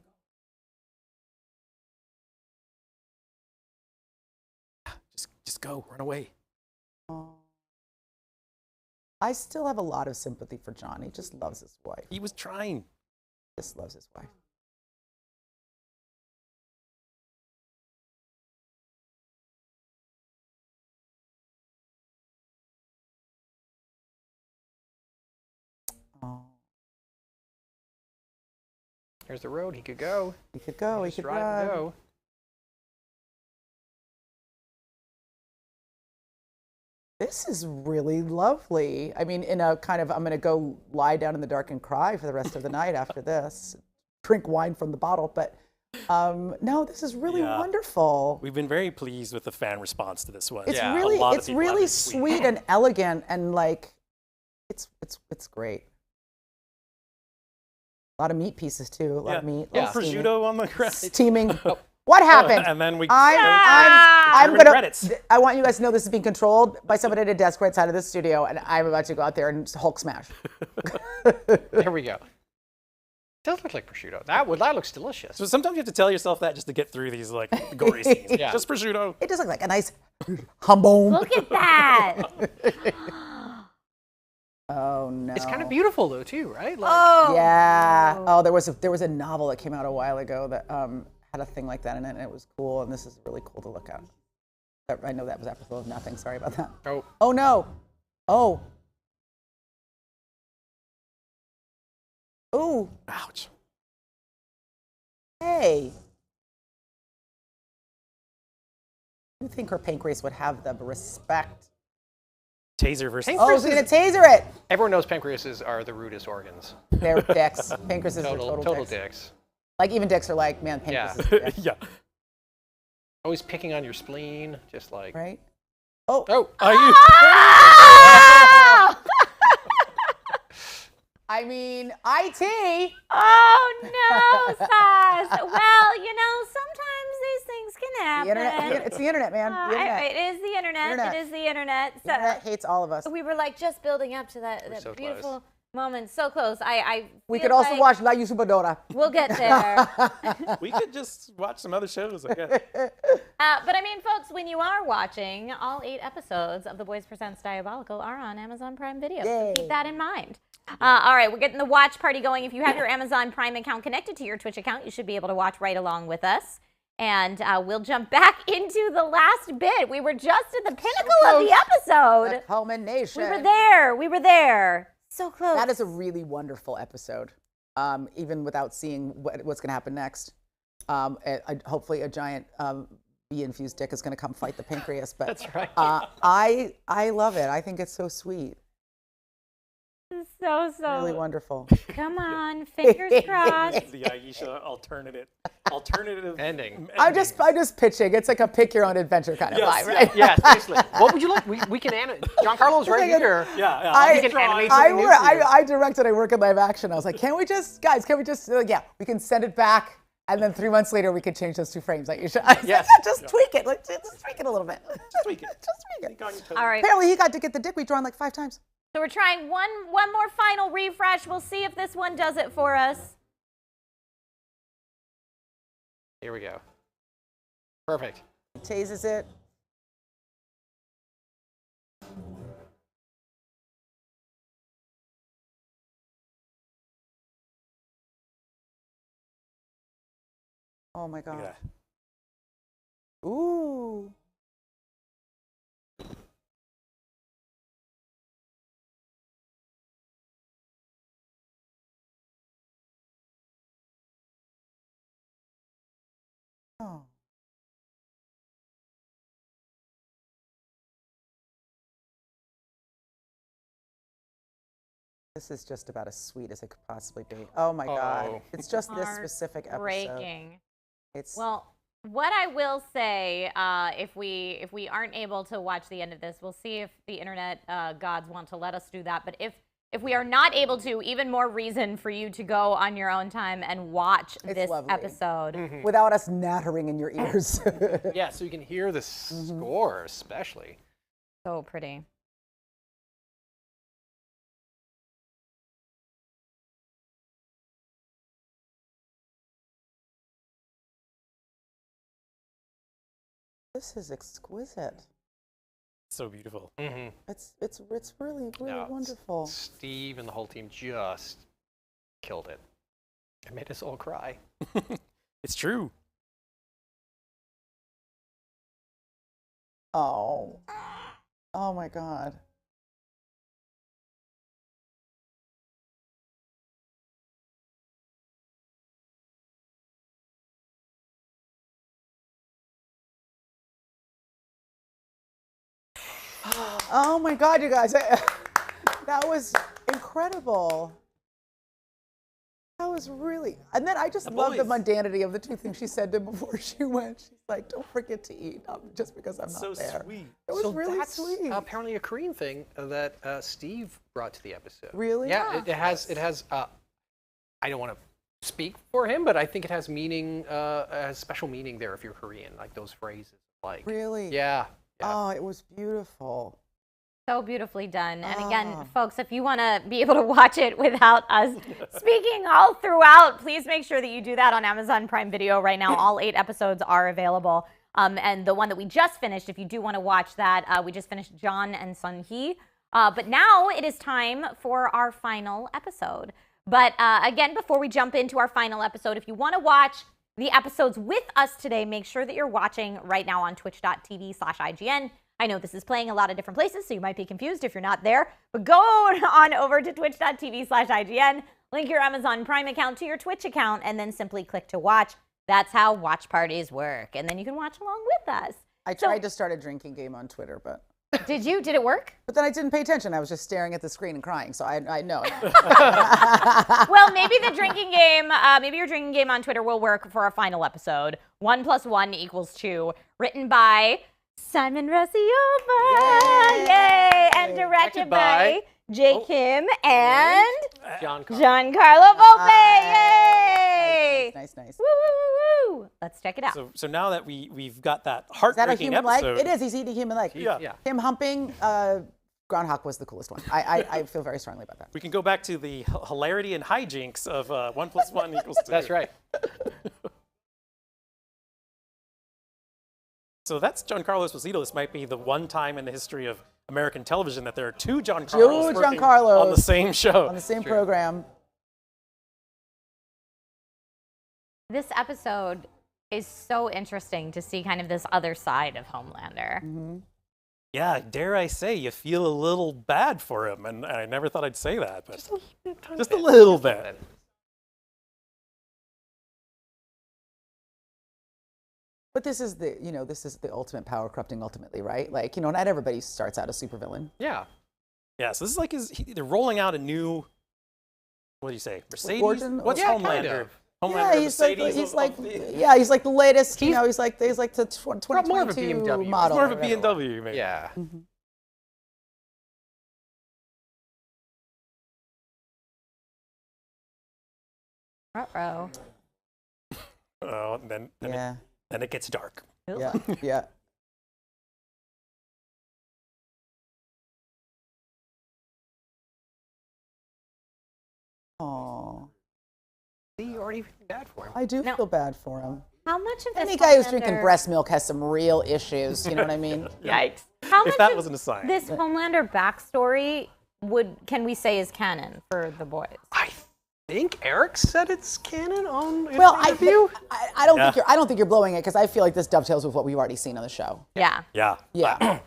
Just go, run away.
Oh. I still have a lot of sympathy for John. He just loves his wife.
He was trying.
Just loves his wife. Oh,
Here's the road. He could go.
he could go. He
Just
could
drive and
run.
go.
This is really lovely. I mean, in a kind of, I'm going to go lie down in the dark and cry for the rest of the night after this. Drink wine from the bottle. But no, this is really
Yeah.
wonderful.
We've been very pleased with the fan response to this one.
It's
Yeah.
really,
A lot of
it's
people have
really
been
sweet and elegant and like, it's great. A lot of meat pieces too. A lot of meat.
Yeah.
Prosciutto on the ground.
Steaming. What happened?
And then we.
I'm
German
gonna.
credits.
I want you guys to know this is being controlled by somebody at a desk right side of the studio, and I'm about to go out there and Hulk smash.
There we go. Does look like prosciutto. That looks delicious.
So sometimes you have to tell yourself that just to get through these like gory scenes.
Yeah.
Just prosciutto.
It does look like a nice humbone.
Look at that.
Oh no.
It's kind of beautiful though too, right? Like,
Oh.
Yeah. Oh, there was a novel that came out a while ago that had a thing like that in it, and it was cool. And this is really cool to look at. I know that was apropos of nothing. Sorry about that.
Oh.
Oh no. Oh. Ooh.
Ouch.
Hey. You think her pancreas would have the respect?
Taser versus.
Oh, she's gonna taser it.
Everyone knows pancreases are the rudest organs.
They're dicks. Pancreases are
Total
total dicks.
dicks.
Like even dicks are like, man,
Yeah.
pancreas is a dick,
Yeah.
Always picking on your spleen, just like.
right? Oh.
Oh.
Are you?
I mean, IT.
Oh no, Saz. Well, you know, sometimes these things can happen.
The internet. It's the internet, man. The internet.
It is the internet.
Internet.
It is the internet.
The internet hates all of us.
We were like just building up to that
so
beautiful
close.
moment. So close.
We
feel
could also
like
watch La Usurpadora.
We'll get there.
We could just watch some other shows, I guess.
But I mean, folks, when you are watching, all 8 episodes of The Boys Presents Diabolical are on Amazon Prime Video. So
Yay.
keep that in mind. All right, we're getting the watch party going. If you have your Amazon Prime account connected to your Twitch account, you should be able to watch right along with us. And we'll jump back into the last bit. We were just at the pinnacle of the episode.
The culmination.
We were there. We were there. So close.
That is a really wonderful episode, even without seeing what's going to happen next. Hopefully, a giant bee-infused dick is going to come fight the pancreas. But
That's right.
I love it. I think it's so sweet.
so
Really wonderful.
Come on, fingers crossed.
The Aisha alternative
Ending.
I'm just pitching. It's like a pick your own adventure kind of
Yes,
vibe, right?
Yeah, seriously. What would you like? We can animate. Giancarlo's right here.
Yeah.
We can animate
I,
something new for you.
I directed. I work in live action. I was like, can we just yeah, we can send it back, and then 3 months later we could change those 2 frames. Like you should.
Yes.
Just tweak it. Like just tweak it a little bit.
Just tweak it.
Just tweak it.
Tweak on your toes.
All right.
Apparently, he got to get the dick redrawn like 5 times.
So we're trying one more final refresh. We'll see if this one does it for us.
Here we go. Perfect.
He tases it. Oh my God.
Yeah.
Ooh. Oh. This is just about as sweet as it could possibly be. Oh my God.
Oh.
It's just this specific episode.
Breaking.
It's
Well, what I will say, if we aren't able to watch the end of this, we'll see if the internet gods want to let us do that. But if we are not able to, even more reason for you to go on your own time and watch this
lovely.
episode.
without us nattering in your ears.
Yeah, so you can hear the score, especially.
So pretty.
This is exquisite.
So beautiful.
It's really
No,
wonderful.
Steve and the whole team just killed it. It made us all cry.
It's true.
Oh. Oh my God. Oh my God, you guys. That was incredible. That was really, and then I just love the
boys.
mundanity of the two things she said to him before she went. She's like, don't forget to eat, just because I'm
So
not there.
sweet.
It was
So
really
that's
sweet.
apparently a Korean thing that Steve brought to the episode.
Really?
Yeah, it has. I don't want to speak for him, but I think it has meaning, has special meaning there if you're Korean, like those phrases. Like,
Really?
yeah.
Oh, it was beautiful.
So beautifully done. And again, folks, if you want to be able to watch it without us speaking all throughout, please make sure that you do that on Amazon Prime Video right now. All 8 episodes are available. And the one that we just finished, if you do want to watch that, we just finished John and Sun Hee. But now it is time for our final episode. But again, before we jump into our final episode, if you want to watch the episodes with us today, make sure that you're watching right now on twitch.tv/IGN. I know this is playing a lot of different places, so you might be confused if you're not there. But go on over to twitch.tv/IGN, link your Amazon Prime account to your Twitch account, and then simply click to watch. That's how watch parties work. And then you can watch along with us.
I tried to start a drinking game on Twitter, but
Did you? Did it work?
then I didn't pay attention. I was just staring at the screen and crying. So I know.
Well, maybe the drinking game, maybe your drinking game on Twitter will work for our final episode. 1 + 1 = 2, written by Simon Rasiova, yay! And directed by Jay Kim and Giancarlo Volpe, yay!
Nice.
Woo, woo, woo, woo. Let's check it out.
So now that we've got that
Is that a
heartbreaking
human
episode.
leg? It is. He's eating human leg.
Yeah.
Him humping Groundhog was the coolest one. I feel very strongly about that.
We can go back to the hilarity and hijinks of 1 + 1 = 2.
That's right.
So that's Giancarlo Esposito. This might be the one time in the history of American television that there are two Giancarlos
Two
working
Giancarlos
on the same show.
On the same program.
This episode is so interesting to see kind of this other side of Homelander.
Yeah, dare I say, you feel a little bad for him, and I never thought I'd say that, but just a little bit.
But this is the ultimate power corrupting ultimately, right? Like, not everybody starts out a supervillain.
Yeah.
Yeah, so this is like they're rolling out a new, what do you say, Mercedes?
Origin?
What's
Yeah,
Homelander?
kind of.
Homelander,
Yeah, he's
Mercedes
like
of the-
he's like the latest. He's like the 2022
more of a BMW.
model.
more of a
or whatever.
BMW, maybe.
Yeah.
Uh-oh.
Oh, and then it gets dark.
Yeah. Oh,
You already feel bad for him.
I do feel bad for him.
How much of this
Any guy who's
Homelander-
drinking breast milk has some real issues. You know what I mean?
Yikes. How much
If that
of
wasn't a sign.
this Homelander backstory can we say is canon for The Boys?
I think Eric said it's canon on his
Well,
interview.
I don't think you're blowing it because I feel like this dovetails with what we've already seen on the show.
Yeah.
Yeah.
Yeah.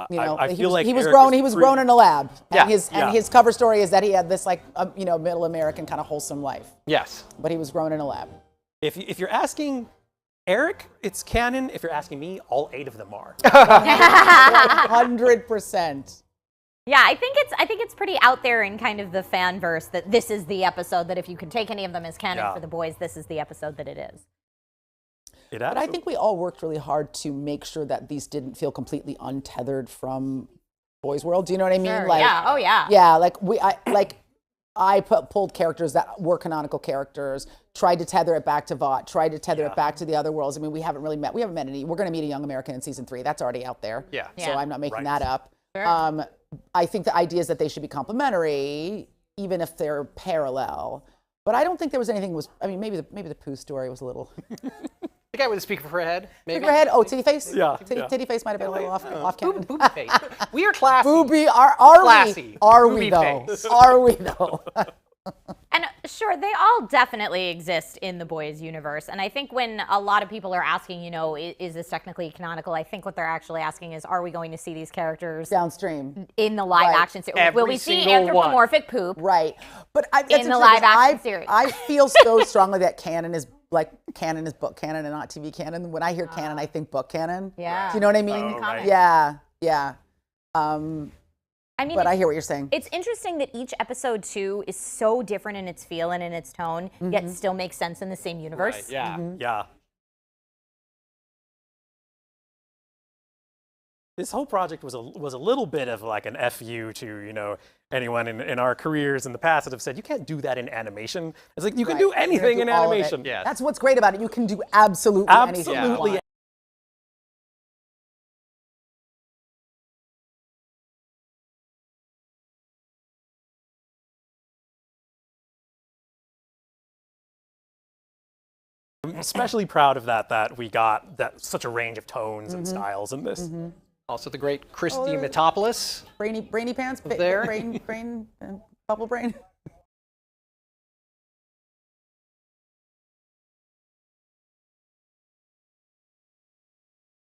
I feel like
he was
Eric
grown.
was
He was grown in a lab.
Yeah.
And his cover story is that he had this middle American kind of wholesome life,
Yes.
but he was grown in a lab.
If you're asking Eric, it's canon. If you're asking me, all 8 of them are.
100%.
Yeah, I think it's pretty out there in kind of the fan verse that this is the episode that if you could take any of them as canon for the boys, this is the episode that it is.
But I think we all worked really hard to make sure that these didn't feel completely untethered from Boys World. Do you know what I mean?
Sure,
Like,
yeah, oh yeah.
Yeah, I pulled characters that were canonical characters, tried to tether it back to Vought, tried to tether it back to the other worlds. I mean, we haven't met any. We're going to meet a young American in season 3. That's already out there.
Yeah.
So I'm not making that up.
Sure.
I think the idea is that they should be complementary, even if they're parallel. But I don't think there was anything. Maybe the Pooh story was a little.
The guy with the speaker for a head, maybe?
Speaker head? Oh, Titty Face?
Yeah.
Titty Face might have been a little off camera.
Booby face. We are classy.
Booby, are
Classy.
we? Are we
Booby
though?
face.
Are we though?
And sure, they all definitely exist in the Boys universe. And I think when a lot of people are asking, is this technically canonical? I think what they're actually asking is, are we going to see these characters
Downstream.
in the live action series?
Every
Will we see
single
anthropomorphic poop?
Right. But
In the live action series.
I feel so strongly that canon is book canon and not TV canon. When I hear canon, I think book canon.
Yeah.
Do you know what I mean?
right.
Yeah. Yeah.
I mean,
But I hear what you're saying.
it's interesting that each episode too is so different in its feel and in its tone, yet still makes sense in the same universe.
Right, yeah.
Yeah. This whole project was a little bit of like an FU to, anyone in our careers in the past that have said, you can't do that in animation. It's like, you can do anything in
all of it.
animation.
Yeah.
That's what's great about it. You can do absolutely anything. you
Absolutely.
want.
I'm especially proud of that we got such a range of tones and styles in this.
Also the great Christy Metopoulos.
Brainy pants?
There.
Brain, bubble brain?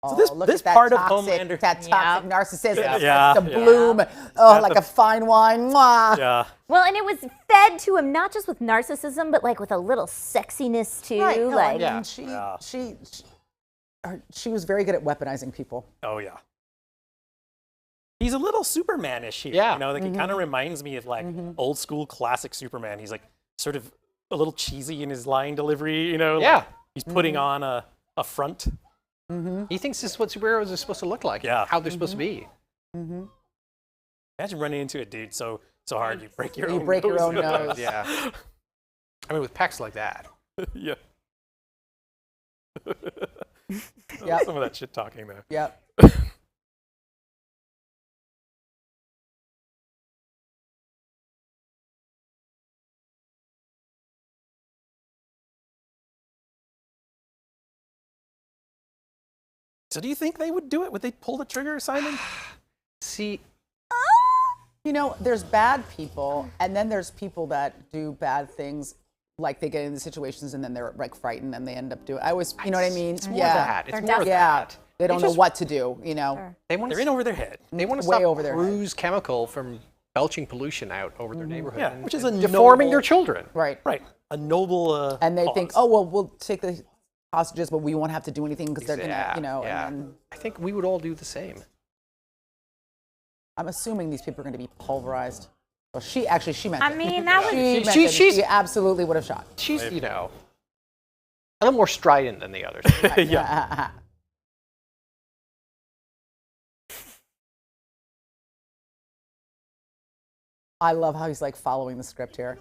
So this
look at that
part of
toxic,
Homelander-
that toxic narcissism,
Yeah.
the bloom, like a fine wine. Mwah.
Yeah.
Well, and it was fed to him not just with narcissism, but like with a little sexiness too.
Right, no,
like,
I mean, she was very good at weaponizing people.
Oh, yeah. He's a little Superman-ish here.
Yeah.
Like it kind of reminds me of like old school classic Superman. He's like sort of a little cheesy in his line delivery, like
Yeah.
he's putting on a front.
He thinks this is what superheroes are supposed to look like.
Yeah.
How they're supposed to be.
Imagine running into a dude so hard you break your
You
own
break
nose.
your own nose.
Yeah. I mean, with pecs like that.
Yeah.
Yep.
Some of that shit talking there.
Yep.
So do you think they would do it? Would they pull the trigger, Simon?
See,
There's bad people, and then there's people that do bad things, like they get into situations and then they're like frightened and they end up doing. I always, you know what I mean?
it's more that. It's more
Yeah.
that.
They don't know what to do.
They want
They're in over their head.
They want to
way
stop
over their head.
Cruise Chemical from belching pollution out over their neighborhood.
Yeah,
and
which is a
deforming
noble-
your children.
Right.
Right. A noble
And they
cause.
think, oh well, we'll take the hostages, but we won't have to do anything because they're
Yeah,
gonna,
yeah.
And then
I think we would all do the same.
I'm assuming these people are going to be pulverized. Well, she meant
I
it.
mean, that was
She meant
She-
it.
she's-
She absolutely would have shot.
She's, a little more strident than the others.
Yeah.
I love how he's like following the script here.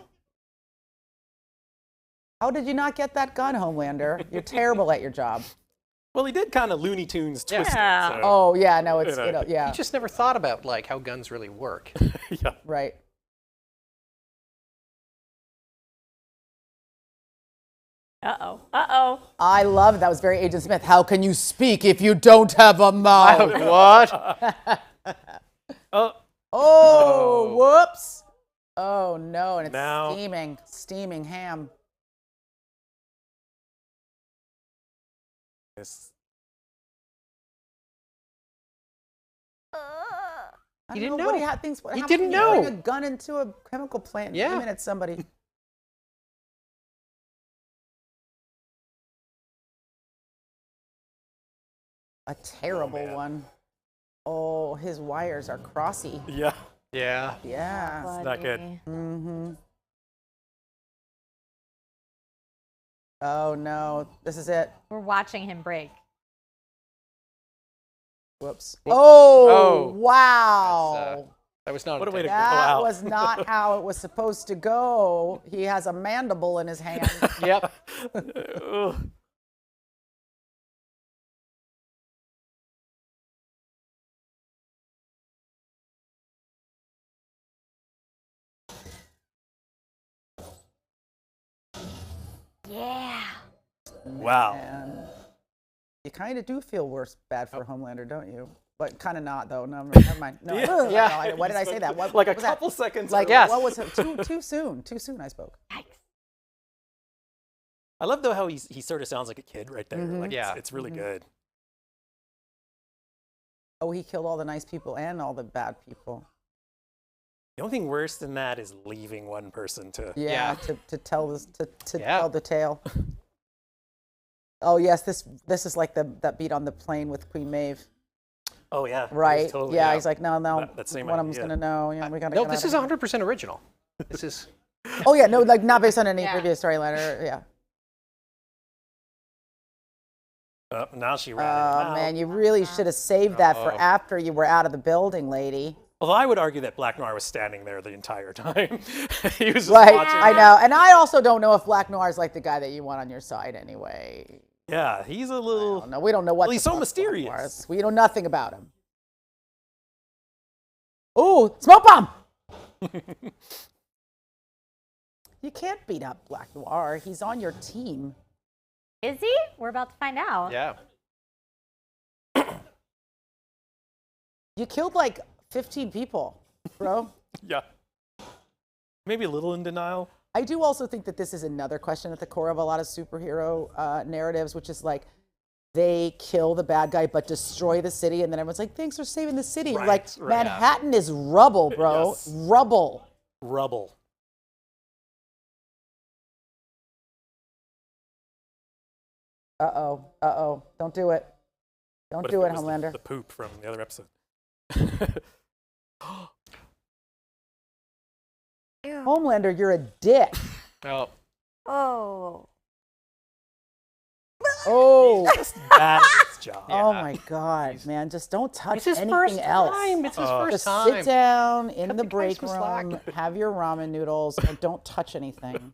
How did you not get that gun, Homelander? You're terrible at your job.
Well, he did kind of Looney Tunes twist it.
Yeah.
So,
Oh yeah, no, it's
You know.
yeah,
He just never thought about like how guns really work.
yeah.
right.
Uh-oh.
I love it. That was very Agent Smith. How can you speak if you don't have a mouth?
What?
Oh,
Oh, whoops. Oh no, and it's
Now-
steaming ham.
this.
I
He
don't
didn't
What
know.
he had thinks. What
He
happens
didn't
when you bring
know.
a gun into a chemical plant.
Yeah.
Aiming at somebody. A terrible
man.
one. Oh, his wires are crossy.
Yeah.
Yeah.
Yeah.
Not good.
Mm-hmm. Oh no, this is it.
We're watching him break.
Whoops.
Oh.
Oh, wow.
That was not
What a way to
intentional.
go
That
out.
was not how it was supposed to go. He has a mandible in his hand.
Yep.
Ugh.
Yeah.
Wow.
And you kind of do feel bad for Homelander, don't you? But kind of not, though. No, never mind. No,
Yeah.
no, why did I say that? What
Like a
was that?
couple seconds.
Like,
Yes.
what was it? Too soon. Too soon, I spoke.
Yikes.
I love though how he sort of sounds like a kid right there.
Mhm.
Like,
Yeah.
it's really good.
Oh, he killed all the nice people and all the bad people.
The only thing worse than that is leaving one person to.
Yeah,
Yeah.
to tell this to
Yeah.
tell the tale. Oh yes, this is like that beat on the plane with Queen Maeve.
Oh yeah. it was
Right.
Totally,
yeah, he's like, no,
That same
one of them's
idea.
gonna know. Yeah, we gotta.
No,
get
this
out
is
of
100% original. This is.
here. Oh yeah, no, like not based on any
Yeah.
previous storyline. Yeah.
Oh, now she ratted him
Oh
out.
man, you really should have saved that for
Uh-oh.
after you were out of the building, lady.
Although I would argue that Black Noir was standing there the entire time. He was just
Right.
watching.
I know, and I also don't know if Black Noir is like the guy that you want on your side anyway.
Yeah, he's a
I
little.
don't know. We don't know what.
Well, he's
the
so
fuck Black Noir
mysterious.
is. We know nothing about him. Ooh, smoke bomb! You can't beat up Black Noir. He's on your team.
Is he? We're about to find out.
Yeah.
You killed like 15 people, bro.
Yeah. Maybe a little in denial.
I do also think that this is another question at the core of a lot of superhero narratives, which is like they kill the bad guy but destroy the city, and then everyone's like, "Thanks for saving the city."
Right,
Like
right.
Manhattan is rubble, bro.
Yes.
Rubble.
Rubble.
Uh-oh. Don't do it. Don't
What
do
if
it,
was
Homelander.
The poop from the other episode.
Homelander, you're a dick.
Oh.
Oh.
Oh.
He's just bad at his job.
Oh my God, man. Just don't touch
It's his
anything
first
else.
time. It's his first
Just
time.
sit down in
Cut
the
the
break
guy some slack.
room, have your ramen noodles, and don't touch anything.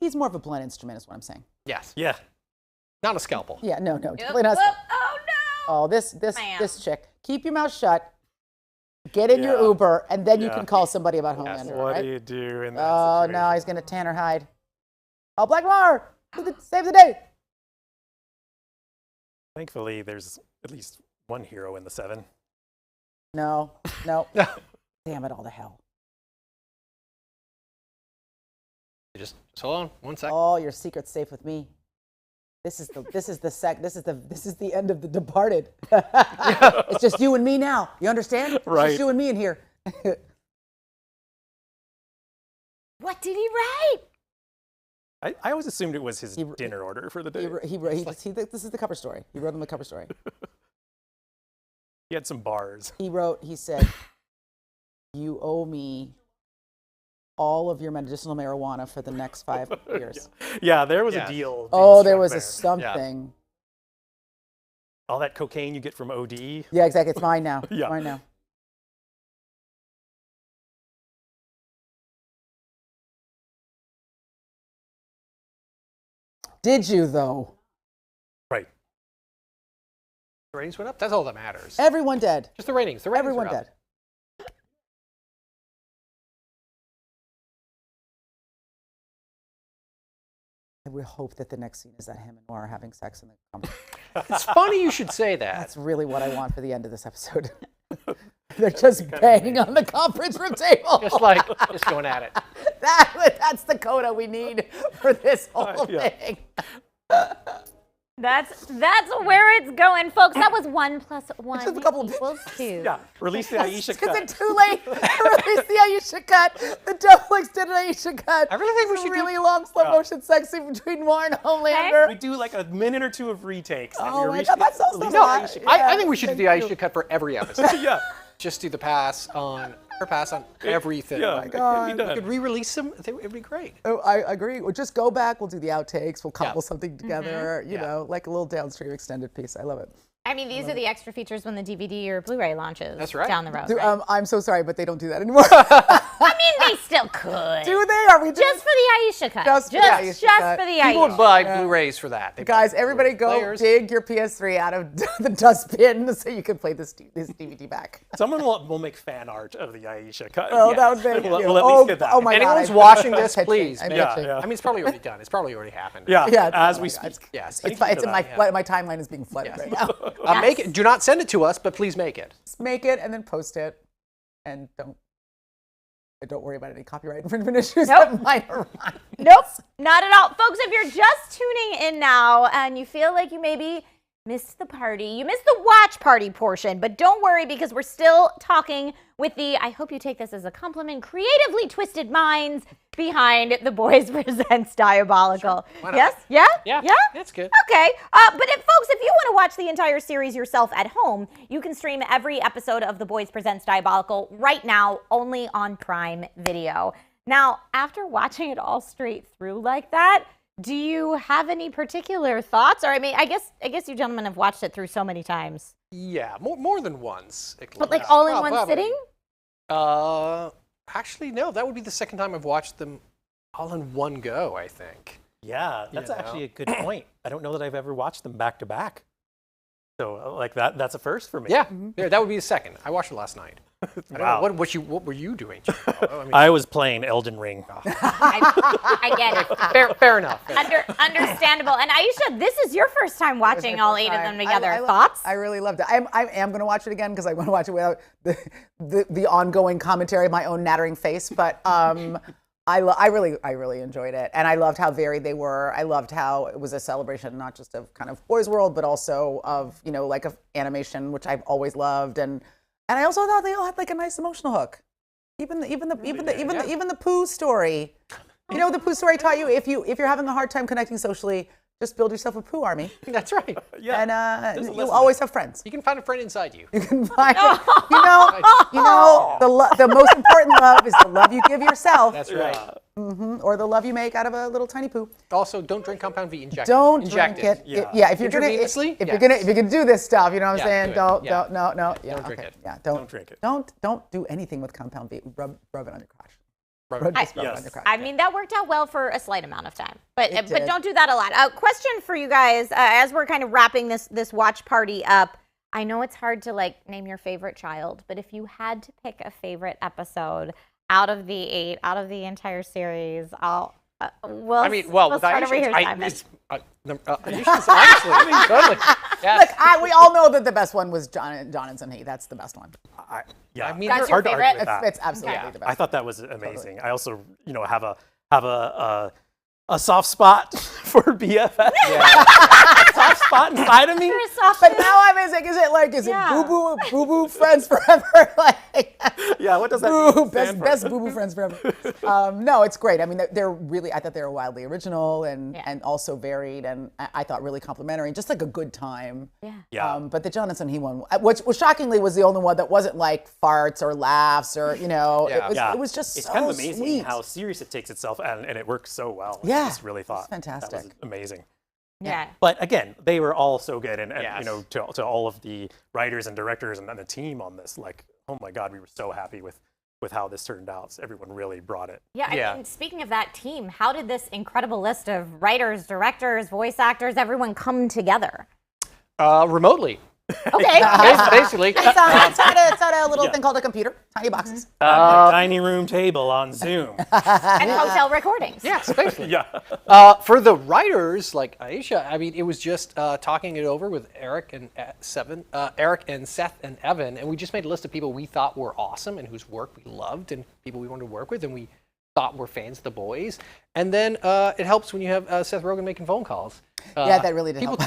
He's more of a blunt instrument, is what I'm saying.
Yes.
Yeah.
Not a scalpel.
Yeah, no,
Yep.
definitely not.
Whoop. Oh no.
Oh, this
Man.
chick. Keep your mouth shut. Get in your
Yeah.
Uber, and then you
Yeah.
can call somebody about
Yes.
Homelander.
What
right?
do you do in that
Oh
situation?
no, he's gonna Tanner hide. Oh, Black Noir, save the day.
Thankfully, there's at least one hero in the 7.
No. Damn it all to hell.
Just hold on 1 second.
Oh, your secret's safe with me. This is the end of The Departed. It's just you and me now. You understand? It's
Right.
just you and me in here.
What did he write?
I always assumed it was his
He-
dinner order for the day.
This is the cover story. He wrote him the cover story.
He had some bars.
He said, you owe me all of your medicinal marijuana for the next 5 years.
Yeah, there was
Yes.
a deal. being
Oh, there
struck
was
there.
a something.
All that cocaine you get from OD.
Yeah, exactly. It's mine now.
Yeah.
Mine now. Did you, though?
Right.
The ratings went up. That's all that matters.
Everyone dead.
Just the ratings. The ratings
Everyone
are up.
dead. I would hope that the next scene is that him and Noir are having sex in the conference.
It's funny you should say that.
That's really what I want for the end of this episode. They're just banging on the conference room table.
Just going at it.
That's the coda we need for this whole
Yeah.
thing.
That's where it's going, folks. That was 1 + 1
Just a couple of
equals 2.
Yeah, release the Aisha
Is
cut.
it too late to release the Aisha cut? The double extended Aisha cut.
I really think we
It's a
should do-
really long slow motion sex scene between War and Homelander.
We do like a minute or two of retakes. and
Oh
we
my
release
God, that's so
release
smart.
the Aisha
Yeah.
cut.
I think we should do the Aisha cut for every episode.
Yeah.
Just do the pass on everything.
Yeah.
Like,
God.
we could re-release them. I think it'd be great.
Oh, I agree. We'll just go back. We'll do the outtakes. We'll cobble
Yeah.
something together. You know, like a little downstream extended piece. I love it.
I mean, these are the extra features when the DVD or Blu-ray launches
That's right.
down the road.
Dude,
right?
I'm so sorry, but they don't do that anymore.
I mean, they still could.
Do they? Are we doing
Just for the Aisha cut.
Just for the Aisha cut.
for the
People would
Aisha.
buy Blu-rays for that. They'd
Guys,
buy
everybody go
players.
dig your PS3 out of the dustbin so you can play this DVD back.
Someone will make fan art of the Aisha cut.
Oh, that would be
We'll at least get that.
Oh my God.
Anyone's
I'm
watching this,
pitching.
please.
I'm
make-
pitching.
Yeah.
I mean, it's probably already done. It's probably already happened.
Yeah,
Yeah,
as
oh
we
my God.
speak.
Yes.
It's in my timeline is being flooded right now.
Make it. Do not send it to us, but please make it.
Just make it and then post it, and don't worry about any copyright infringement issues
Nope.
that might arise.
Nope, not at all. Folks, if you're just tuning in now and you feel like you maybe missed the party, you missed the watch party portion, but don't worry because we're still talking with the, I hope you take this as a compliment, creatively twisted minds behind The Boys Presents Diabolical.
Why not?
Yes? Yeah?
Yeah.
Yeah?
That's good.
Okay, but folks, if you want to watch the entire series yourself at home, you can stream every episode of The Boys Presents Diabolical right now, only on Prime Video. Now, after watching it all straight through like that, do you have any particular thoughts? Or I mean, I guess you gentlemen have watched it through so many times.
Yeah, more than once.
But like all in one
Probably.
sitting?
Actually, no. That would be the second time I've watched them all in one go, I think.
Yeah, that's
You know?
actually a good point. I don't know that I've ever watched them back to back. So like that's a first for me.
Yeah, yeah, that would be the second. I watched it last night. I don't know,
Wow.
what were you doing? Joe? I mean,
I was playing Elden Ring.
I get it.
fair enough.
Understandable. And Aisha, this is your first time watching all 8 of them together.
I
Thoughts?
I really loved it. I am going to watch it again because I want to watch it without the ongoing commentary of my own nattering face. But I really enjoyed it, and I loved how varied they were. I loved how it was a celebration not just of kind of Boys World, but also of like of animation, which I've always loved, and I also thought they all had like a nice emotional hook. Even the Pooh story. You know, the Pooh story taught you if you're having a hard time connecting socially, just build yourself a Pooh army,
That's right.
Yeah.
and
listen
you'll
to
always have friends.
You can find a friend inside you.
You can find, the most important love is the love you give yourself,
That's right.
or the love you make out of a little tiny Pooh.
Also, don't drink compound V. Inject
Don't
inject
drink it.
Yeah.
If you're gonna
Intravenously?
if
Yes.
you're gonna do this stuff, you know what I'm
Yeah,
saying?
do it.
Don't
Yeah.
no. Yeah,
Don't drink
okay.
it.
Yeah,
Don't drink it.
Don't do anything with compound V. Rub it on your crotch.
Right.
Just rub it
Yes.
on your crotch.
I mean, that worked out well for a slight amount of time, but
It
but
did.
don't do that a lot. Question for you guys, as we're kind of wrapping this watch party up. I know it's hard to like name your favorite child, but if you had to pick a favorite episode out of the 8, out of the entire series, we'll
with
start over
Aisha,
here, Simon.
Aisha's honestly, totally. Yes.
Look, we all know that the best one was John and Sunhee. That's the best one.
Yeah,
I mean,
That's
they're-
your
hard to argue
favorite?
with that.
It's absolutely
Okay.
the best.
I thought that was amazing. I also, have a soft spot for BFF. Soft spot inside of me.
You're a soft
But now I'm like, is
Yeah.
it boo boo friends forever? Like,
Yeah, what does that
boo,
mean?
best boo boo friends forever. No, it's great. I mean, I thought they were wildly original and also varied, and I thought really complimentary, just like a good time.
Yeah.
But the Jonathan He one, which shockingly was the only one that wasn't like farts or laughs or
Yeah.
it was just
It's
so
kind of amazing
sweet.
how serious it takes itself, and it works so well.
Yeah.
I just really thought
It's fantastic.
that was amazing.
Yeah.
But again, they were all so good, and
Yes.
to all of the writers and directors and the team on this, like, oh my God, we were so happy with how this turned out. So everyone really brought it.
Yeah, I
Yeah.
mean, speaking of that team, how did this incredible list of writers, directors, voice actors, everyone come together?
Remotely,
Okay.
basically.
It's on a little thing called a computer, tiny boxes.
Tiny room table on Zoom.
And hotel recordings.
Yes, basically.
Yeah.
For the writers, like Aisha, I mean, it was just talking it over with Eric and Seth and Evan, and we just made a list of people we thought were awesome and whose work we loved and people we wanted to work with, and we thought were fans of The Boys. And then it helps when you have Seth Rogen making phone calls.
Yeah, that really did help.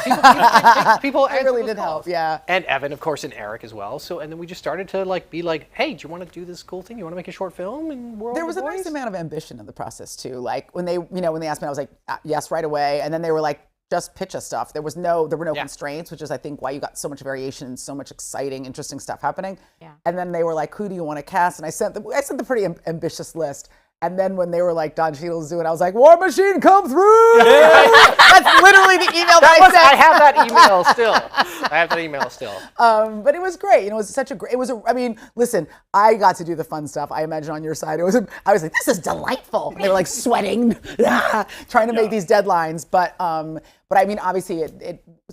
People
It really
answer
did
those
help,
calls.
yeah.
And Evan, of course, and Eric as well. So, and then we just started to like be like, hey, do you want to do this cool thing? You want to make a short film? And we're all
There was
The
a
Boys?
nice amount of ambition in the process too. Like when they asked me, I was like, yes, right away. And then they were like, just pitch us stuff. There were no constraints, which is I think why you got so much variation and so much exciting, interesting stuff happening.
Yeah.
And then they were like, who do you want to cast? And I sent the pretty ambitious list. And then when they were like, Don Cheadle's doing, I was like, War Machine, come through! That's literally the email that I sent.
I have that email still.
But it was great. It was such a great. I mean, listen, I got to do the fun stuff. I imagine on your side, I was like, this is delightful. And they were like sweating, trying to make these deadlines. But I mean, obviously,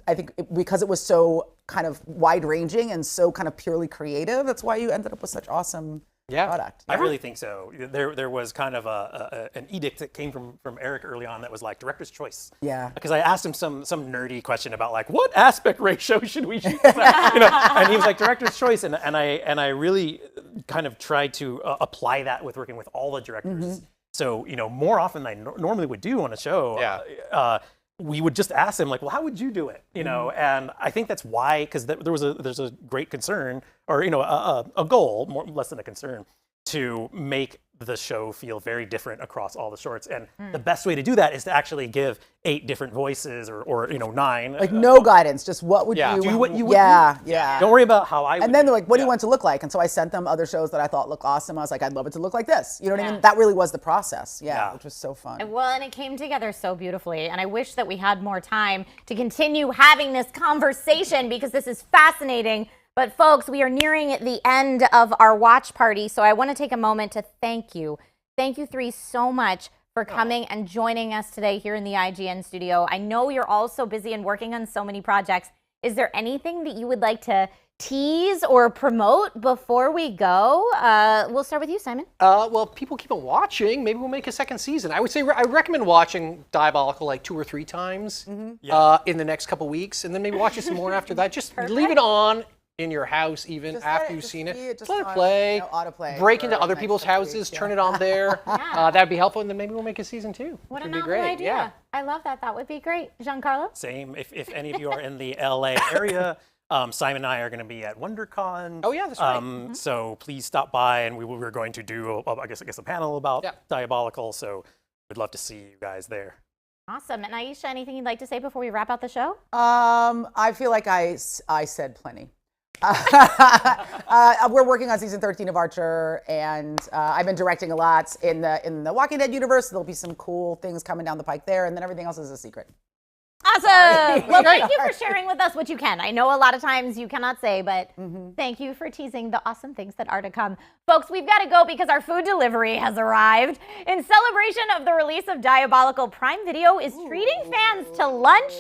I think because it was so kind of wide ranging and so kind of purely creative, that's why you ended up with such awesome product.
I really think so. There was kind of an edict that came from Eric early on that was like director's choice.
Yeah.
Because I asked him some nerdy question about like what aspect ratio should we shoot this at? And he was like director's choice, and I really kind of tried to apply that with working with all the directors. So more often than I normally would do on a show. We would just ask him like, well, how would you do it? And I think that's why, because there's a great concern, or a goal, less than a concern, to make the show feel very different across all the shorts. And the best way to do that is to actually give 8 different voices, or 9.
Like no guidance, just what would you?
Do what you would do.
Yeah.
Don't worry about how I would.
And then
do
they're
it.
like, what do you want it to look like? And so I sent them other shows that I thought looked awesome. I was like, I'd love it to look like this. You know what I mean? That really was the process. Yeah, which was so fun.
Well, and it came together so beautifully. And I wish that we had more time to continue having this conversation because this is fascinating. But folks, we are nearing the end of our watch party. So I want to take a moment to thank you. Thank you 3 so much for coming and joining us today here in the IGN studio. I know you're all so busy and working on so many projects. Is there anything that you would like to tease or promote before we go? We'll start with you, Simon.
Well, people keep on watching. Maybe we'll make a second season. I would say I recommend watching Diabolical like 2 or 3 times in the next couple weeks, and then maybe watch it some more after that. Just leave it on in your house even after you've seen it.
Just
let it
on,
play.
autoplay
Break into
for
other
the
people's
next couple
houses.
weeks,
Turn it on there. That'd be helpful, and then maybe we'll make a season 2.
What a
Would be
novel
great.
idea.
Yeah.
I love that. That would be great. Giancarlo?
Same. If any of you are in the LA area, Simon and I are going to be at WonderCon.
Oh yeah, that's right.
So please stop by, and we're going to do I guess a panel about Diabolical. So we'd love to see you guys there.
Awesome. And Aisha, anything you'd like to say before we wrap out the show?
I feel like I said plenty. We're working on season 13 of Archer, and I've been directing a lot in the Walking Dead universe. There'll be some cool things coming down the pike there, and then everything else is a secret.
Awesome. Well, thank you for sharing with us what you can. I know a lot of times you cannot say, but thank you for teasing the awesome things that are to come. Folks, we've got to go because our food delivery has arrived. In celebration of the release of Diabolical, Prime Video is treating fans to lunch,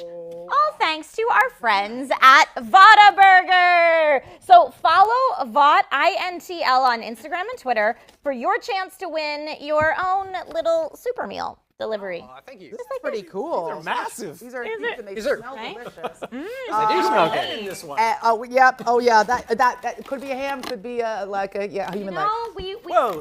all thanks to our friends at Vada Burger. So follow Vought, INTL, on Instagram and Twitter for your chance to win your own little super meal delivery.
Thank you.
This is pretty cool.
They're massive.
These are huge, and they
These are-
smell
Right?
delicious.
They do smell good.
In this one.
Oh yeah. That could be a ham. Could be like a human leg.
No,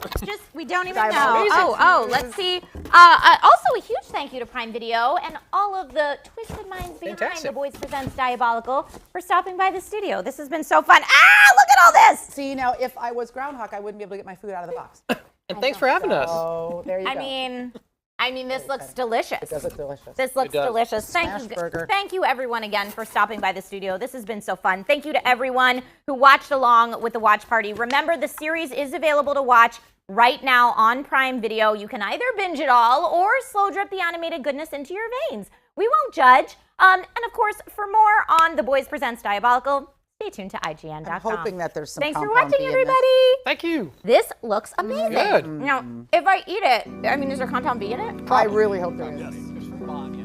we don't even
Diabolical.
know. Oh, let's see. Also, a huge thank you to Prime Video and all of the twisted minds behind
Fantastic.
The Boys Presents Diabolical for stopping by the studio. This has been so fun. Look at all this.
See, now if I was Groundhog, I wouldn't be able to get my food out of the box.
And thanks for having us.
Oh, there you go.
I mean, this looks delicious.
It does look delicious.
This looks
does.
delicious.
Smash burger.
Thank you, everyone, again, for stopping by the studio. This has been so fun. Thank you to everyone who watched along with the watch party. Remember, the series is available to watch right now on Prime Video. You can either binge it all or slow drip the animated goodness into your veins. We won't judge. And of course, for more on The Boys Presents Diabolical, stay tuned to IGN.com.
I'm hoping that there's some
Thanks for
compound
watching,
B in this.
everybody.
Thank you.
This looks amazing.
Good.
Now, if I eat it, I mean, is there compound B in it?
I really hope there is.
Just for fun.